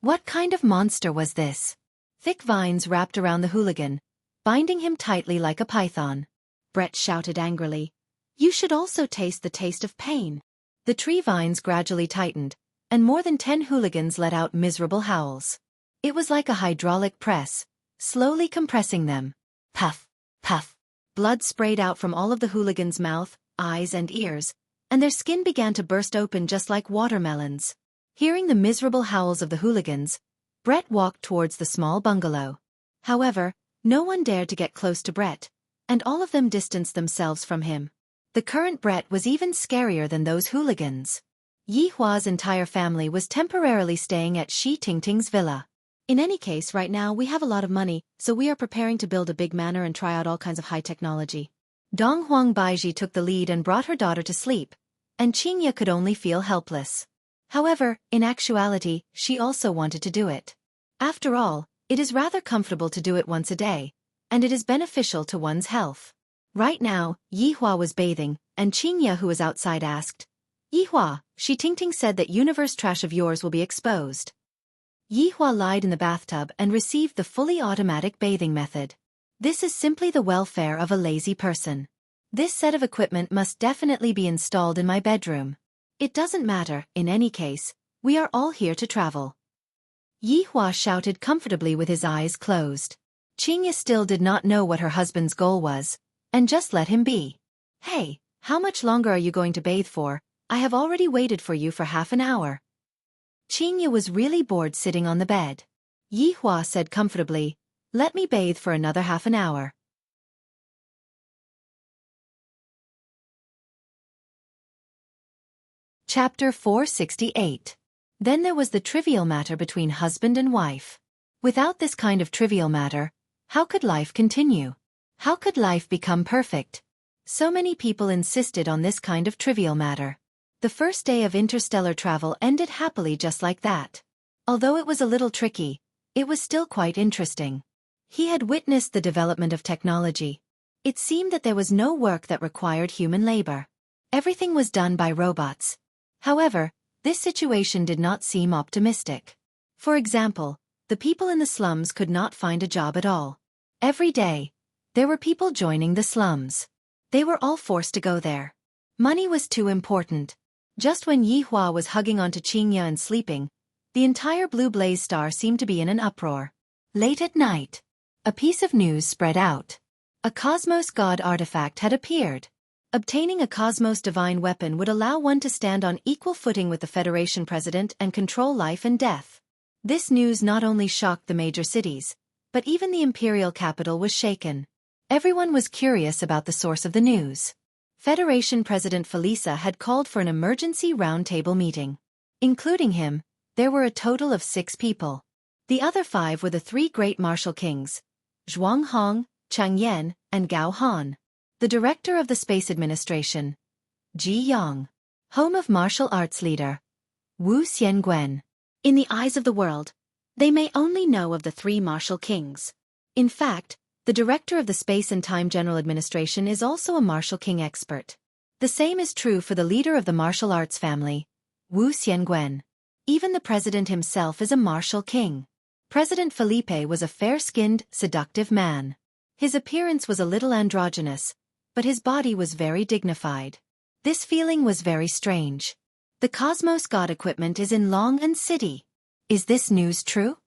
What kind of monster was this? Thick vines wrapped around the hooligan, binding him tightly like a python. Brett shouted angrily. You should also taste the taste of pain. The tree vines gradually tightened, and more than 10 hooligans let out miserable howls. It was like a hydraulic press, slowly compressing them. Puff, puff. Blood sprayed out from all of the hooligans' mouth, eyes and ears, and their skin began to burst open just like watermelons. Hearing the miserable howls of the hooligans, Brett walked towards the small bungalow. However, no one dared to get close to Brett, and all of them distanced themselves from him. The current Brett was even scarier than those hooligans. Yi Hua's entire family was temporarily staying at Shi Tingting's villa. In any case, right now we have a lot of money, so we are preparing to build a big manor and try out all kinds of high technology. Dong Huang Baiji took the lead and brought her daughter to sleep, and Qingya could only feel helpless. However, in actuality, she also wanted to do it. After all, it is rather comfortable to do it once a day, and it is beneficial to one's health. Right now, Yi Hua was bathing, and Qingya, who was outside, asked, "Yi Hua, Shi Tingting said that universe trash of yours will be exposed." Yi Hua lied in the bathtub and received the fully automatic bathing method. This is simply the welfare of a lazy person. This set of equipment must definitely be installed in my bedroom. It doesn't matter, in any case, we are all here to travel. Yi Hua shouted comfortably with his eyes closed. Qingya still did not know what her husband's goal was, and just let him be. "Hey, how much longer are you going to bathe for? I have already waited for you for half an hour." Qingya was really bored sitting on the bed. Yi Hua said comfortably, "Let me bathe for another half an hour." Chapter 468. Then there was the trivial matter between husband and wife. Without this kind of trivial matter, how could life continue? How could life become perfect? So many people insisted on this kind of trivial matter. The first day of interstellar travel ended happily just like that. Although it was a little tricky, it was still quite interesting. He had witnessed the development of technology. It seemed that there was no work that required human labor. Everything was done by robots. However, this situation did not seem optimistic. For example, the people in the slums could not find a job at all. Every day, there were people joining the slums. They were all forced to go there. Money was too important. Just when Yi Hua was hugging onto Qingya and sleeping, the entire blue blaze star seemed to be in an uproar. Late at night, a piece of news spread out. A Cosmos God artifact had appeared. Obtaining a Cosmos divine weapon would allow one to stand on equal footing with the Federation president and control life and death. This news not only shocked the major cities, but even the imperial capital was shaken. Everyone was curious about the source of the news. Federation President Felisa had called for an emergency roundtable meeting. Including him, there were a total of 6 people. The other 5 were the 3 great martial kings, Zhuang Hong, Chang Yan, and Gao Han. The director of the Space Administration, Ji Yang. Home of martial arts leader, Wu Xiangwen. In the eyes of the world, they may only know of the 3 martial kings. In fact, the director of the Space and Time General Administration is also a martial king expert. The same is true for the leader of the martial arts family, Wu Xiangwen. Even the president himself is a martial king. President Felipe was a fair-skinned, seductive man. His appearance was a little androgynous, but his body was very dignified. This feeling was very strange. The Cosmos God equipment is in Long An City. Is this news true?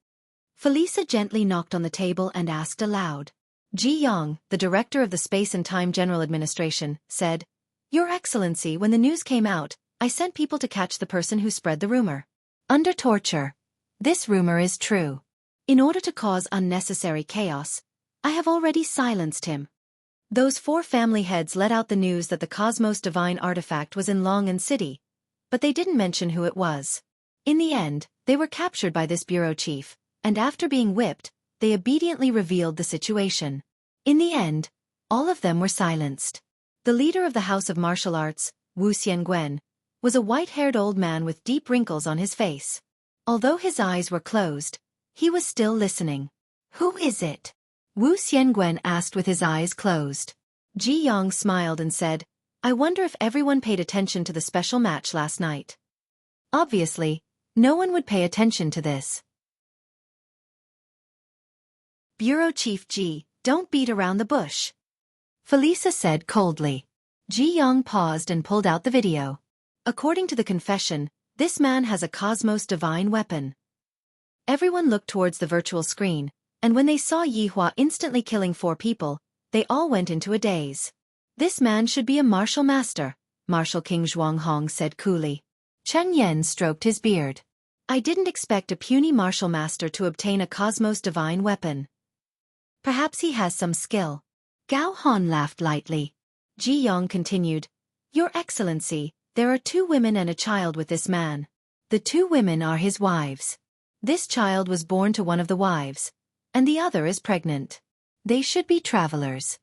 Felisa gently knocked on the table and asked aloud. Ji Yang, the director of the Space and Time General Administration, said, "Your Excellency, when the news came out, I sent people to catch the person who spread the rumor. Under torture. This rumor is true. In order to cause unnecessary chaos, I have already silenced him." Those 4 family heads let out the news that the Cosmos divine artifact was in Long An City, but they didn't mention who it was. In the end, they were captured by this bureau chief, and after being whipped, they obediently revealed the situation. In the end, all of them were silenced. The leader of the House of Martial Arts, Wu Xiangwen, was a white-haired old man with deep wrinkles on his face. Although his eyes were closed, he was still listening. "Who is it?" Wu Xiangwen asked with his eyes closed. Ji Yang smiled and said, "I wonder if everyone paid attention to the special match last night." Obviously, no one would pay attention to this. Bureau Chief Ji, don't beat around the bush. Felisa said coldly. Ji Yang paused and pulled out the video. According to the confession, This man has a cosmos divine weapon. Everyone looked towards the virtual screen, and when they saw Yihua instantly killing 4 people, they all went into a daze. This man should be a martial master, Martial King Zhuanghong said coolly. Chen Yan stroked his beard. I didn't expect a puny martial master to obtain a cosmos divine weapon. Perhaps he has some skill. Gao Han laughed lightly. Ji Yong continued, Your Excellency, there are 2 women and a child with this man. The 2 women are his wives. This child was born to one of the wives, and the other is pregnant. They should be travelers.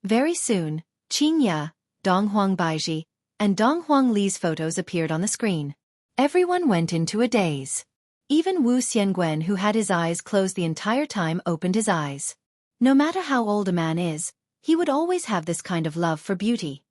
Very soon, Qing Ya, Donghuang Baiji, and Donghuang Li's photos appeared on the screen. Everyone went into a daze. Even Wu Xiangwen, who had his eyes closed the entire time, opened his eyes. No matter how old a man is, he would always have this kind of love for beauty.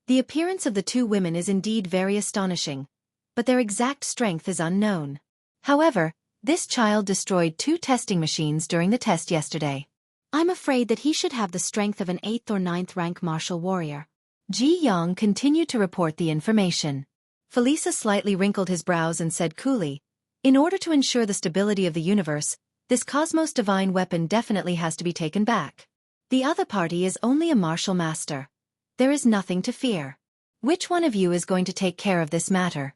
The appearance of the 2 women is indeed very astonishing, but their exact strength is unknown. However, this child destroyed 2 testing machines during the test yesterday. I'm afraid that he should have the strength of an 8th or 9th rank martial warrior. Ji Yang continued to report the information. Felisa slightly wrinkled his brows and said coolly, In order to ensure the stability of the universe, this cosmos divine weapon definitely has to be taken back. The other party is only a martial master. There is nothing to fear. Which one of you is going to take care of this matter?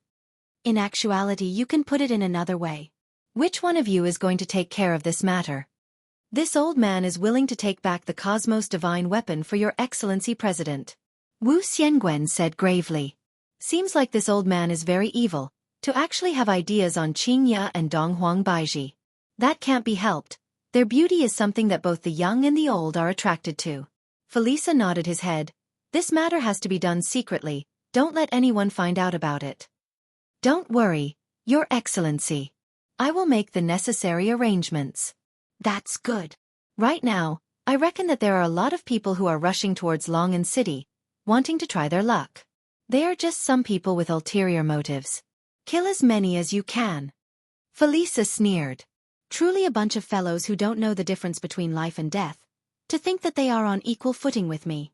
In actuality, you can put it in another way. Which one of you is going to take care of this matter? This old man is willing to take back the cosmos divine weapon for your Excellency President. Wu Xiangwen said gravely. Seems like this old man is very evil, to actually have ideas on Qing Ya and Donghuang Baiji. That can't be helped. Their beauty is something that both the young and the old are attracted to. Felisa nodded his head. This matter has to be done secretly, don't let anyone find out about it. Don't worry, Your Excellency. I will make the necessary arrangements. That's good. Right now, I reckon that there are a lot of people who are rushing towards Long'an City, wanting to try their luck. They are just some people with ulterior motives. Kill as many as you can. Felisa sneered. Truly a bunch of fellows who don't know the difference between life and death. To think that they are on equal footing with me.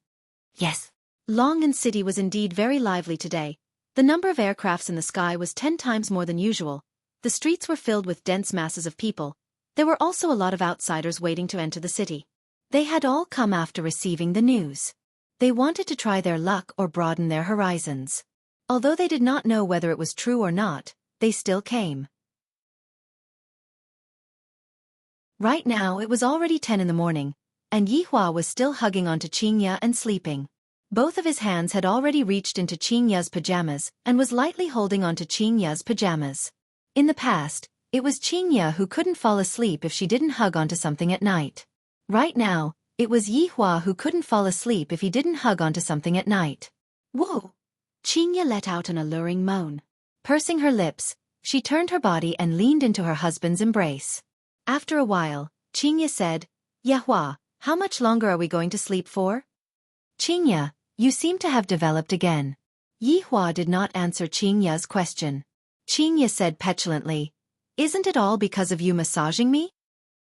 Yes. Long'an City was indeed very lively today. The number of aircrafts in the sky was 10 times more than usual. The streets were filled with dense masses of people. There were also a lot of outsiders waiting to enter the city. They had all come after receiving the news. They wanted to try their luck or broaden their horizons. Although they did not know whether it was true or not, they still came. Right now it was already 10 in the morning, and Yihua was still hugging onto Qing Ya and sleeping. Both of his hands had already reached into Qing Ya's pajamas and was lightly holding onto Qing Ya's pajamas. In the past, it was Qing Ya who couldn't fall asleep if she didn't hug onto something at night. Right now, it was Yihua who couldn't fall asleep if he didn't hug onto something at night. Whoa! Qing Ya let out an alluring moan. Pursing her lips, she turned her body and leaned into her husband's embrace. After a while, Qing Ya said, Yihua, how much longer are we going to sleep for? Qing Ya, you seem to have developed again. Yihua did not answer Qing Ya's question. Qing Ya said petulantly, Isn't it all because of you massaging me?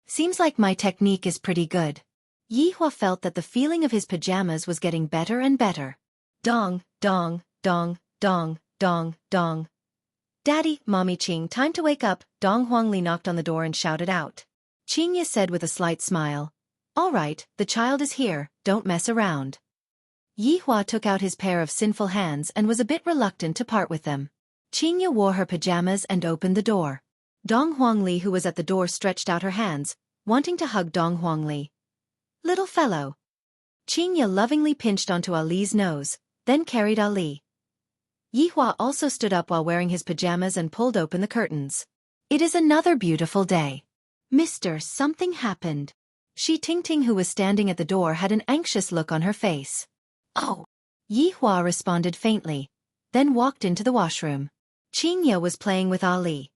Seems like my technique is pretty good. Yihua felt that the feeling of his pajamas was getting better and better. Dong, dong, dong, dong, dong, dong. Daddy, Mommy Qing, time to wake up. Dong Huangli knocked on the door and shouted out. Qing Ya said with a slight smile, All right, the child is here, don't mess around. Yihua took out his pair of sinful hands and was a bit reluctant to part with them. Qing Ya wore her pajamas and opened the door. Dong Huangli, who was at the door, stretched out her hands, wanting to hug Dong Huangli. Little fellow. Qing Ya lovingly pinched onto Ali's nose, then carried Ali. Yihua also stood up while wearing his pajamas and pulled open the curtains. It is another beautiful day. Mister, something happened. Shi Tingting, who was standing at the door, had an anxious look on her face. Oh. Yihua responded faintly, then walked into the washroom. Qing Ya was playing with Ali.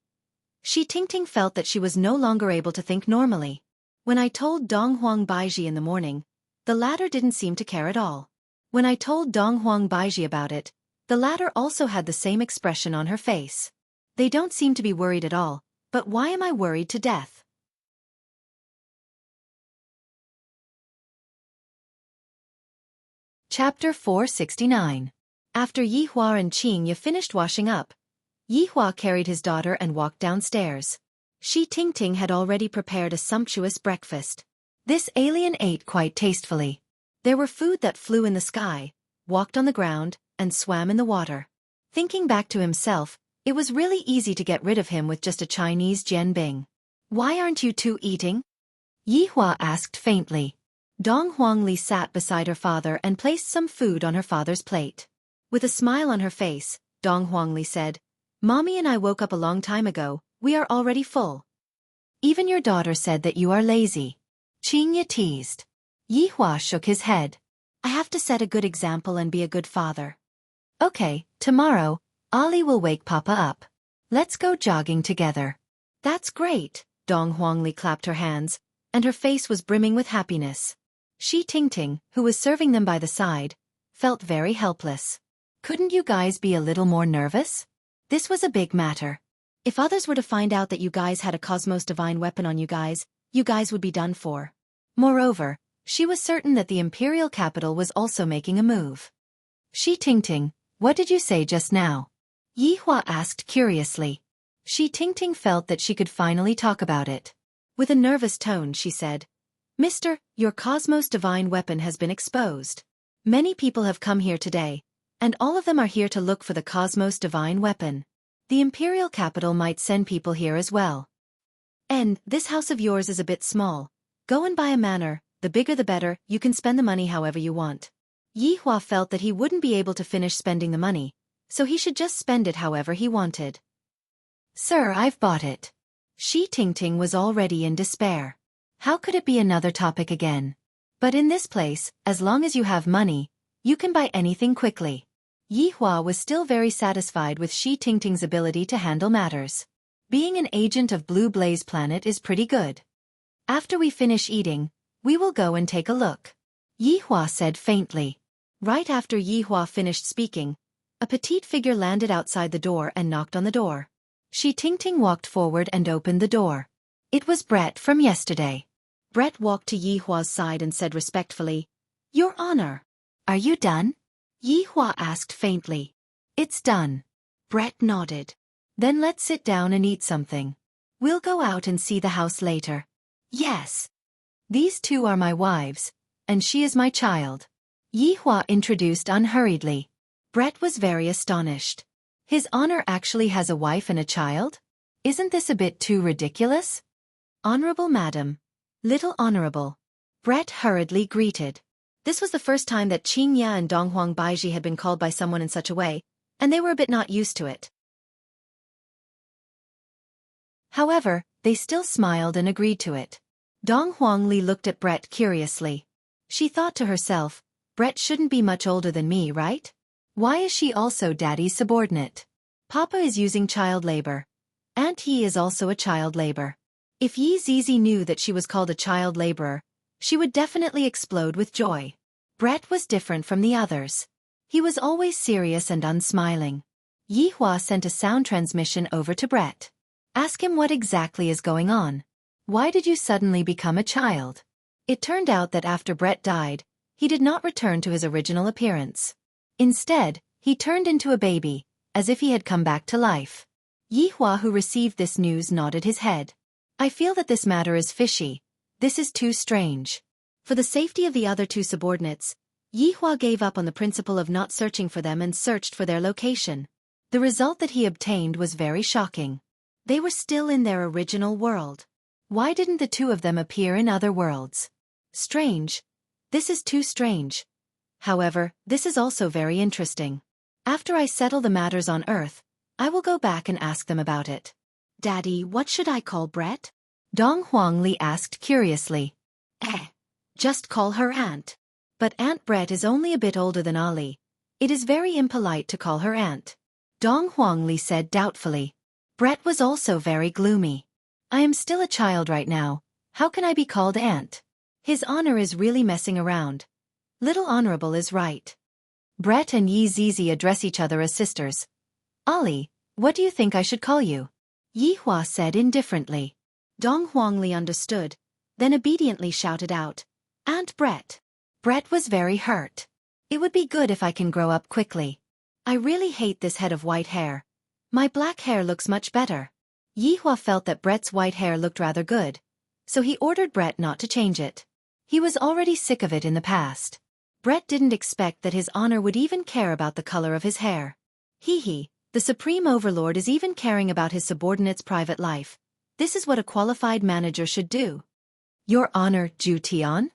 Shi Tingting felt that she was no longer able to think normally. When I told Donghuang Baiji in the morning, the latter didn't seem to care at all. When I told Donghuang Baiji about it, the latter also had the same expression on her face. They don't seem to be worried at all, but why am I worried to death? Chapter 469. After Yihua and Qing Ya finished washing up, Yihua carried his daughter and walked downstairs. Shi Tingting had already prepared a sumptuous breakfast. This alien ate quite tastefully. There were food that flew in the sky, walked on the ground, and swam in the water. Thinking back to himself, it was really easy to get rid of him with just a Chinese jianbing. Why aren't you two eating? Yihua asked faintly. Dong Huangli sat beside her father and placed some food on her father's plate. With a smile on her face, Dong Huangli said, "Mommy and I woke up a long time ago, we are already full." Even your daughter said that you are lazy. Qingya teased. Yihua shook his head. I have to set a good example and be a good father. Okay, tomorrow, Ali will wake Papa up. Let's go jogging together. That's great, Dong Huangli clapped her hands, and her face was brimming with happiness. Shi Tingting, who was serving them by the side, felt very helpless. Couldn't you guys be a little more nervous? This was a big matter. If others were to find out that you guys had a Cosmos Divine weapon on you guys would be done for. Moreover, she was certain that the imperial capital was also making a move. Shi Tingting, what did you say just now? Yihua asked curiously. Shi Tingting felt that she could finally talk about it. With a nervous tone she said, Mister, your Cosmos Divine weapon has been exposed. Many people have come here today, and all of them are here to look for the Cosmos Divine weapon. The imperial capital might send people here as well. And this house of yours is a bit small. Go and buy a manor, the bigger the better, you can spend the money however you want. Yihua felt that he wouldn't be able to finish spending the money, so he should just spend it however he wanted. Sir, I've bought it. Shi Tingting was already in despair. How could it be another topic again? But in this place, as long as you have money, you can buy anything quickly. Yihua was still very satisfied with Shi Tingting's ability to handle matters. Being an agent of Blue Blaze Planet is pretty good. After we finish eating, we will go and take a look. Yihua said faintly. Right after Yihua finished speaking, a petite figure landed outside the door and knocked on the door. Shi Tingting walked forward and opened the door. It was Brett from yesterday. Brett walked to Yihua's side and said respectfully, Your Honor. Are you done? Yihua asked faintly. It's done. Brett nodded. Then let's sit down and eat something. We'll go out and see the house later. Yes. These two are my wives, and she is my child. Yihua introduced unhurriedly. Brett was very astonished. His Honor actually has a wife and a child? Isn't this a bit too ridiculous? Honorable Madam. Little Honorable. Brett hurriedly greeted. This was the first time that Qingya and Donghuang Baiji had been called by someone in such a way, and they were a bit not used to it. However, they still smiled and agreed to it. Dong Huangli looked at Brett curiously. She thought to herself, Brett shouldn't be much older than me, right? Why is she also Daddy's subordinate? Papa is using child labor. Aunt He is also a child labor. If Yi Zizi knew that she was called a child laborer, she would definitely explode with joy. Brett was different from the others. He was always serious and unsmiling. Yihua sent a sound transmission over to Brett. Ask him what exactly is going on. Why did you suddenly become a child? It turned out that after Brett died, he did not return to his original appearance. Instead, he turned into a baby, as if he had come back to life. Yihua, who received this news, nodded his head. I feel that this matter is fishy. This is too strange. For the safety of the other two subordinates, Yihua gave up on the principle of not searching for them and searched for their location. The result that he obtained was very shocking. They were still in their original world. Why didn't the two of them appear in other worlds? Strange. This is too strange. However, this is also very interesting. After I settle the matters on Earth, I will go back and ask them about it. Daddy, what should I call Brett? Dong Huangli asked curiously. Just call her Aunt. But Aunt Brett is only a bit older than Ali. It is very impolite to call her Aunt. Dong Huangli said doubtfully. Brett was also very gloomy. I am still a child right now. How can I be called Aunt? His Honor is really messing around. Little Honorable is right. Brett and Yi Zizi address each other as sisters. Ali, what do you think I should call you? Yihua said indifferently. Dong Huangli understood, then obediently shouted out, Aunt Brett. Brett was very hurt. It would be good if I can grow up quickly. I really hate this head of white hair. My black hair looks much better. Yihua felt that Brett's white hair looked rather good, so he ordered Brett not to change it. He was already sick of it in the past. Brett didn't expect that his honor would even care about the color of his hair. Hee, the Supreme Overlord is even caring about his subordinate's private life. This is what a qualified manager should do. Your Honor, Zhu Tian?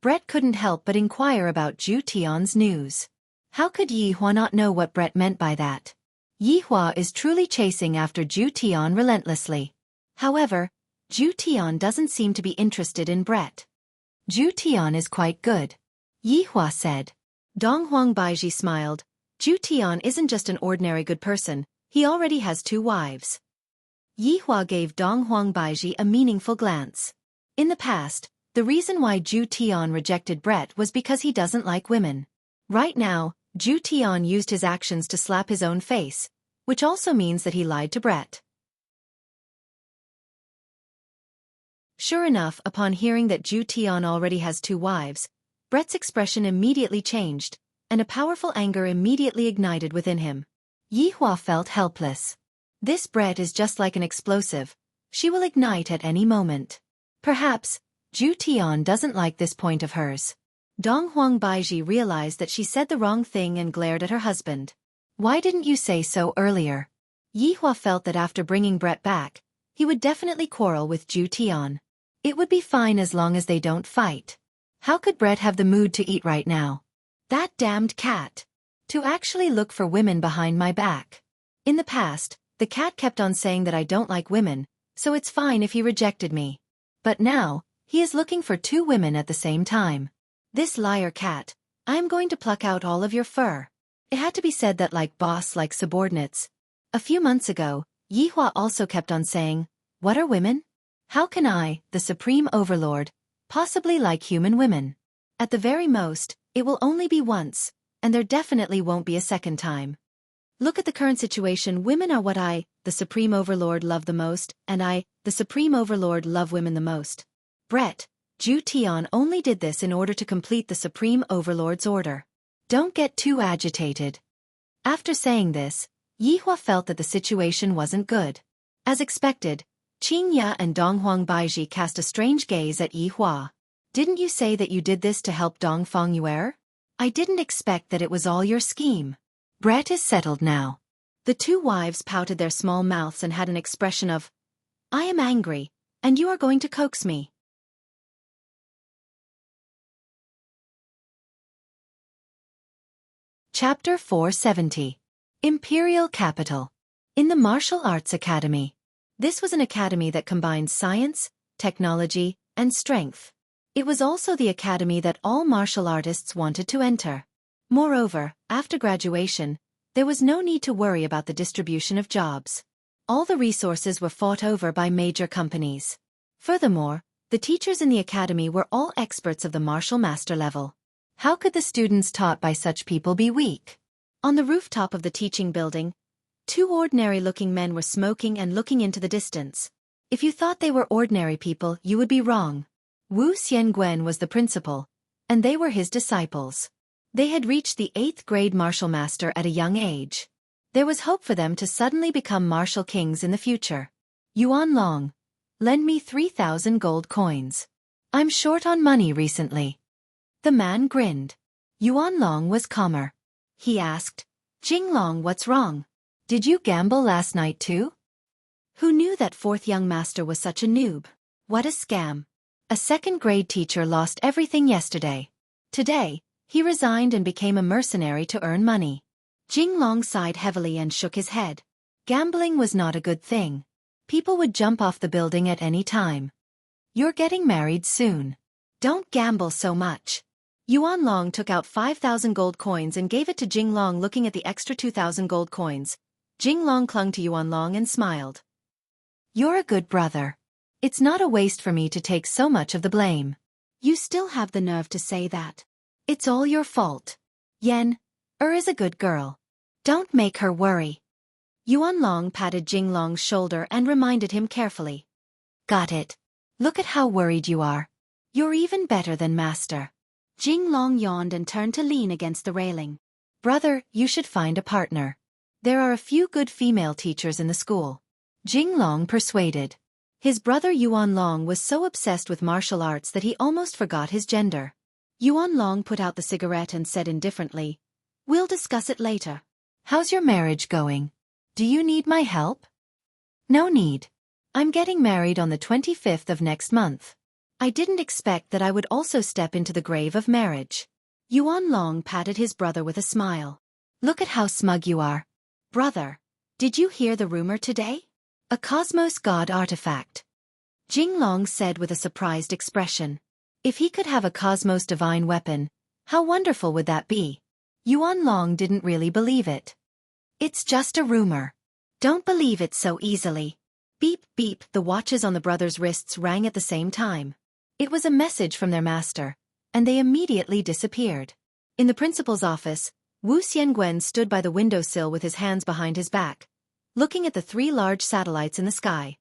Brett couldn't help but inquire about Zhu Tian's news. How could Yihua not know what Brett meant by that? Yihua is truly chasing after Zhu Tian relentlessly. However, Zhu Tian doesn't seem to be interested in Brett. Zhu Tian is quite good, Yihua said. Dong Huang Baiji smiled. Zhu Tian isn't just an ordinary good person, he already has 2 wives. Yihua gave Dong Huang Baiji a meaningful glance. In the past, the reason why Zhu Tian rejected Brett was because he doesn't like women. Right now, Zhu Tian used his actions to slap his own face, which also means that he lied to Brett. Sure enough, upon hearing that Zhu Tian already has 2 wives, Brett's expression immediately changed, and a powerful anger immediately ignited within him. Yihua felt helpless. This Brett is just like an explosive. She will ignite at any moment. Perhaps, Zhu Tian doesn't like this point of hers. Dong Huang Baiji realized that she said the wrong thing and glared at her husband. Why didn't you say so earlier? Yihua felt that after bringing Brett back, he would definitely quarrel with Zhu Tian. It would be fine as long as they don't fight. How could Brett have the mood to eat right now? That damned cat. To actually look for women behind my back. In the past, the cat kept on saying that I don't like women, so it's fine if he rejected me. But now, he is looking for 2 women at the same time. This liar cat, I am going to pluck out all of your fur. It had to be said that like boss like subordinates. A few months ago, Yihua also kept on saying, what are women? How can I, the Supreme Overlord, possibly like human women? At the very most, it will only be once, and there definitely won't be a second time. Look at the current situation. Women are what I, the Supreme Overlord, love the most, and I, the Supreme Overlord, love women the most. Brett, Zhu Tian only did this in order to complete the Supreme Overlord's order. Don't get too agitated. After saying this, Yihua felt that the situation wasn't good. As expected, Qing Ya and Dong Huang Baiji cast a strange gaze at Yihua. Didn't you say that you did this to help Dong Feng Yuer? I didn't expect that it was all your scheme. Brett is settled now. The 2 wives pouted their small mouths and had an expression of, I am angry, and you are going to coax me. Chapter 470. Imperial Capital. In the Martial Arts Academy. This was an academy that combined science, technology, and strength. It was also the academy that all martial artists wanted to enter. Moreover, after graduation, there was no need to worry about the distribution of jobs. All the resources were fought over by major companies. Furthermore, the teachers in the academy were all experts of the martial master level. How could the students taught by such people be weak? On the rooftop of the teaching building, 2 ordinary-looking men were smoking and looking into the distance. If you thought they were ordinary people, you would be wrong. Wu Xianguen was the principal, and they were his disciples. They had reached the 8th grade martial master at a young age. There was hope for them to suddenly become martial kings in the future. Yuan Long, lend me 3,000 gold coins. I'm short on money recently. The man grinned. Yuan Long was calmer. He asked, Jing Long, what's wrong? Did you gamble last night too? Who knew that 4th young master was such a noob? What a scam. A 2nd grade teacher lost everything yesterday. Today, he resigned and became a mercenary to earn money. Jing Long sighed heavily and shook his head. Gambling was not a good thing. People would jump off the building at any time. You're getting married soon. Don't gamble so much. Yuan Long took out 5,000 gold coins and gave it to Jing Long, looking at the extra 2,000 gold coins. Jing Long clung to Yuan Long and smiled. You're a good brother. It's not a waste for me to take so much of the blame. You still have the nerve to say that. It's all your fault. Yen, is a good girl. Don't make her worry. Yuan Long patted Jing Long's shoulder and reminded him carefully. Got it. Look at how worried you are. You're even better than master. Jing Long yawned and turned to lean against the railing. Brother, you should find a partner. There are a few good female teachers in the school. Jinglong persuaded. His brother Yuanlong was so obsessed with martial arts that he almost forgot his gender. Yuanlong put out the cigarette and said indifferently, "We'll discuss it later." "How's your marriage going? Do you need my help?" "No need. I'm getting married on the 25th of next month." I didn't expect that I would also step into the grave of marriage. Yuanlong patted his brother with a smile. "Look at how smug you are. Brother, did you hear the rumor today? A Cosmos God artifact." Jinglong said with a surprised expression. If he could have a Cosmos divine weapon, how wonderful would that be? Yuanlong didn't really believe it. "It's just a rumor. Don't believe it so easily." Beep, beep, the watches on the brothers' wrists rang at the same time. It was a message from their master, and they immediately disappeared. In the principal's office, Wuxia stood by the windowsill with his hands behind his back, looking at the 3 large satellites in the sky.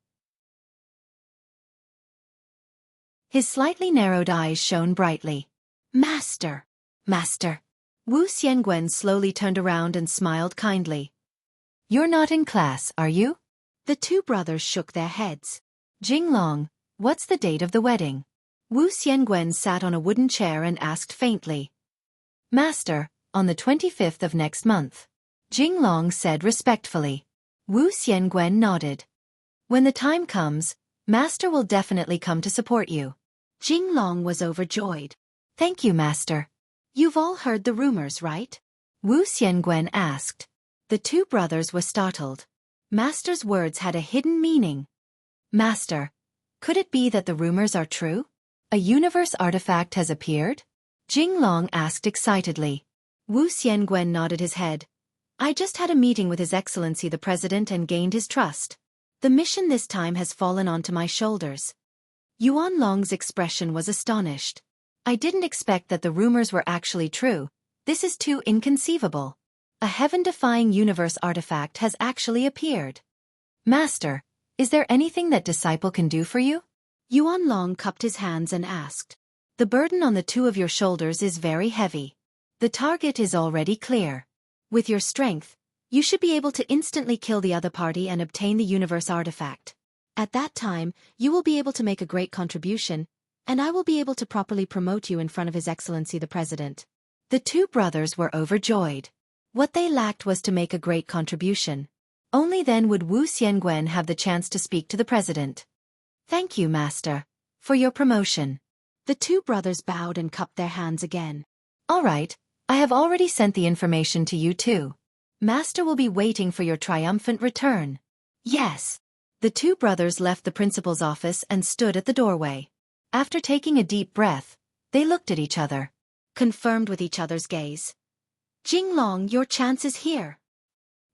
His slightly narrowed eyes shone brightly. "Master! Master!" Wuxia slowly turned around and smiled kindly. "You're not in class, are you?" The 2 brothers shook their heads. "Jinglong, what's the date of the wedding?" Wuxia sat on a wooden chair and asked faintly. "Master, on the 25th of next month." Jinglong said respectfully. Wuxia nodded. "When the time comes, Master will definitely come to support you." Jinglong was overjoyed. "Thank you, Master." "You've all heard the rumors, right?" Wuxia asked. The 2 brothers were startled. Master's words had a hidden meaning. "Master, could it be that the rumors are true? A universe artifact has appeared?" Jinglong asked excitedly. Wuxia nodded his head. "I just had a meeting with His Excellency the President and gained his trust. The mission this time has fallen onto my shoulders." Yuanlong's expression was astonished. "I didn't expect that the rumors were actually true. This is too inconceivable. A heaven-defying universe artifact has actually appeared." "Master, is there anything that disciple can do for you?" Yuanlong cupped his hands and asked. "The burden on the 2 of your shoulders is very heavy. The target is already clear. With your strength, you should be able to instantly kill the other party and obtain the universe artifact. At that time, you will be able to make a great contribution, and I will be able to properly promote you in front of His Excellency the President." The 2 brothers were overjoyed. What they lacked was to make a great contribution. Only then would Wuxia have the chance to speak to the President. "Thank you, Master, for your promotion." The 2 brothers bowed and cupped their hands again. "All right, I have already sent the information to you too. Master will be waiting for your triumphant return." "Yes." The 2 brothers left the principal's office and stood at the doorway. After taking a deep breath, they looked at each other. Confirmed with each other's gaze. "Jinglong, your chance is here."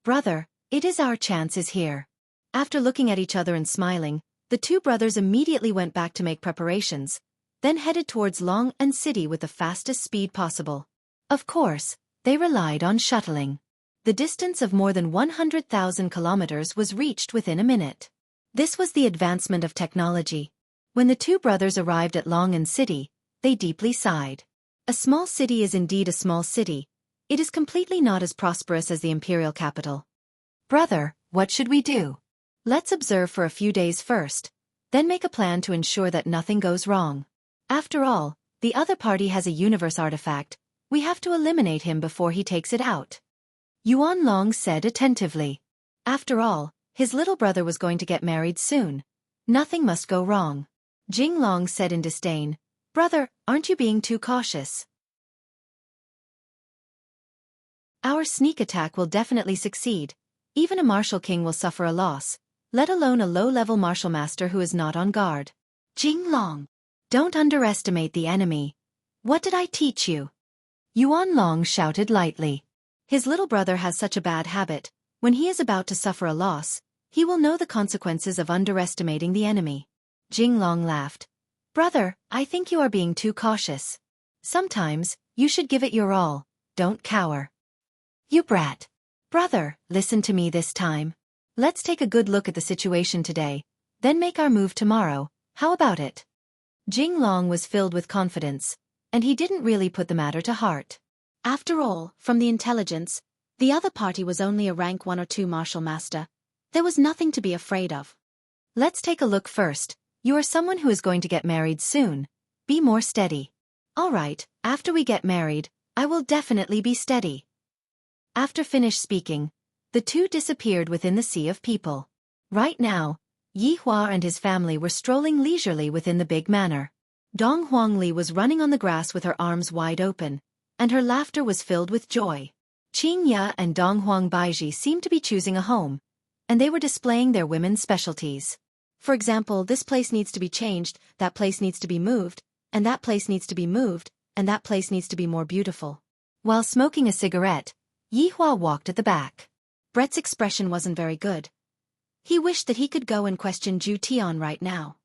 "Brother, it is our chance is here." After looking at each other and smiling, the 2 brothers immediately went back to make preparations, then headed towards Long-An City with the fastest speed possible. Of course, they relied on shuttling. The distance of more than 100,000 kilometers was reached within a minute. This was the advancement of technology. When the 2 brothers arrived at Long-An City, they deeply sighed. A small city is indeed a small city. It is completely not as prosperous as the imperial capital. "Brother, what should we do?" "Let's observe for a few days first, then make a plan to ensure that nothing goes wrong. After all, the other party has a universe artifact. We have to eliminate him before he takes it out." Yuanlong said attentively. After all, his little brother was going to get married soon. Nothing must go wrong. Jinglong said in disdain, "Brother, aren't you being too cautious? Our sneak attack will definitely succeed. Even a martial king will suffer a loss, let alone a low-level martial master who is not on guard." "Jinglong, don't underestimate the enemy. What did I teach you?" Yuanlong shouted lightly. His little brother has such a bad habit. When he is about to suffer a loss, he will know the consequences of underestimating the enemy. Jinglong laughed. "Brother, I think you are being too cautious. Sometimes, you should give it your all, don't cower." "You brat. Brother, listen to me this time. Let's take a good look at the situation today, then make our move tomorrow. How about it?" Jinglong was filled with confidence, and he didn't really put the matter to heart. After all, from the intelligence, The other party was only a rank 1 or 2 martial master. There was nothing to be afraid of. Let's take a look first. You are someone who is going to get married soon. Be more steady. All right, after we get married, I will definitely be steady. After finished speaking, the two disappeared within the sea of people. Right now, Yi Hua and his family were strolling leisurely within the big manor. Dong Huangli was running on the grass with her arms wide open, and her laughter was filled with joy. Qing Ya and Dong Huang Baiji seemed to be choosing a home, and they were displaying their women's specialties. For example, this place needs to be changed, that place needs to be moved, and that place needs to be moved, and that place needs to be more beautiful. While smoking a cigarette, Yi Hua walked at the back. Brett's expression wasn't very good. He wished that he could go and question Zhu Tian right now.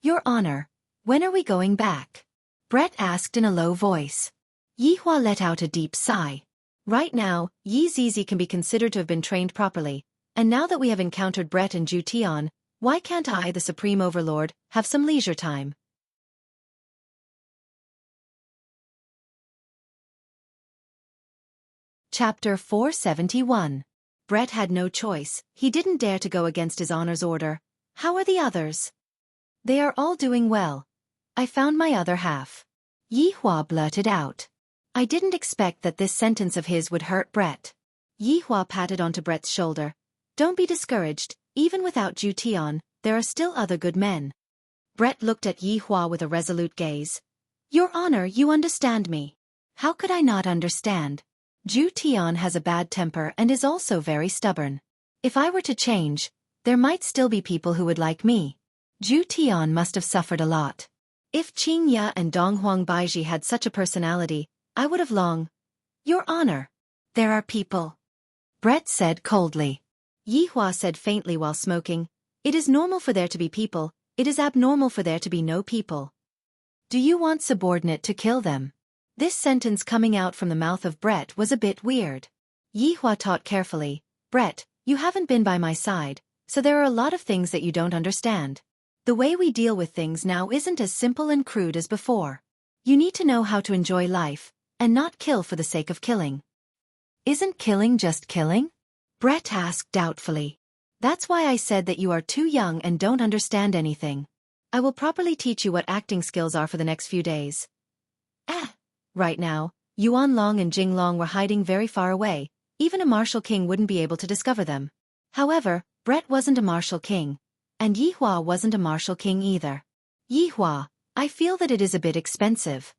Your Honor, when are we going back? Brett asked in a low voice. Yi Hua let out a deep sigh. Right now, Yi Zizi can be considered to have been trained properly, and now that we have encountered Brett and Zhu Tian, why can't I, the Supreme Overlord, have some leisure time? Chapter 471. Brett had no choice. He didn't dare to go against his honor's order. How are the others? They are all doing well. I found my other half. Yi Hua blurted out. I didn't expect that this sentence of his would hurt Brett. Yi Hua patted onto Brett's shoulder. Don't be discouraged, even without Zhu Tian, there are still other good men. Brett looked at Yi Hua with a resolute gaze. Your Honor, you understand me. How could I not understand? Zhu Tian has a bad temper and is also very stubborn. If I were to change, there might still be people who would like me. Zhu Tian must have suffered a lot. If Qing Ya and Dong Huang Baiji had such a personality, I would have long. Your Honor, there are people. Brett said coldly. Yi Hua said faintly while smoking, it is normal for there to be people, it is abnormal for there to be no people. Do you want subordinate to kill them? This sentence coming out from the mouth of Brett was a bit weird. Yi Hua thought carefully, Brett, you haven't been by my side, so there are a lot of things that you don't understand. The way we deal with things now isn't as simple and crude as before. You need to know how to enjoy life, and not kill for the sake of killing. Isn't killing just killing? Brett asked doubtfully. That's why I said that you are too young and don't understand anything. I will properly teach you what acting skills are for the next few days. Right now, Yuan Long and Jing Long were hiding very far away, even a martial king wouldn't be able to discover them. However, Brett wasn't a martial king, and Yi Hua wasn't a martial king either. Yi Hua, I feel that it is a bit expensive.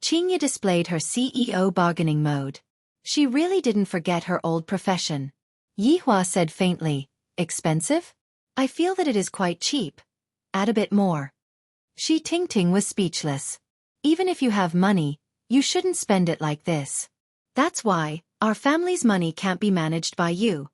Qing Yi displayed her CEO bargaining mode. She really didn't forget her old profession. Yi Hua said faintly, expensive? I feel that it is quite cheap. Add a bit more. Shi Tingting was speechless. Even if you have money, you shouldn't spend it like this. That's why, our family's money can't be managed by you.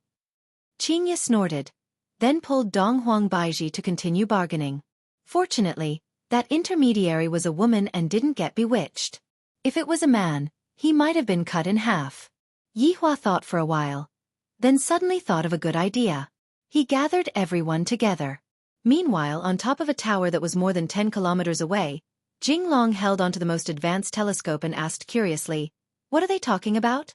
Qing Yi snorted, then pulled Dong Huang Baiji to continue bargaining. Fortunately, that intermediary was a woman and didn't get bewitched. If it was a man, he might have been cut in half. Yi Hua thought for a while, then suddenly thought of a good idea. He gathered everyone together. Meanwhile, on top of a tower that was more than 10 kilometers away, Jing Long held onto the most advanced telescope and asked curiously, what are they talking about?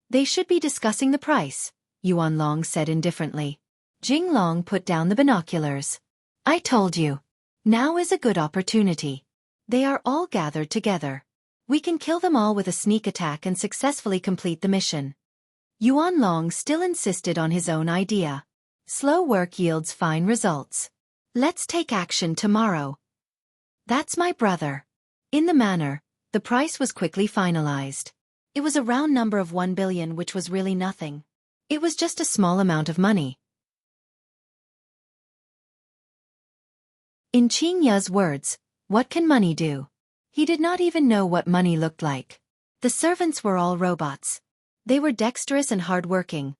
They should be discussing the price, Yuan Long said indifferently. Jing Long put down the binoculars. I told you. Now is a good opportunity. They are all gathered together. We can kill them all with a sneak attack and successfully complete the mission. Yuan Long still insisted on his own idea. Slow work yields fine results. Let's take action tomorrow. That's my brother. In the manor, the price was quickly finalized. It was a round number of 1 billion, which was really nothing. It was just a small amount of money. In Qing Ya's words, what can money do? He did not even know what money looked like. The servants were all robots. They were dexterous and hard-working,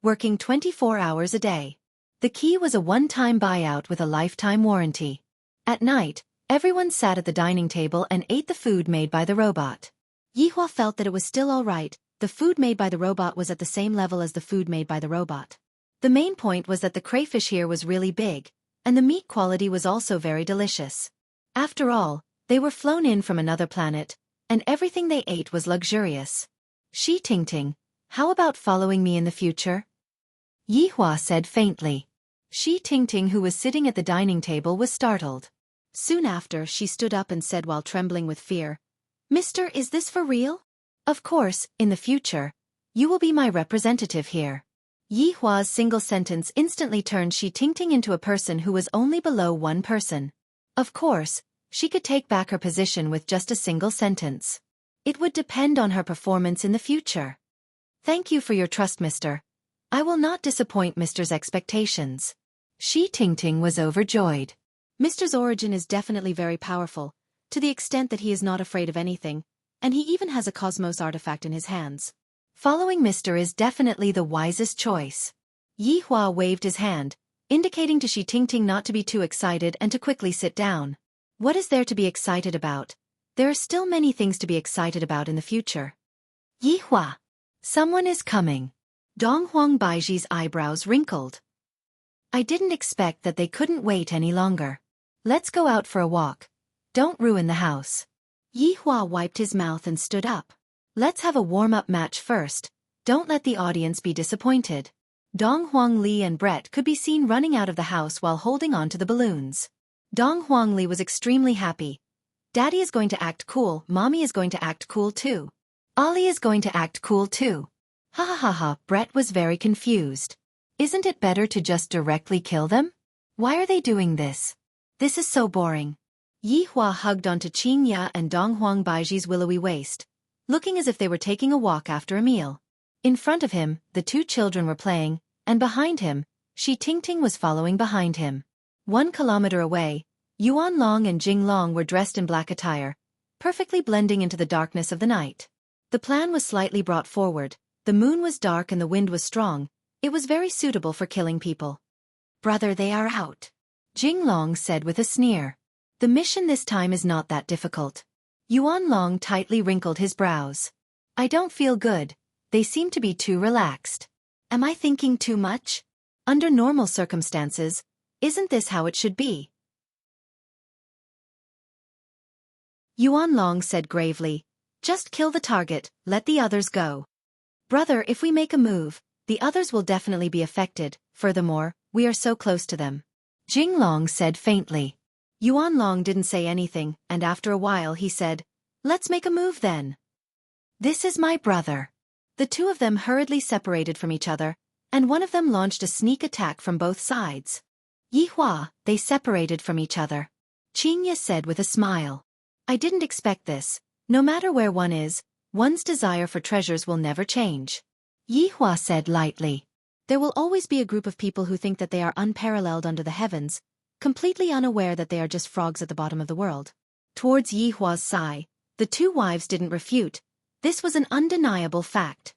working 24 hours a day. The key was a one-time buyout with a lifetime warranty. At night, everyone sat at the dining table and ate the food made by the robot. Yi Hua felt that it was still all right. The food made by the robot was at the same level as the food made by the robot. The main point was that the crayfish here was really big, and the meat quality was also very delicious. After all, they were flown in from another planet, and everything they ate was luxurious. Shi Tingting, How about following me in the future? Yi Hua said faintly. Shi Tingting, who was sitting at the dining table, was startled. Soon after, she stood up and said while trembling with fear, "Mister, is this for real?" Of course, in the future. You will be my representative here. Yi Hua's single sentence instantly turned Shi Tingting into a person who was only below one person. Of course, she could take back her position with just a single sentence. It would depend on her performance in the future. Thank you for your trust, mister. I will not disappoint mister's expectations. Shi Tingting was overjoyed. Mister's origin is definitely very powerful, to the extent that he is not afraid of anything, and he even has a cosmos artifact in his hands. Following mister is definitely the wisest choice. Yi Hua waved his hand, indicating to Shi Tingting not to be too excited and to quickly sit down. What is there to be excited about? There are still many things to be excited about in the future. Yi Hua. Someone is coming. Dong Huang Baiji's eyebrows wrinkled. I didn't expect that they couldn't wait any longer. Let's go out for a walk. Don't ruin the house. Yi Hua wiped his mouth and stood up. Let's have a warm-up match first. Don't let the audience be disappointed. Dong Huang Li and Brett could be seen running out of the house while holding on to the balloons. Dong Huang Li was extremely happy. Daddy is going to act cool, Mommy is going to act cool too. Ali is going to act cool too. Ha ha ha ha, Brett was very confused. Isn't it better to just directly kill them? Why are they doing this? This is so boring. Yi Hua hugged onto Qing Ya and Dong Huang Baiji's willowy waist, looking as if they were taking a walk after a meal. In front of him, the two children were playing, and behind him, Shi Tingting was following behind him. 1 kilometer away, Yuan Long and Jing Long were dressed in black attire, perfectly blending into the darkness of the night. The plan was slightly brought forward. The moon was dark and the wind was strong. It was very suitable for killing people. Brother, they are out. Jing Long said with a sneer. The mission this time is not that difficult. Yuan Long tightly wrinkled his brows. I don't feel good. They seem to be too relaxed. Am I thinking too much? Under normal circumstances, isn't this how it should be? Yuan Long said gravely. Just kill the target, let the others go. Brother, if we make a move, the others will definitely be affected. Furthermore, we are so close to them. Jing Long said faintly. Yuan Long didn't say anything, and after a while he said, Let's make a move then. This is my brother. The two of them hurriedly separated from each other, and one of them launched a sneak attack from both sides. Yi Hua, they separated from each other. Qing Ya said with a smile. I didn't expect this. No matter where one is, one's desire for treasures will never change. Yi Hua said lightly. There will always be a group of people who think that they are unparalleled under the heavens, completely unaware that they are just frogs at the bottom of the world. Towards Yi Hua's sigh, the two wives didn't refute. This was an undeniable fact.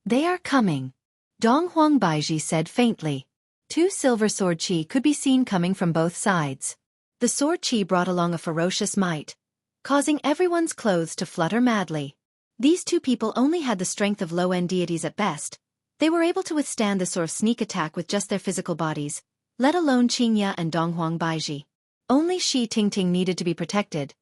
They are coming. Dong Huang Baiji said faintly. 2 silver sword chi could be seen coming from both sides. The sword chi brought along a ferocious might, causing everyone's clothes to flutter madly. These two people only had the strength of low-end deities at best. They were able to withstand this sort of sneak attack with just their physical bodies, let alone Qing Ya and Dong Huang Baiji. Only Shi Tingting needed to be protected.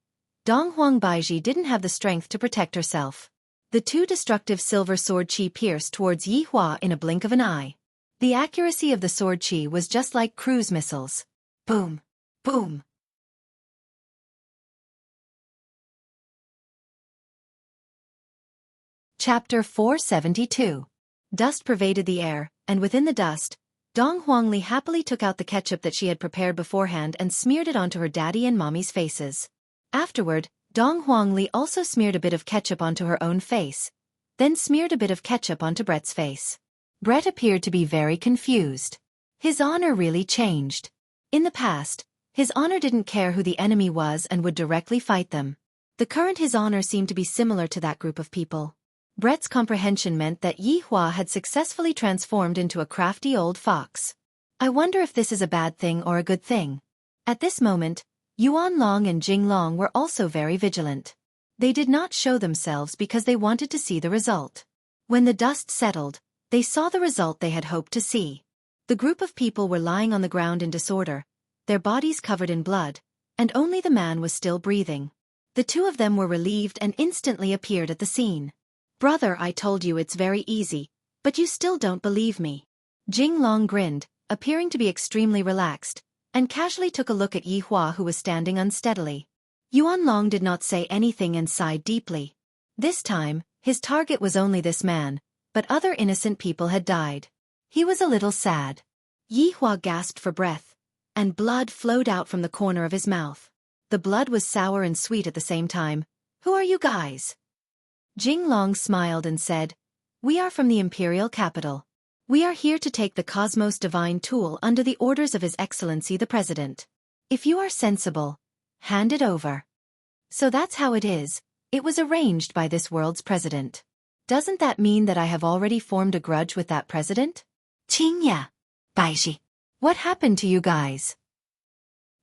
Dong Huang Baiji didn't have the strength to protect herself. The 2 destructive silver sword chi pierced towards Yi Hua in a blink of an eye. The accuracy of the sword chi was just like cruise missiles. Boom! Boom! Chapter 472. Dust pervaded the air, and within the dust, Dong Huangli happily took out the ketchup that she had prepared beforehand and smeared it onto her daddy and mommy's faces. Afterward, Dong Huangli also smeared a bit of ketchup onto her own face, then smeared a bit of ketchup onto Brett's face. Brett appeared to be very confused. His honor really changed. In the past, his honor didn't care who the enemy was and would directly fight them. The current his honor seemed to be similar to that group of people. Brett's comprehension meant that Yi Hua had successfully transformed into a crafty old fox. I wonder if this is a bad thing or a good thing. At this moment, Yuan Long and Jing Long were also very vigilant. They did not show themselves because they wanted to see the result. When the dust settled, they saw the result they had hoped to see. The group of people were lying on the ground in disorder, their bodies covered in blood, and only the man was still breathing. The 2 of them were relieved and instantly appeared at the scene. Brother, I told you it's very easy, but you still don't believe me. Jinglong grinned, appearing to be extremely relaxed, and casually took a look at Yi Hua, who was standing unsteadily. Yuanlong did not say anything and sighed deeply. This time, his target was only this man, but other innocent people had died. He was a little sad. Yi Hua gasped for breath, and blood flowed out from the corner of his mouth. The blood was sour and sweet at the same time. Who are you guys? Jinglong smiled and said, We are from the imperial capital. We are here to take the Cosmos Divine Tool under the orders of His Excellency the President. If you are sensible, hand it over. So that's how it is. It was arranged by this world's president. Doesn't that mean that I have already formed a grudge with that president? Qingya, Baiji. What happened to you guys?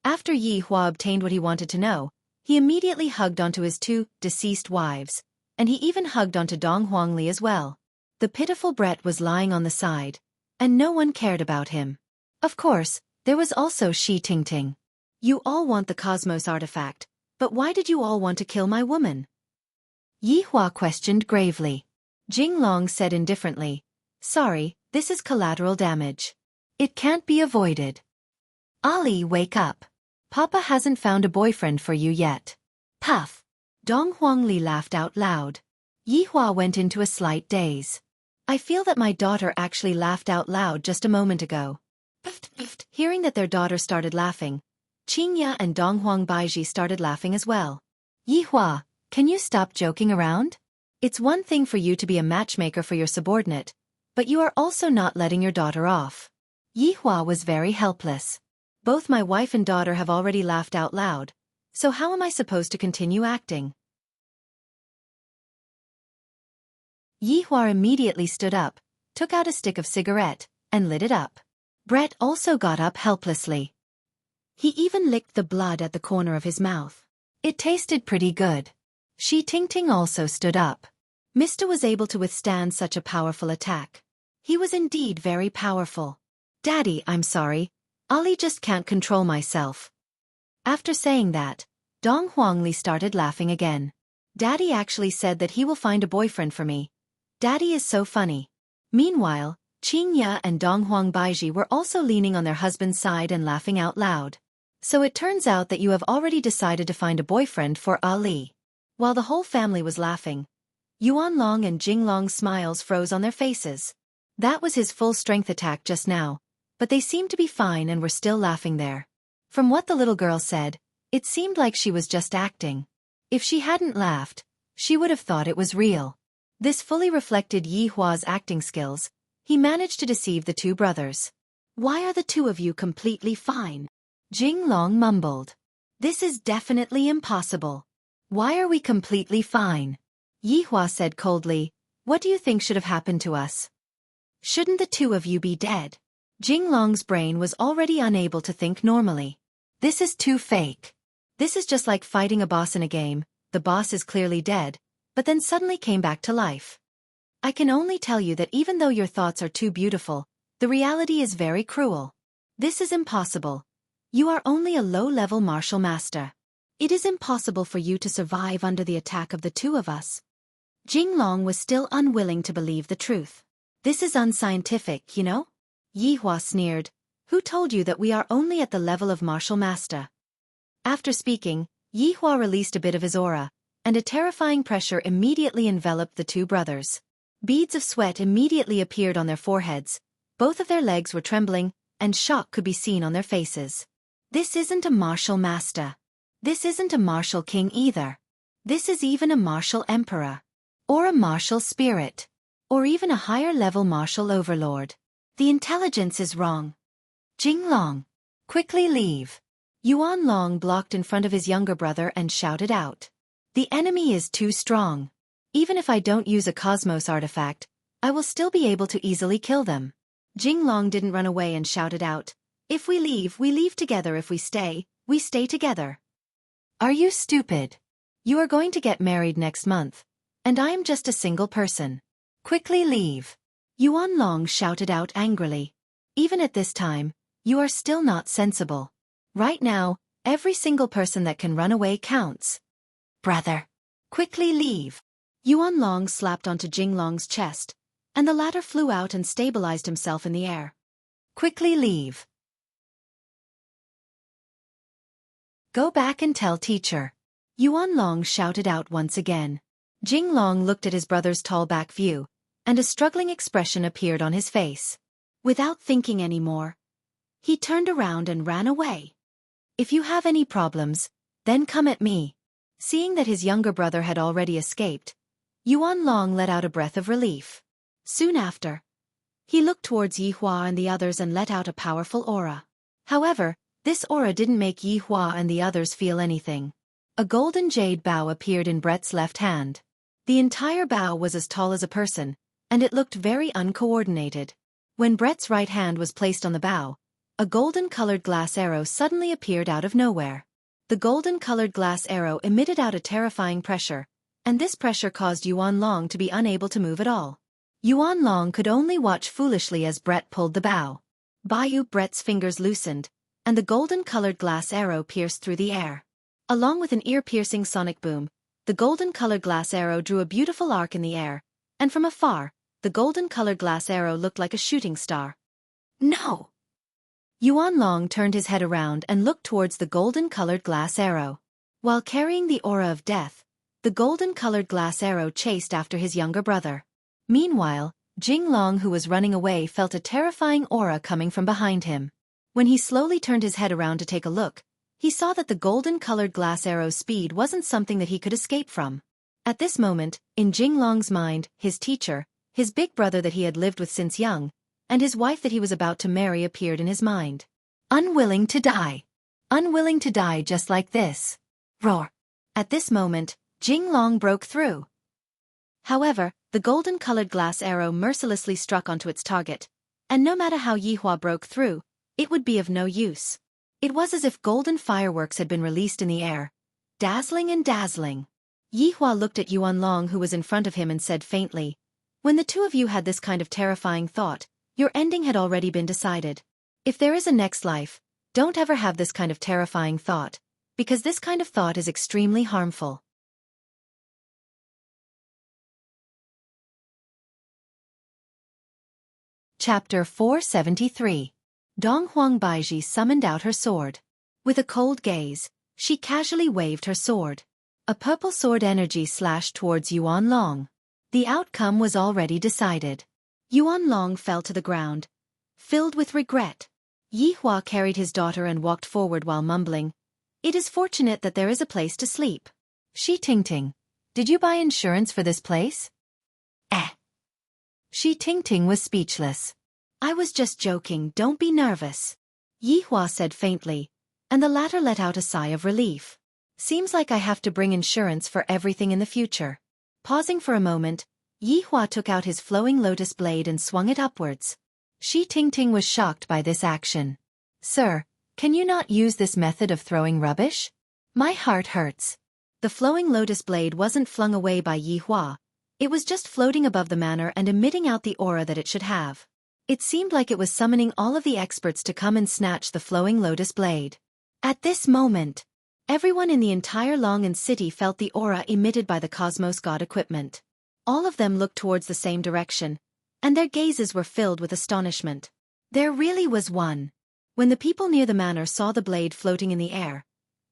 After Yi Hua obtained what he wanted to know, he immediately hugged onto his two deceased wives, and he even hugged onto Dong Huangli as well. The pitiful Brett was lying on the side, and no one cared about him. Of course, there was also Shi Tingting. You all want the Cosmos artifact, but why did you all want to kill my woman? Yi Hua questioned gravely. Jinglong said indifferently, Sorry, this is collateral damage. It can't be avoided. Ali, wake up. Papa hasn't found a boyfriend for you yet. Puff. Dong Huangli laughed out loud. Yi Hua went into a slight daze. I feel that my daughter actually laughed out loud just a moment ago. Hearing that their daughter started laughing, Qingya and Donghuang Baiji started laughing as well. Yi Hua, can you stop joking around? It's one thing for you to be a matchmaker for your subordinate, but you are also not letting your daughter off. Yi Hua was very helpless. Both my wife and daughter have already laughed out loud, so how am I supposed to continue acting? Yi Hua immediately stood up, took out a stick of cigarette, and lit it up. Brett also got up helplessly. He even licked the blood at the corner of his mouth. It tasted pretty good. Shi Tingting also stood up. Mr. was able to withstand such a powerful attack. He was indeed very powerful. Daddy, I'm sorry. Ali just can't control myself. After saying that, Dong Huangli started laughing again. Daddy actually said that he will find a boyfriend for me. Daddy is so funny. Meanwhile, Qingya and Donghuang Baiji were also leaning on their husband's side and laughing out loud. So it turns out that you have already decided to find a boyfriend for Ali. While the whole family was laughing, Yuanlong and Jinglong's smiles froze on their faces. That was his full-strength attack just now, but they seemed to be fine and were still laughing there. From what the little girl said, it seemed like she was just acting. If she hadn't laughed, she would have thought it was real. This fully reflected Yi Hua's acting skills. He managed to deceive the two brothers. Why are the two of you completely fine? Jinglong mumbled. This is definitely impossible. Why are we completely fine? Yi Hua said coldly, What do you think should have happened to us? Shouldn't the two of you be dead? Jinglong's brain was already unable to think normally. This is too fake. This is just like fighting a boss in a game. The boss is clearly dead, but then suddenly came back to life. I can only tell you that even though your thoughts are too beautiful, the reality is very cruel. This is impossible. You are only a low-level martial master. It is impossible for you to survive under the attack of the two of us. Jinglong was still unwilling to believe the truth. This is unscientific, you know? Yi Hua sneered. Who told you that we are only at the level of martial master? After speaking, Yi Hua released a bit of his aura, and a terrifying pressure immediately enveloped the two brothers. Beads of sweat immediately appeared on their foreheads, both of their legs were trembling, and shock could be seen on their faces. This isn't a martial master. This isn't a martial king either. This is even a martial emperor. Or a martial spirit. Or even a higher-level martial overlord. The intelligence is wrong. Jinglong, quickly leave. Yuanlong blocked in front of his younger brother and shouted out. The enemy is too strong. Even if I don't use a Cosmos artifact, I will still be able to easily kill them. Jinglong didn't run away and shouted out, If we leave together. If we stay together. Are you stupid? You are going to get married next month, and I am just a single person. Quickly leave. Yuanlong shouted out angrily. Even at this time, you are still not sensible. Right now, every single person that can run away counts. Brother. Quickly leave. Yuan Long slapped onto Jing Long's chest, and the latter flew out and stabilized himself in the air. Quickly leave. Go back and tell teacher. Yuan Long shouted out once again. Jing Long looked at his brother's tall back view, and a struggling expression appeared on his face. Without thinking any more, he turned around and ran away. If you have any problems, then come at me. Seeing that his younger brother had already escaped, Yuan Long let out a breath of relief. Soon after, he looked towards Yi Hua and the others and let out a powerful aura. However, this aura didn't make Yi Hua and the others feel anything. A golden jade bow appeared in Brett's left hand. The entire bow was as tall as a person, and it looked very uncoordinated. When Brett's right hand was placed on the bow, a golden-colored glass arrow suddenly appeared out of nowhere. The golden-colored glass arrow emitted out a terrifying pressure, and this pressure caused Yuan Long to be unable to move at all. Yuan Long could only watch foolishly as Brett pulled the bow. Brett's fingers loosened, and the golden-colored glass arrow pierced through the air. Along with an ear-piercing sonic boom, the golden-colored glass arrow drew a beautiful arc in the air, and from afar, the golden-colored glass arrow looked like a shooting star. No! Yuan Long turned his head around and looked towards the golden-colored glass arrow. While carrying the aura of death, the golden-colored glass arrow chased after his younger brother. Meanwhile, Jing Long, who was running away, felt a terrifying aura coming from behind him. When he slowly turned his head around to take a look, he saw that the golden-colored glass arrow's speed wasn't something that he could escape from. At this moment, in Jing Long's mind, his teacher, his big brother that he had lived with since young, and his wife that he was about to marry appeared in his mind. Unwilling to die. Unwilling to die just like this. Roar. At this moment, Jing Long broke through. However, the golden-colored glass arrow mercilessly struck onto its target, and no matter how Yi Hua broke through, it would be of no use. It was as if golden fireworks had been released in the air, dazzling and dazzling. Yi Hua looked at Yuan Long, who was in front of him, and said faintly, "When the two of you had this kind of terrifying thought, your ending had already been decided. If there is a next life, don't ever have this kind of terrifying thought, because this kind of thought is extremely harmful." Chapter 473. Dong Huang Baiji summoned out her sword. With a cold gaze, she casually waved her sword. A purple sword energy slashed towards Yuan Long. The outcome was already decided. Yuan Long fell to the ground, filled with regret. Yi Hua carried his daughter and walked forward while mumbling, "It is fortunate that there is a place to sleep." Shi Tingting, did you buy insurance for this place? Shi Tingting was speechless. "I was just joking, don't be nervous," Yi Hua said faintly, and the latter let out a sigh of relief. "Seems like I have to bring insurance for everything in the future." Pausing for a moment, Yi Hua took out his flowing lotus blade and swung it upwards. Shi Tingting was shocked by this action. "Sir, can you not use this method of throwing rubbish? My heart hurts." The flowing lotus blade wasn't flung away by Yi Hua. It was just floating above the manor and emitting out the aura that it should have. It seemed like it was summoning all of the experts to come and snatch the flowing lotus blade. At this moment, everyone in the entire Longan city felt the aura emitted by the Cosmos God equipment. All of them looked towards the same direction, and their gazes were filled with astonishment. There really was one. When the people near the manor saw the blade floating in the air,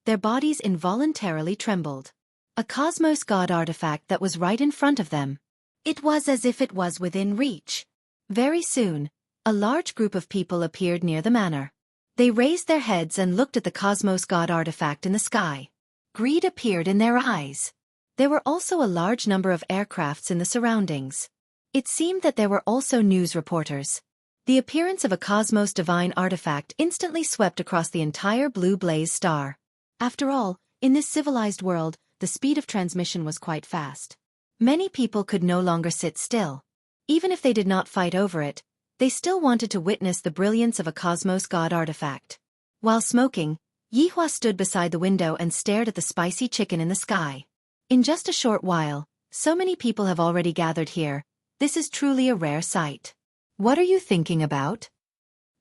their bodies involuntarily trembled. A Cosmos God artifact that was right in front of them. It was as if it was within reach. Very soon, a large group of people appeared near the manor. They raised their heads and looked at the Cosmos God artifact in the sky. Greed appeared in their eyes. There were also a large number of aircrafts in the surroundings. It seemed that there were also news reporters. The appearance of a Cosmos Divine artifact instantly swept across the entire blue blaze star. After all, in this civilized world, the speed of transmission was quite fast. Many people could no longer sit still. Even if they did not fight over it, they still wanted to witness the brilliance of a Cosmos God artifact. While smoking, Yi Hua stood beside the window and stared at the spicy chicken in the sky. In just a short while, so many people have already gathered here. This is truly a rare sight. What are you thinking about?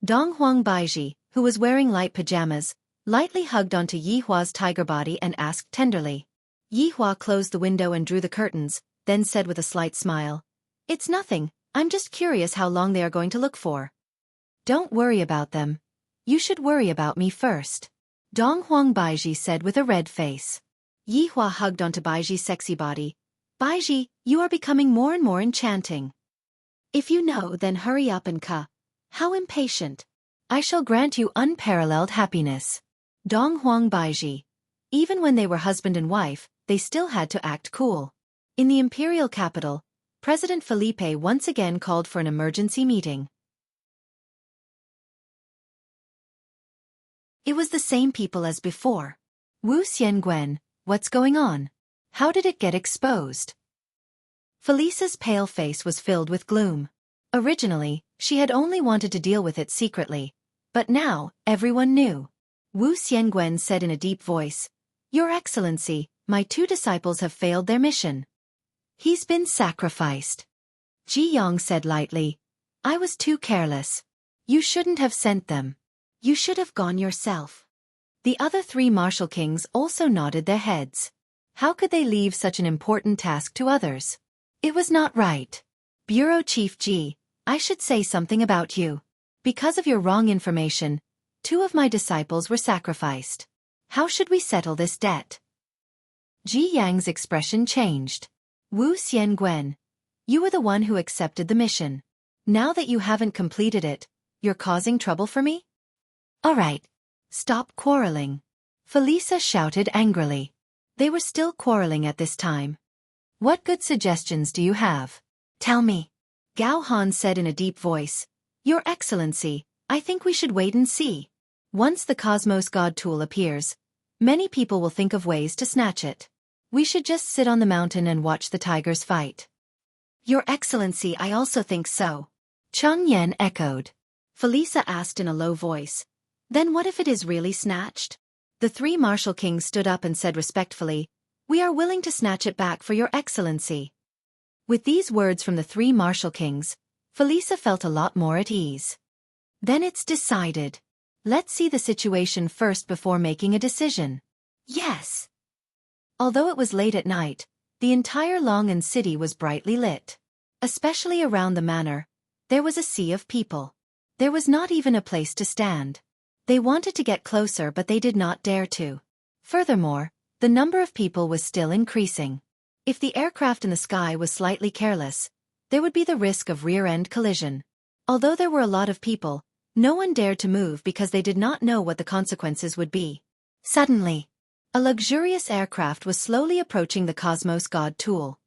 Dong Huang Baiji, who was wearing light pajamas, lightly hugged onto Yi Hua's tiger body and asked tenderly. Yi Hua closed the window and drew the curtains, then said with a slight smile, "It's nothing, I'm just curious how long they are going to look for." "Don't worry about them. You should worry about me first," Dong Huang Baiji said with a red face. Yi Hua hugged onto Baiji's sexy body. "Baiji, you are becoming more and more enchanting. If you know, then hurry up and How impatient. I shall grant you unparalleled happiness." Dong Huang Baiji. Even when they were husband and wife, they still had to act cool. In the imperial capital, President Felipe once again called for an emergency meeting. It was the same people as before. Wu Xiangwen, what's going on? How did it get exposed? Felisa's pale face was filled with gloom. Originally, she had only wanted to deal with it secretly. But now, everyone knew. Wu Xiangwen said in a deep voice, "Your Excellency, my 2 disciples have failed their mission. He's been sacrificed." Ji Yong said lightly, "I was too careless. You shouldn't have sent them. You should have gone yourself." The other 3 martial kings also nodded their heads. How could they leave such an important task to others? It was not right. Bureau Chief Ji, I should say something about you. Because of your wrong information, 2 of my disciples were sacrificed. How should we settle this debt? Ji Yang's expression changed. Wu Xiangwen, you were the one who accepted the mission. Now that you haven't completed it, you're causing trouble for me? All right. Stop quarreling. Felisa shouted angrily. They were still quarreling at this time. What good suggestions do you have? Tell me. Gao Han said in a deep voice, Your Excellency, I think we should wait and see. Once the Cosmos God tool appears, many people will think of ways to snatch it. We should just sit on the mountain and watch the tigers fight. Your Excellency, I also think so. Cheng Yan echoed. Felisa asked in a low voice, Then what if it is really snatched? The 3 martial kings stood up and said respectfully, We are willing to snatch it back for your Excellency. With these words from the 3 martial kings, Felisa felt a lot more at ease. Then it's decided. Let's see the situation first before making a decision. Yes. Although it was late at night, the entire Longan city was brightly lit. Especially around the manor, there was a sea of people. There was not even a place to stand. They wanted to get closer but they did not dare to. Furthermore, the number of people was still increasing. If the aircraft in the sky was slightly careless, there would be the risk of rear-end collision. Although there were a lot of people, no one dared to move because they did not know what the consequences would be. Suddenly, a luxurious aircraft was slowly approaching the Cosmos God tool.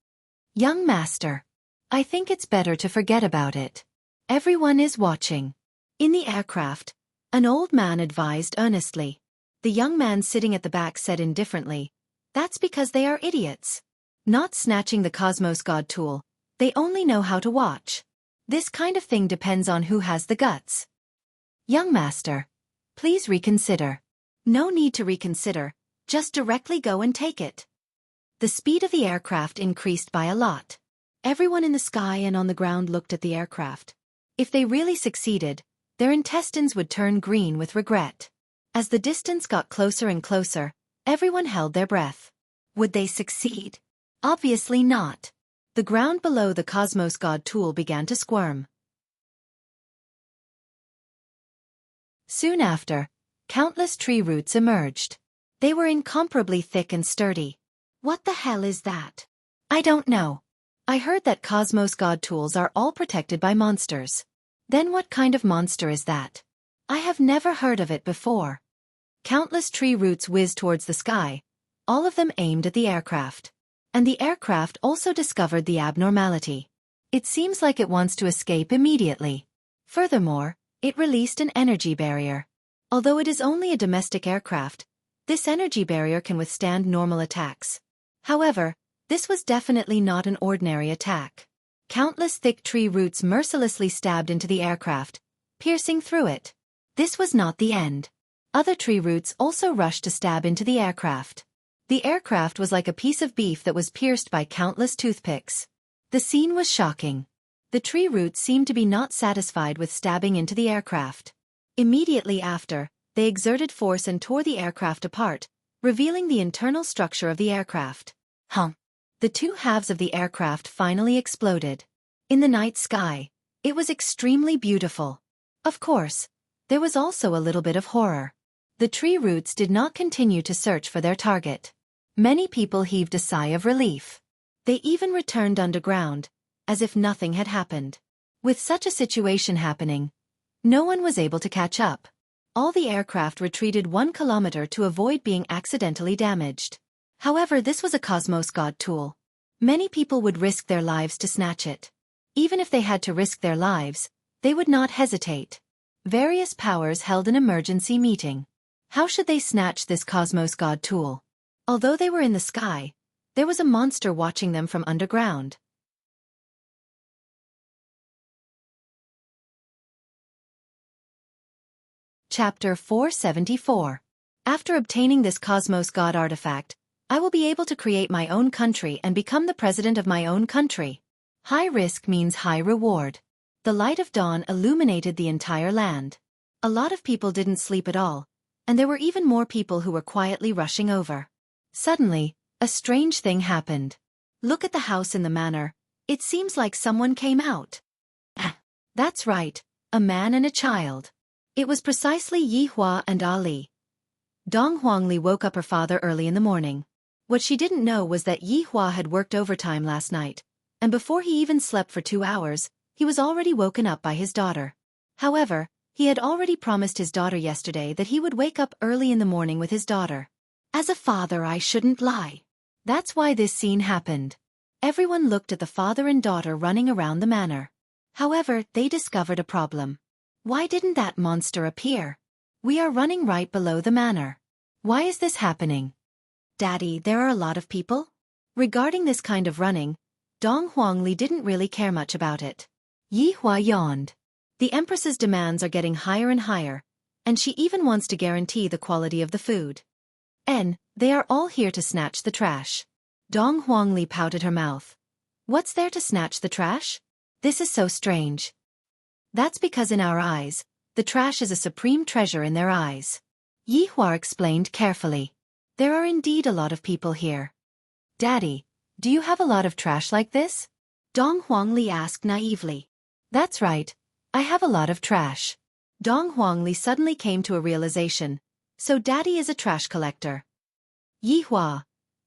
Young master, I think it's better to forget about it. Everyone is watching. In the aircraft, an old man advised earnestly. The young man sitting at the back said indifferently, That's because they are idiots. Not snatching the Cosmos God tool, they only know how to watch. This kind of thing depends on who has the guts. Young master, please reconsider. No need to reconsider, just directly go and take it. The speed of the aircraft increased by a lot. Everyone in the sky and on the ground looked at the aircraft. If they really succeeded, their intestines would turn green with regret. As the distance got closer and closer, everyone held their breath. Would they succeed? Obviously not. The ground below the Cosmos God tool began to squirm. Soon after, countless tree roots emerged. They were incomparably thick and sturdy. What the hell is that? I don't know. I heard that Cosmos God tools are all protected by monsters. Then what kind of monster is that? I have never heard of it before. Countless tree roots whizzed towards the sky, all of them aimed at the aircraft. And the aircraft also discovered the abnormality. It seems like it wants to escape immediately. Furthermore, it released an energy barrier. Although it is only a domestic aircraft, this energy barrier can withstand normal attacks. However, this was definitely not an ordinary attack. Countless thick tree roots mercilessly stabbed into the aircraft, piercing through it. This was not the end. Other tree roots also rushed to stab into the aircraft. The aircraft was like a piece of beef that was pierced by countless toothpicks. The scene was shocking. The tree roots seemed to be not satisfied with stabbing into the aircraft. Immediately after, they exerted force and tore the aircraft apart, revealing the internal structure of the aircraft. The two halves of the aircraft finally exploded. In the night sky, it was extremely beautiful. Of course, there was also a little bit of horror. The tree roots did not continue to search for their target. Many people heaved a sigh of relief. They even returned underground, as if nothing had happened. With such a situation happening, no one was able to catch up. All the aircraft retreated 1 kilometer to avoid being accidentally damaged. However, this was a Cosmos God tool. Many people would risk their lives to snatch it. Even if they had to risk their lives, they would not hesitate. Various powers held an emergency meeting. How should they snatch this Cosmos God tool? Although they were in the sky, there was a monster watching them from underground. Chapter 474. After obtaining this Cosmos God artifact, I will be able to create my own country and become the president of my own country. High risk means high reward. The light of dawn illuminated the entire land. A lot of people didn't sleep at all, and there were even more people who were quietly rushing over. Suddenly, a strange thing happened. Look at the house in the manor. It seems like someone came out. That's right, a man and a child. It was precisely Yi Hua and Ali. Dong Huangli woke up her father early in the morning. What she didn't know was that Yi Hua had worked overtime last night, and before he even slept for 2 hours, he was already woken up by his daughter. However, he had already promised his daughter yesterday that he would wake up early in the morning with his daughter. As a father, I shouldn't lie. That's why this scene happened. Everyone looked at the father and daughter running around the manor. However, they discovered a problem. Why didn't that monster appear? We are running right below the manor. Why is this happening? Daddy, there are a lot of people? Regarding this kind of running, Dong Huangli didn't really care much about it. Yi Hua yawned. The Empress's demands are getting higher and higher, and she even wants to guarantee the quality of the food. They are all here to snatch the trash. Dong Huangli pouted her mouth. What's there to snatch the trash? This is so strange. That's because in our eyes, the trash is a supreme treasure in their eyes. Yi Hua explained carefully. There are indeed a lot of people here. Daddy, do you have a lot of trash like this? Dong Huangli asked naively. That's right, I have a lot of trash. Dong Huangli suddenly came to a realization. So Daddy is a trash collector. Yi Hua.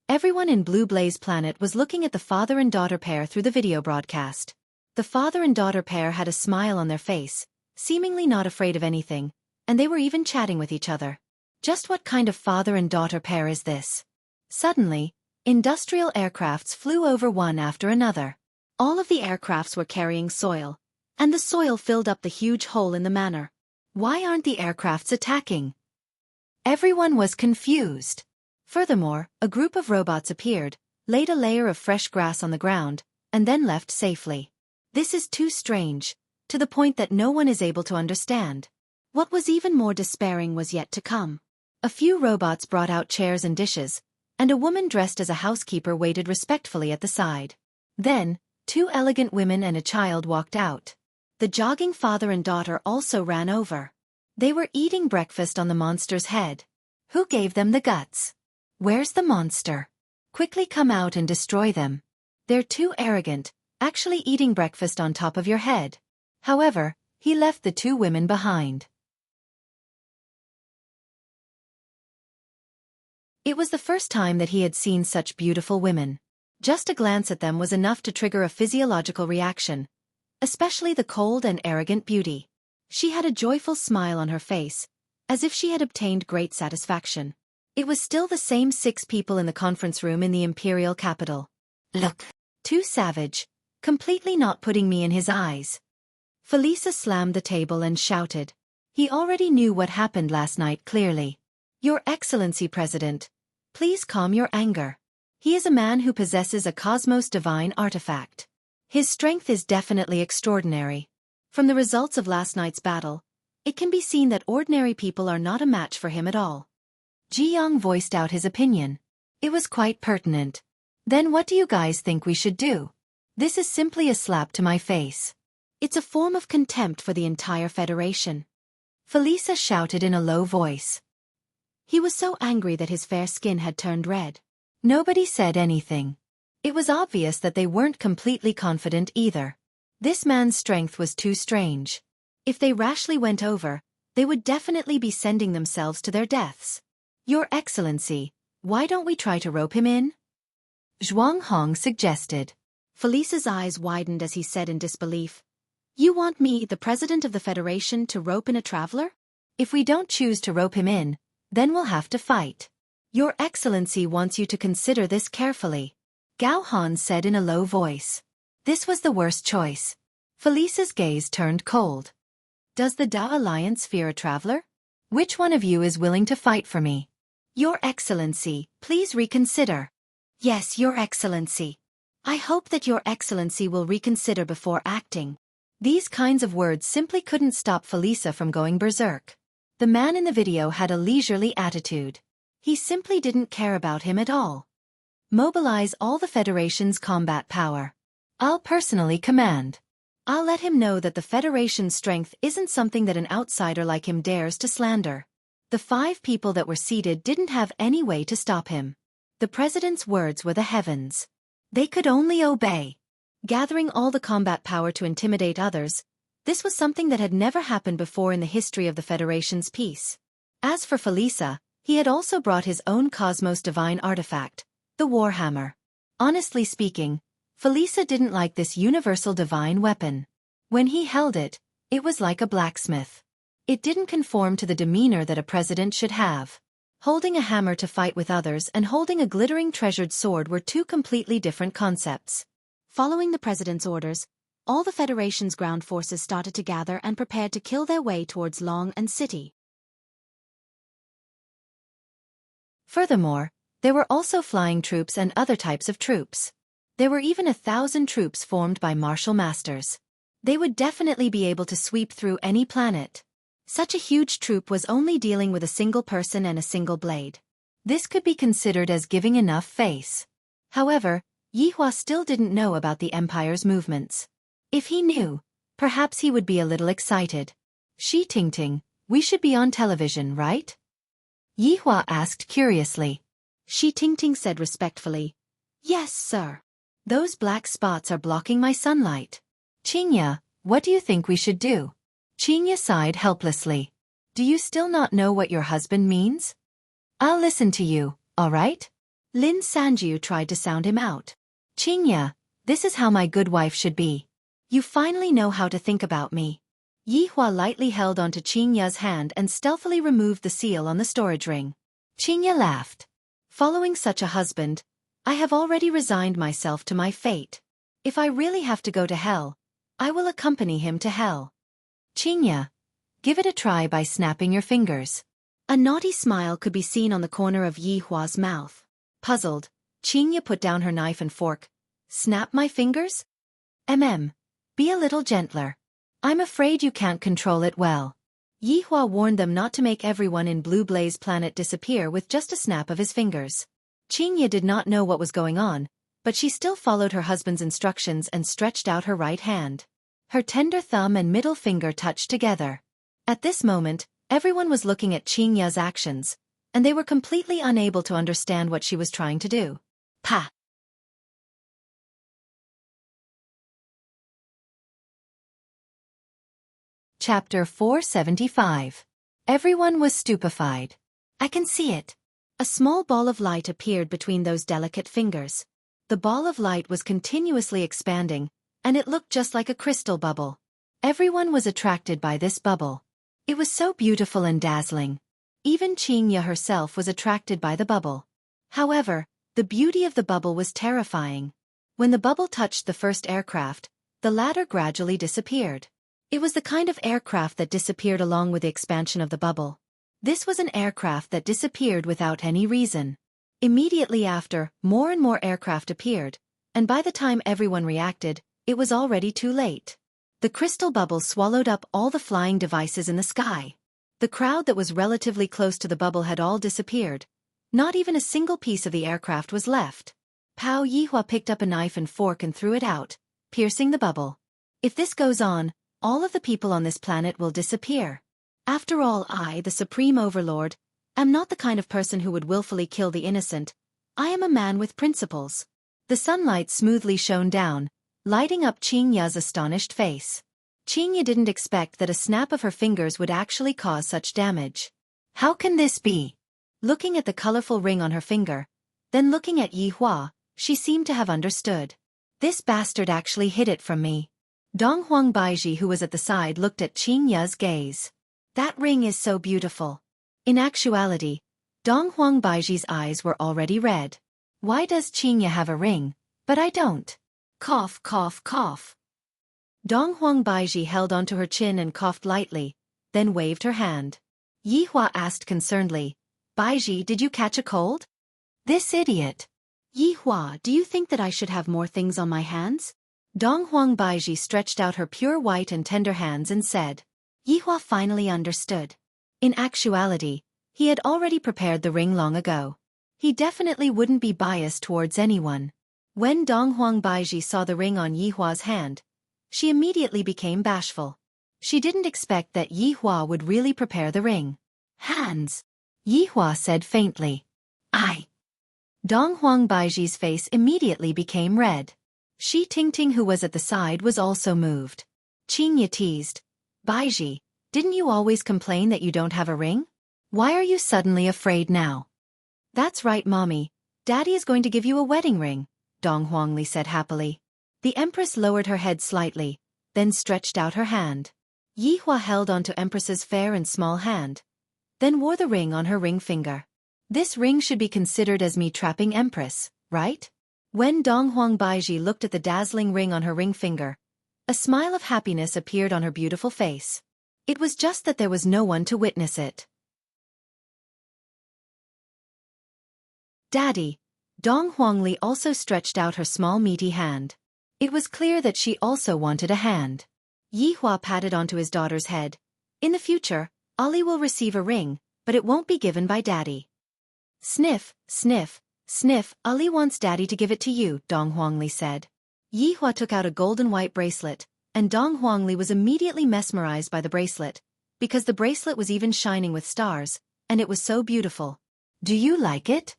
Everyone in Blue Blaze Planet was looking at the father and daughter pair through the video broadcast. The father and daughter pair had a smile on their face, seemingly not afraid of anything, and they were even chatting with each other. Just what kind of father and daughter pair is this? Suddenly, industrial aircrafts flew over one after another. All of the aircrafts were carrying soil, and the soil filled up the huge hole in the manor. Why aren't the aircrafts attacking? Everyone was confused. Furthermore, a group of robots appeared, laid a layer of fresh grass on the ground, and then left safely. This is too strange, to the point that no one is able to understand. What was even more despairing was yet to come. A few robots brought out chairs and dishes, and a woman dressed as a housekeeper waited respectfully at the side. Then, 2 elegant women and a child walked out. The jogging father and daughter also ran over. They were eating breakfast on the monster's head. Who gave them the guts? Where's the monster? Quickly come out and destroy them. They're too arrogant, actually eating breakfast on top of your head. However, he left the 2 women behind. It was the first time that he had seen such beautiful women. Just a glance at them was enough to trigger a physiological reaction, especially the cold and arrogant beauty. She had a joyful smile on her face, as if she had obtained great satisfaction. It was still the same 6 people in the conference room in the imperial capital. Look. Too savage, completely not putting me in his eyes. Felisa slammed the table and shouted. He already knew what happened last night clearly. Your Excellency President, please calm your anger. He is a man who possesses a Cosmos Divine artifact. His strength is definitely extraordinary. From the results of last night's battle, it can be seen that ordinary people are not a match for him at all. Ji Yang voiced out his opinion. It was quite pertinent. Then what do you guys think we should do? This is simply a slap to my face. It's a form of contempt for the entire Federation. Felisa shouted in a low voice. He was so angry that his fair skin had turned red. Nobody said anything. It was obvious that they weren't completely confident either. This man's strength was too strange. If they rashly went over, they would definitely be sending themselves to their deaths. Your Excellency, why don't we try to rope him in? Zhuang Hong suggested. Felice's eyes widened as he said in disbelief, "You want me, the president of the Federation, to rope in a traveler? If we don't choose to rope him in, then we'll have to fight. Your Excellency wants you to consider this carefully," Gao Han said in a low voice. This was the worst choice. Felice's gaze turned cold. Does the Dao Alliance fear a traveler? Which one of you is willing to fight for me? Your Excellency, please reconsider. Yes, Your Excellency. I hope that Your Excellency will reconsider before acting. These kinds of words simply couldn't stop Felice from going berserk. The man in the video had a leisurely attitude. He simply didn't care about him at all. Mobilize all the Federation's combat power. I'll personally command. I'll let him know that the Federation's strength isn't something that an outsider like him dares to slander. The 5 people that were seated didn't have any way to stop him. The president's words were the heavens. They could only obey. Gathering all the combat power to intimidate others, this was something that had never happened before in the history of the Federation's peace. As for Felice, he had also brought his own Cosmos Divine artifact, the Warhammer. Honestly speaking, Felice didn't like this universal divine weapon. When he held it, it was like a blacksmith. It didn't conform to the demeanor that a president should have. Holding a hammer to fight with others and holding a glittering treasured sword were 2 completely different concepts. Following the president's orders, all the Federation's ground forces started to gather and prepared to kill their way towards Long and City. Furthermore, there were also flying troops and other types of troops. There were even 1,000 troops formed by martial masters. They would definitely be able to sweep through any planet. Such a huge troop was only dealing with a single person and a single blade. This could be considered as giving enough face. However, Yihua still didn't know about the Empire's movements. If he knew, perhaps he would be a little excited. Shi Tingting, we should be on television, right? Yihua asked curiously. Shi Tingting said respectfully, "Yes, sir. Those black spots are blocking my sunlight." Qingya, what do you think we should do? Qingya sighed helplessly. Do you still not know what your husband means? I'll listen to you, all right? Lin Sanjiu tried to sound him out. Qingya, this is how my good wife should be. You finally know how to think about me. Yihua lightly held onto Qingya's hand and stealthily removed the seal on the storage ring. Qingya laughed. Following such a husband, I have already resigned myself to my fate. If I really have to go to hell, I will accompany him to hell. Qingya, give it a try by snapping your fingers. A naughty smile could be seen on the corner of Yihua's mouth. Puzzled, Qingya put down her knife and fork. Snap my fingers? Be a little gentler. I'm afraid you can't control it well. Yihua warned them not to make everyone in Blue Blaze Planet disappear with just a snap of his fingers. Qingya did not know what was going on, but she still followed her husband's instructions and stretched out her right hand. Her tender thumb and middle finger touched together. At this moment, everyone was looking at Qingya's actions, and they were completely unable to understand what she was trying to do. Pa! Chapter 475. Everyone was stupefied. I can see it. A small ball of light appeared between those delicate fingers. The ball of light was continuously expanding, and it looked just like a crystal bubble. Everyone was attracted by this bubble. It was so beautiful and dazzling. Even Qingya herself was attracted by the bubble. However, the beauty of the bubble was terrifying. When the bubble touched the first aircraft, the latter gradually disappeared. It was the kind of aircraft that disappeared along with the expansion of the bubble. This was an aircraft that disappeared without any reason. Immediately after, more and more aircraft appeared, and by the time everyone reacted, it was already too late. The crystal bubble swallowed up all the flying devices in the sky. The crowd that was relatively close to the bubble had all disappeared. Not even a single piece of the aircraft was left. Pao Yihua picked up a knife and fork and threw it out, piercing the bubble. If this goes on, all of the people on this planet will disappear. After all, I, the Supreme Overlord, am not the kind of person who would willfully kill the innocent. I am a man with principles. The sunlight smoothly shone down, lighting up Qingya's astonished face. Qingya didn't expect that a snap of her fingers would actually cause such damage. How can this be? Looking at the colorful ring on her finger, then looking at Yi Hua, she seemed to have understood. This bastard actually hid it from me. Donghuang Baiji, who was at the side, looked at Qingya's gaze. That ring is so beautiful. In actuality, Donghuang Baiji's eyes were already red. Why does Qingya have a ring, but I don't? Cough, cough, cough. Donghuang Baiji held onto her chin and coughed lightly, then waved her hand. Yi Hua asked concernedly, Baiji, did you catch a cold? This idiot. Yi Hua, do you think that I should have more things on my hands? Donghuang Baiji stretched out her pure white and tender hands and said. Yi Hua finally understood. In actuality, he had already prepared the ring long ago. He definitely wouldn't be biased towards anyone. When Donghuang Baiji saw the ring on Yi Hua's hand, she immediately became bashful. She didn't expect that Yi Hua would really prepare the ring. Hands, Yi Hua said faintly. I. Donghuang Baiji's face immediately became red. Shi Tingting, who was at the side, was also moved. Qingya teased. Baiji, didn't you always complain that you don't have a ring? Why are you suddenly afraid now? That's right, Mommy. Daddy is going to give you a wedding ring, Donghuang Li said happily. The Empress lowered her head slightly, then stretched out her hand. Yi Hua held onto Empress's fair and small hand, then wore the ring on her ring finger. This ring should be considered as me trapping Empress, right? When Donghuang Baiji looked at the dazzling ring on her ring finger, a smile of happiness appeared on her beautiful face. It was just that there was no one to witness it. Daddy, Donghuang Li also stretched out her small meaty hand. It was clear that she also wanted a hand. Yi Hua patted onto his daughter's head. In the future, Ali will receive a ring, but it won't be given by Daddy. Sniff, sniff, sniff, Ali wants Daddy to give it to you, Donghuang Li said. Yi Hua took out a golden white bracelet, and Donghuang Li was immediately mesmerized by the bracelet, because the bracelet was even shining with stars, and it was so beautiful. Do you like it?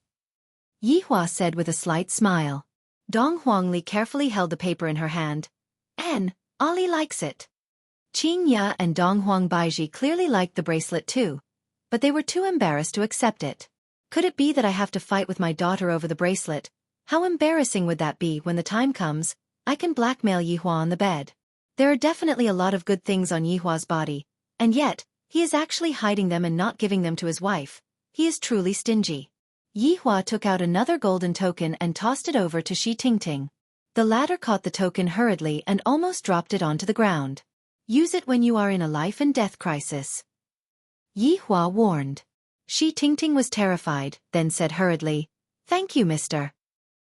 Yi Hua said with a slight smile. Donghuang Li carefully held the paper in her hand. Ali likes it. Qingya and Donghuang Baiji clearly liked the bracelet too, but they were too embarrassed to accept it. Could it be that I have to fight with my daughter over the bracelet? How embarrassing would that be? When the time comes, I can blackmail Yi Hua on the bed. There are definitely a lot of good things on Yi Hua's body, and yet, he is actually hiding them and not giving them to his wife. He is truly stingy. Yi Hua took out another golden token and tossed it over to Shi Tingting. The latter caught the token hurriedly and almost dropped it onto the ground. Use it when you are in a life and death crisis. Yi Hua warned. Shi Tingting was terrified, then said hurriedly, Thank you, mister.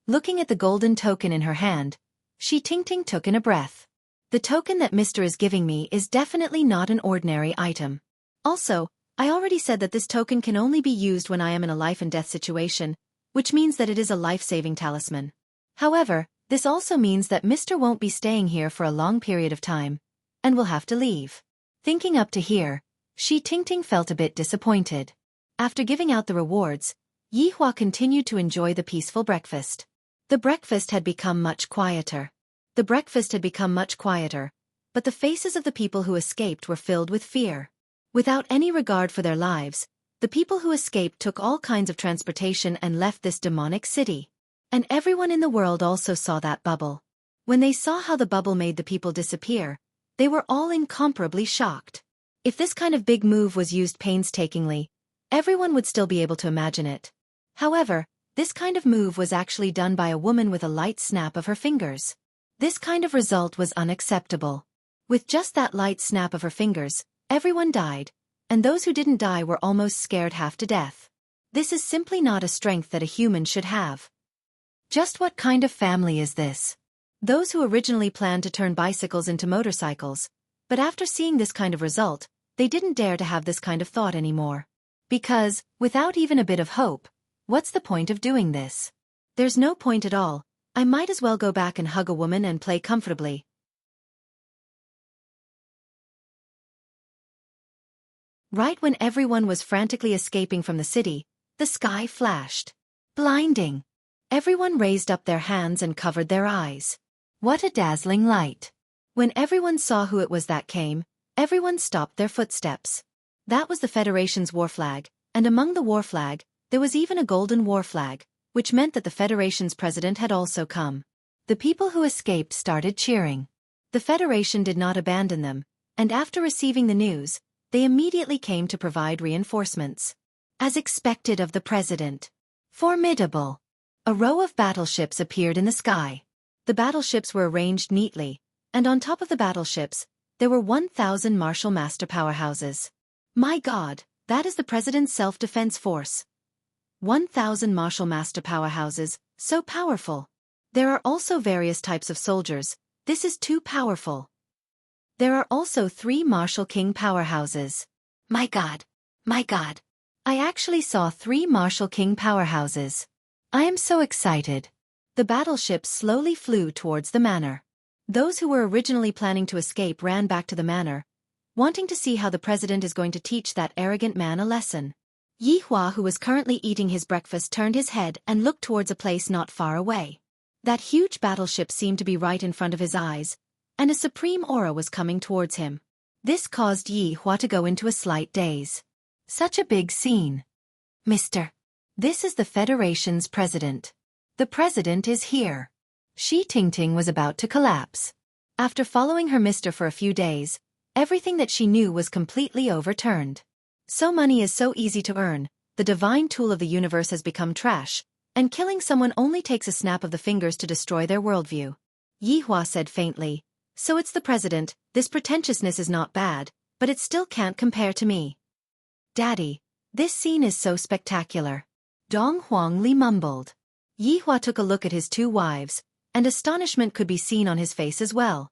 Looking at the golden token in her hand, Shi Tingting took in a breath. The token that mister is giving me is definitely not an ordinary item. Also, I already said that this token can only be used when I am in a life and death situation, which means that it is a life-saving talisman. However, this also means that mister won't be staying here for a long period of time, and will have to leave. Thinking up to here, Shi Tingting felt a bit disappointed. After giving out the rewards, Yi Hua continued to enjoy the peaceful breakfast. The breakfast had become much quieter. But the faces of the people who escaped were filled with fear. Without any regard for their lives, the people who escaped took all kinds of transportation and left this demonic city. And everyone in the world also saw that bubble. When they saw how the bubble made the people disappear, they were all incomparably shocked. If this kind of big move was used painstakingly, everyone would still be able to imagine it. However, this kind of move was actually done by a woman with a light snap of her fingers. This kind of result was unacceptable. With just that light snap of her fingers, everyone died, and those who didn't die were almost scared half to death. This is simply not a strength that a human should have. Just what kind of family is this? Those who originally planned to turn bicycles into motorcycles, but after seeing this kind of result, they didn't dare to have this kind of thought anymore. Because, without even a bit of hope, what's the point of doing this? There's no point at all. I might as well go back and hug a woman and play comfortably. Right when everyone was frantically escaping from the city, the sky flashed. Blinding. Everyone raised up their hands and covered their eyes. What a dazzling light! When everyone saw who it was that came, everyone stopped their footsteps. That was the Federation's war flag, and among the war flag, there was even a golden war flag, which meant that the Federation's president had also come. The people who escaped started cheering. The Federation did not abandon them, and after receiving the news, they immediately came to provide reinforcements. As expected of the president. Formidable! A row of battleships appeared in the sky. The battleships were arranged neatly, and on top of the battleships, there were 1,000 Marshal Master powerhouses. My God, that is the president's self-defense force. 1,000 Marshal Master powerhouses, so powerful. There are also various types of soldiers. This is too powerful. There are also 3 Marshal King powerhouses. My God! My God! I actually saw 3 Marshal King powerhouses. I am so excited. The battleships slowly flew towards the manor. Those who were originally planning to escape ran back to the manor, wanting to see how the president is going to teach that arrogant man a lesson. Yi Hua, who was currently eating his breakfast, turned his head and looked towards a place not far away. That huge battleship seemed to be right in front of his eyes, and a supreme aura was coming towards him. This caused Yi Hua to go into a slight daze. Such a big scene. Mr. This is the Federation's president. The president is here. Shi Tingting was about to collapse. After following her mister for a few days, everything that she knew was completely overturned. So money is so easy to earn, the divine tool of the universe has become trash, and killing someone only takes a snap of the fingers to destroy their worldview. Yi Hua said faintly, so it's the president. This pretentiousness is not bad, but it still can't compare to me. Daddy, this scene is so spectacular. Dong Huangli mumbled. Yi Hua took a look at his 2 wives, and astonishment could be seen on his face as well.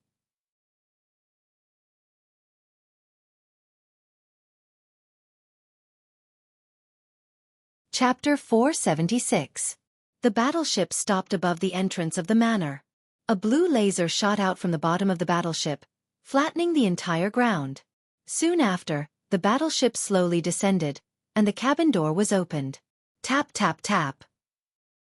Chapter 476. The battleship stopped above the entrance of the manor. A blue laser shot out from the bottom of the battleship, flattening the entire ground. Soon after, the battleship slowly descended, and the cabin door was opened. Tap tap tap.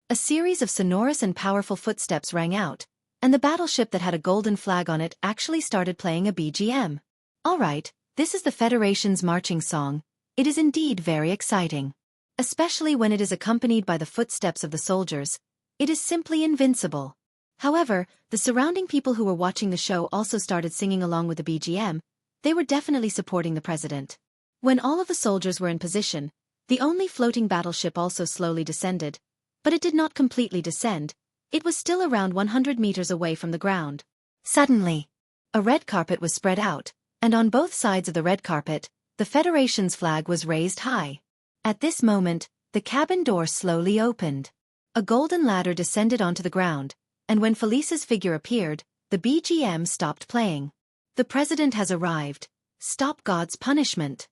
A series of sonorous and powerful footsteps rang out, and the battleship that had a golden flag on it actually started playing a BGM. Alright, this is the Federation's marching song. It is indeed very exciting. Especially when it is accompanied by the footsteps of the soldiers. It is simply invincible. However, the surrounding people who were watching the show also started singing along with the BGM. They were definitely supporting the president. When all of the soldiers were in position, the only floating battleship also slowly descended, but it did not completely descend. It was still around 100 meters away from the ground. Suddenly, a red carpet was spread out, and on both sides of the red carpet, the Federation's flag was raised high. At this moment, the cabin door slowly opened. A golden ladder descended onto the ground, and when Felisa's figure appeared, the BGM stopped playing. The president has arrived. Stop God's punishment.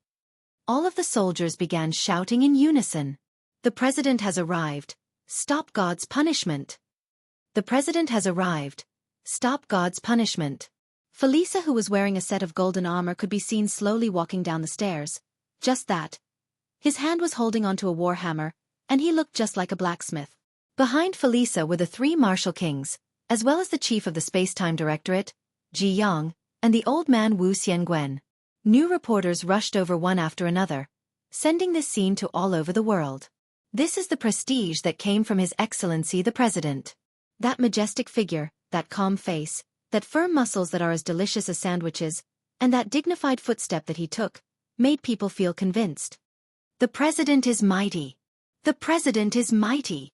All of the soldiers began shouting in unison. The president has arrived. Stop God's punishment. The president has arrived. Stop God's punishment. Felisa, who was wearing a set of golden armor, could be seen slowly walking down the stairs. Just that. His hand was holding onto a war hammer, and he looked just like a blacksmith. Behind Felisa were the 3 Marshal Kings, as well as the chief of the Space-Time Directorate, Ji Yang, and the old man Wu Xiangwen. New reporters rushed over one after another, sending this scene to all over the world. This is the prestige that came from His Excellency the President. That majestic figure, that calm face, that firm muscles that are as delicious as sandwiches, and that dignified footstep that he took, made people feel convinced. The president is mighty. The president is mighty.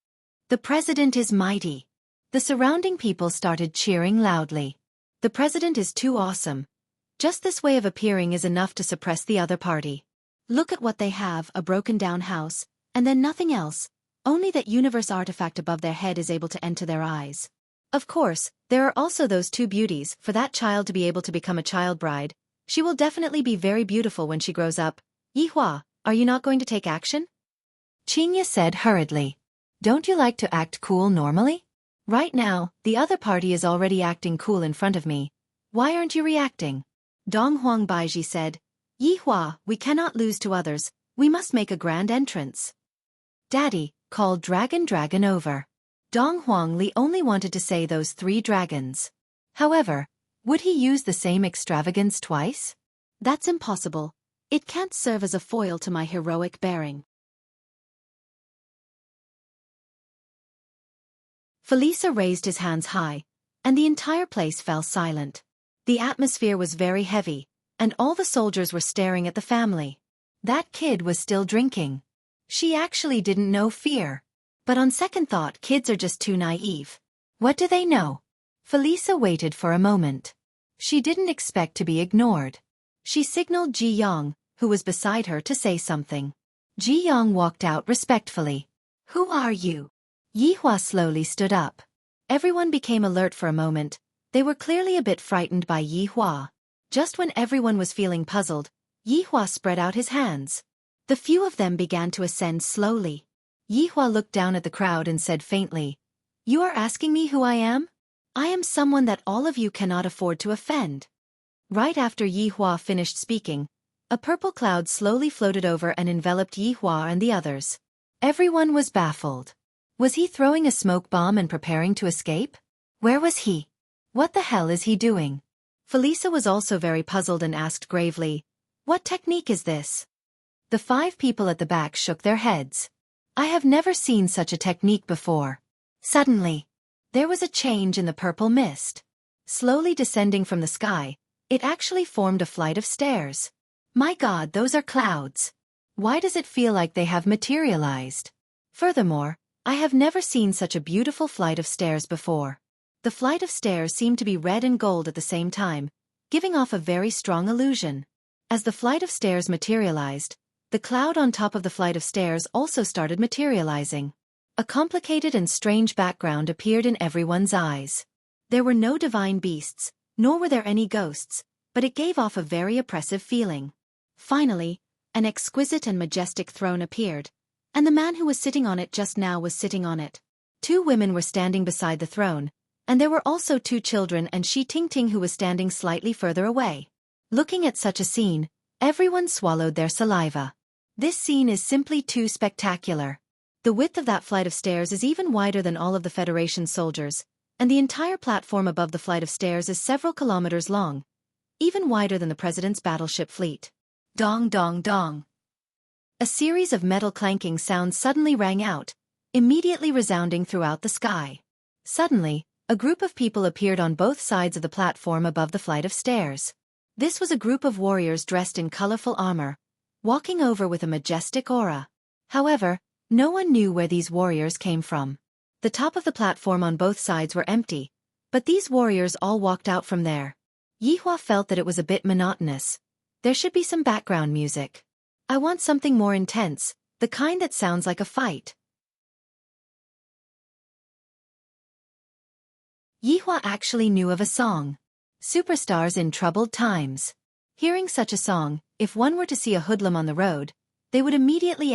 The president is mighty. The surrounding people started cheering loudly. The president is too awesome. Just this way of appearing is enough to suppress the other party. Look at what they have, a broken-down house, and then nothing else. Only that universe artifact above their head is able to enter their eyes. Of course, there are also those 2 beauties. For that child to be able to become a child bride, she will definitely be very beautiful when she grows up. Yi Hua, are you not going to take action? Qingya said hurriedly. Don't you like to act cool normally? Right now, the other party is already acting cool in front of me. Why aren't you reacting? Dong Huang Baiji said, Yi Hua, we cannot lose to others. We must make a grand entrance. Daddy, call Dragon over. Dong Huangli only wanted to say those 3 dragons. However, would he use the same extravagance twice? That's impossible. It can't serve as a foil to my heroic bearing. Felisa raised his hands high, and the entire place fell silent. The atmosphere was very heavy, and all the soldiers were staring at the family. That kid was still drinking. She actually didn't know fear. But on second thought, kids are just too naive. What do they know? Felisa waited for a moment. She didn't expect to be ignored. She signaled Ji Yang, who was beside her, to say something. Ji Yang walked out respectfully. Who are you? Yi Hua slowly stood up. Everyone became alert for a moment. They were clearly a bit frightened by Yi Hua. Just when everyone was feeling puzzled, Yi Hua spread out his hands. The few of them began to ascend slowly. Yi Hua looked down at the crowd and said faintly, "You are asking me who I am? I am someone that all of you cannot afford to offend." Right after Yi Hua finished speaking, a purple cloud slowly floated over and enveloped Yi Hua and the others. Everyone was baffled. Was he throwing a smoke bomb and preparing to escape? Where was he? What the hell is he doing? Felisa was also very puzzled and asked gravely, "What technique is this?" The 5 people at the back shook their heads. "I have never seen such a technique before." Suddenly, there was a change in the purple mist. Slowly descending from the sky, it actually formed a flight of stairs. My God, those are clouds. Why does it feel like they have materialized? Furthermore, I have never seen such a beautiful flight of stairs before. The flight of stairs seemed to be red and gold at the same time, giving off a very strong illusion. As the flight of stairs materialized, the cloud on top of the flight of stairs also started materializing. A complicated and strange background appeared in everyone's eyes. There were no divine beasts, nor were there any ghosts, but it gave off a very oppressive feeling. Finally, an exquisite and majestic throne appeared, and the man who was sitting on it just now was sitting on it. 2 women were standing beside the throne, and there were also 2 children and Shi Tingting, who was standing slightly further away. Looking at such a scene, everyone swallowed their saliva. This scene is simply too spectacular. The width of that flight of stairs is even wider than all of the Federation soldiers, and the entire platform above the flight of stairs is several kilometers long, even wider than the President's battleship fleet. Dong dong dong. A series of metal clanking sounds suddenly rang out, immediately resounding throughout the sky. Suddenly, a group of people appeared on both sides of the platform above the flight of stairs. This was a group of warriors dressed in colorful armor, walking over with a majestic aura. However, no one knew where these warriors came from. The top of the platform on both sides were empty, but these warriors all walked out from there. Yi Hua felt that it was a bit monotonous. There should be some background music. I want something more intense, the kind that sounds like a fight. Yi Hua actually knew of a song. Superstars in Troubled Times. Hearing such a song, if one were to see a hoodlum on the road, they would immediately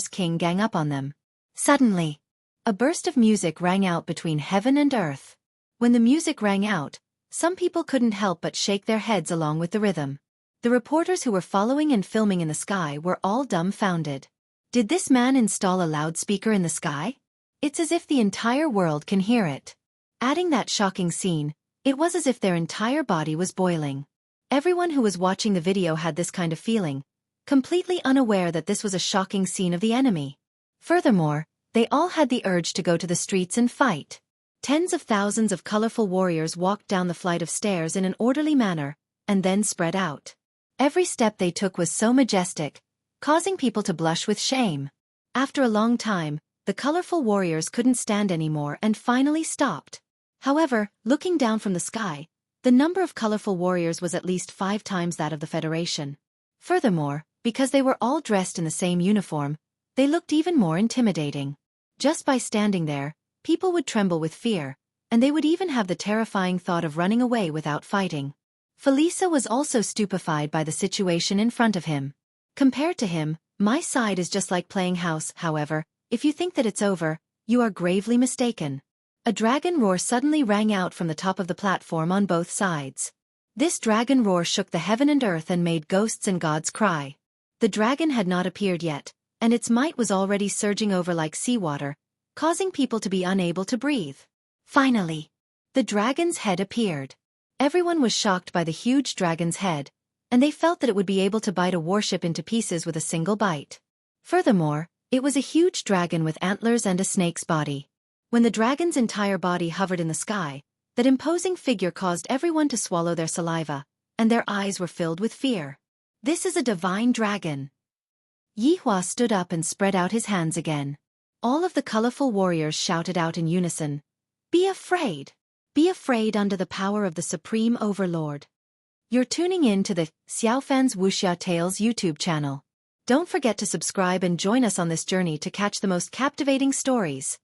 King gang up on them. Suddenly, a burst of music rang out between heaven and earth. When the music rang out, some people couldn't help but shake their heads along with the rhythm. The reporters who were following and filming in the sky were all dumbfounded. Did this man install a loudspeaker in the sky? It's as if the entire world can hear it. Adding that shocking scene, it was as if their entire body was boiling. Everyone who was watching the video had this kind of feeling, completely unaware that this was a shocking scene of the enemy. Furthermore, they all had the urge to go to the streets and fight. Tens of thousands of colorful warriors walked down the flight of stairs in an orderly manner, and then spread out. Every step they took was so majestic, causing people to blush with shame. After a long time, the colorful warriors couldn't stand anymore and finally stopped. However, looking down from the sky, the number of colorful warriors was at least 5 times that of the Federation. Furthermore, because they were all dressed in the same uniform, they looked even more intimidating. Just by standing there, people would tremble with fear, and they would even have the terrifying thought of running away without fighting. Felisa was also stupefied by the situation in front of him. Compared to him, my side is just like playing house. However, if you think that it's over, you are gravely mistaken. A dragon roar suddenly rang out from the top of the platform on both sides. This dragon roar shook the heaven and earth and made ghosts and gods cry. The dragon had not appeared yet, and its might was already surging over like seawater, causing people to be unable to breathe. Finally, the dragon's head appeared. Everyone was shocked by the huge dragon's head, and they felt that it would be able to bite a warship into pieces with a single bite. Furthermore, it was a huge dragon with antlers and a snake's body. When the dragon's entire body hovered in the sky, that imposing figure caused everyone to swallow their saliva, and their eyes were filled with fear. This is a divine dragon. Yihua stood up and spread out his hands again. All of the colorful warriors shouted out in unison, "Be afraid! Be afraid under the power of the Supreme Overlord." You're tuning in to the Xiaofan's Wuxia Tales YouTube channel. Don't forget to subscribe and join us on this journey to catch the most captivating stories.